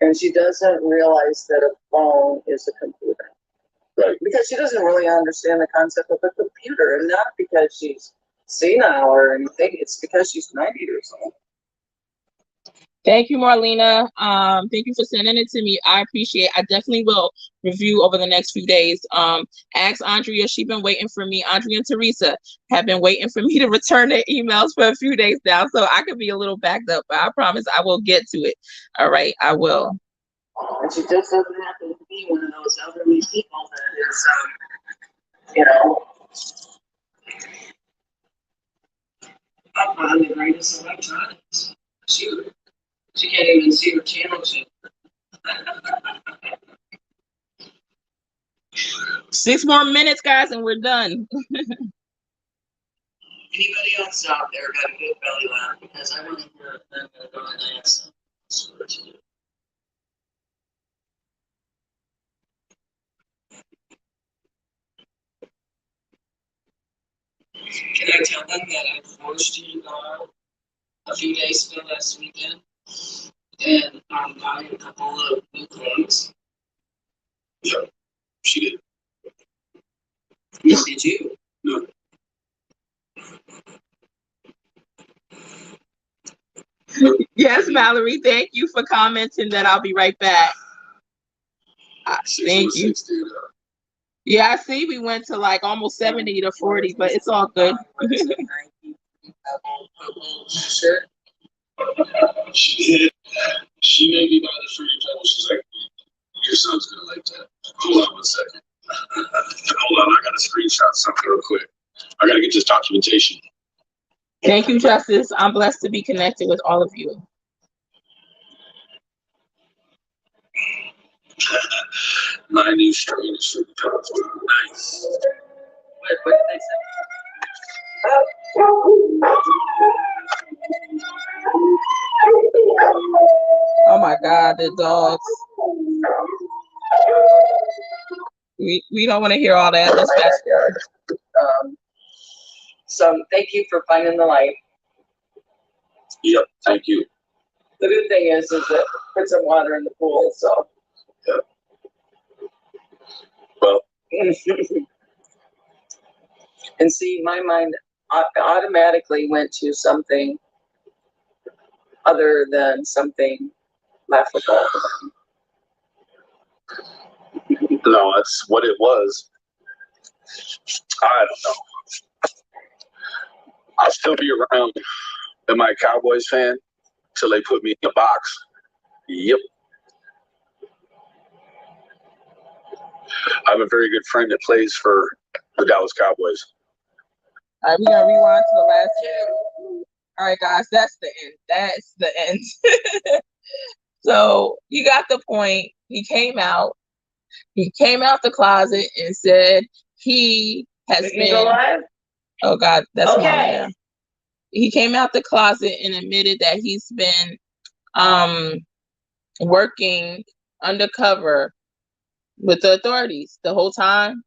And she doesn't realize that a phone is a computer. Right. Because she doesn't really understand the concept of a computer. And not because she's senile or anything. It's because she's 90 years old. Thank you, Marlena. Thank you for sending it to me. I appreciate it. I definitely will review over the next few days. Ask Andrea. She's been waiting for me. Andrea and Teresa have been waiting for me to return their emails for a few days now. So I could be a little backed up, but I promise I will get to it. All right, I will. And she just doesn't happen to be one of those elderly people that is, you know, up on the greatest electronics. She can't even see her channel sheet. 6 more minutes, guys, and we're done. Anybody else out there got a good belly laugh? Because I want to hear them go and ask them. Can I tell them that I forced you to go out a few days ago last weekend and buy a couple of new clothes? Yeah, she did. No, did you? No. Yes, Mallory, thank you for commenting that. I'll be right back. Thank you. Yeah, I see we went to like almost 70 to 40, but it's all good. Sure. She did. She made me buy the fruity pebbles. She's like, your son's gonna like that. Hold on 1 second. Hold on, I gotta screenshot something real quick. I gotta get this documentation. Thank you, Justice. I'm blessed to be connected with all of you. My new strain of fruity pebbles. Nice. What did they Oh my God, the dogs. We don't want to hear all that. Let's fast forward. So thank you for finding the light. Yep, thank you. The good thing is that put some water in the pool, so. Yep. Well. And see, my mind automatically went to something other than something laughable. No, that's what it was. I don't know. I'll still be around. Am I a Cowboys fan till they put me in a box? Yep. I have a very good friend that plays for the Dallas Cowboys. All right, we're gonna rewind to the last two. All right, guys, that's the end. That's the end. So you got the point. He came out. He came out the closet and said he has been. Go live? Oh God, that's okay. Mama there. He came out the closet and admitted that he's been working undercover with the authorities the whole time.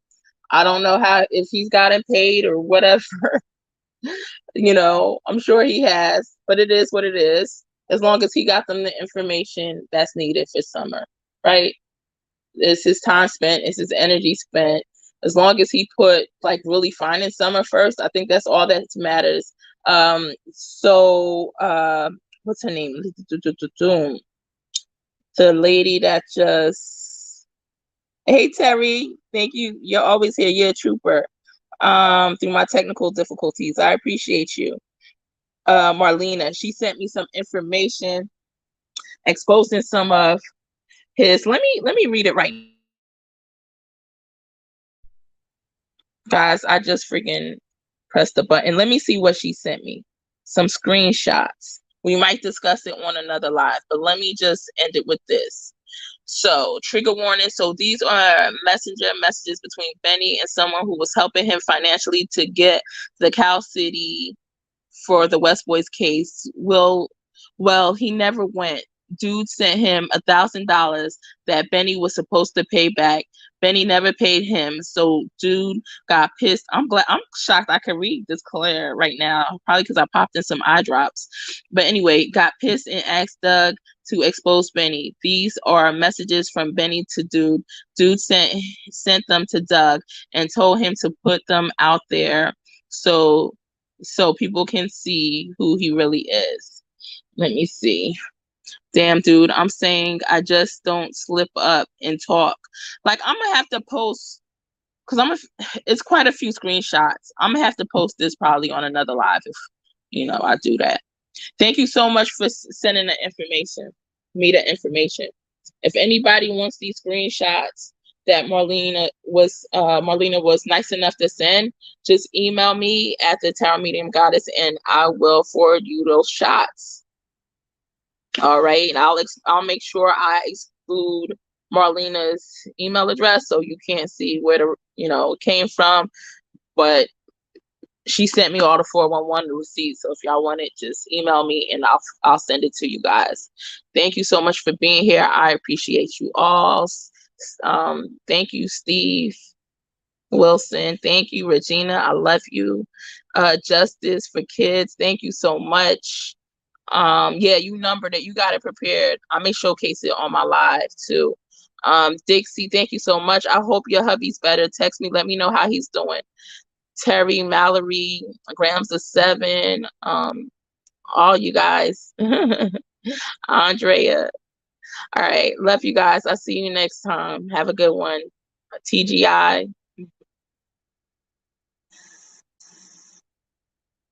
I don't know how, if he's gotten paid or whatever. You know, I'm sure he has, but it is what it is. As long as he got them the information that's needed for summer, right? It's his time spent, it's his energy spent. As long as he put like really finding summer first, I think that's all that matters. What's her name? The lady that just, hey Terry, thank you. You're always here. You're a trooper. Through my technical difficulties, I appreciate you. Marlena, she sent me some information exposing some of his. Let me read it right, guys. I just freaking pressed the button. Let me see what she sent me. Some screenshots. We might discuss it on another live, but let me just end it with this. So, trigger warning. So these are messages between Benny and someone who was helping him financially to get the Cow City for the West Boys case. Well, he never went. Dude sent him $1,000 that Benny was supposed to pay back. Benny never paid him, so dude got pissed. I'm shocked I can read this clear right now, probably because I popped in some eye drops. But anyway, got pissed and asked Doug to expose Benny. These are messages from Benny to Dude. Dude sent them to Doug and told him to put them out there so people can see who he really is. Let me see. Damn, dude, I'm saying I just don't slip up and talk. Like, I'm gonna have to post, because it's quite a few screenshots. I'm gonna have to post this probably on another live if, I do that. Thank you so much for sending the information, If anybody wants these screenshots that Marlena was nice enough to send, just email me at the Tarot Medium Goddess and I will forward you those shots. All right, and I'll make sure I exclude Marlena's email address so you can't see where it came from. But she sent me all the 411 receipts. So if y'all want it, just email me and I'll send it to you guys. Thank you so much for being here. I appreciate you all. Thank you, Steve Wilson. Thank you, Regina. I love you. Justice for Kids. Thank you so much. Yeah, you numbered it. You got it prepared. I may showcase it on my live too. Dixie, thank you so much. I hope your hubby's better. Text me. Let me know how he's doing. Terry, Mallory, Grams of 7. All you guys. Andrea. All right. Love you guys. I'll see you next time. Have a good one. TGI.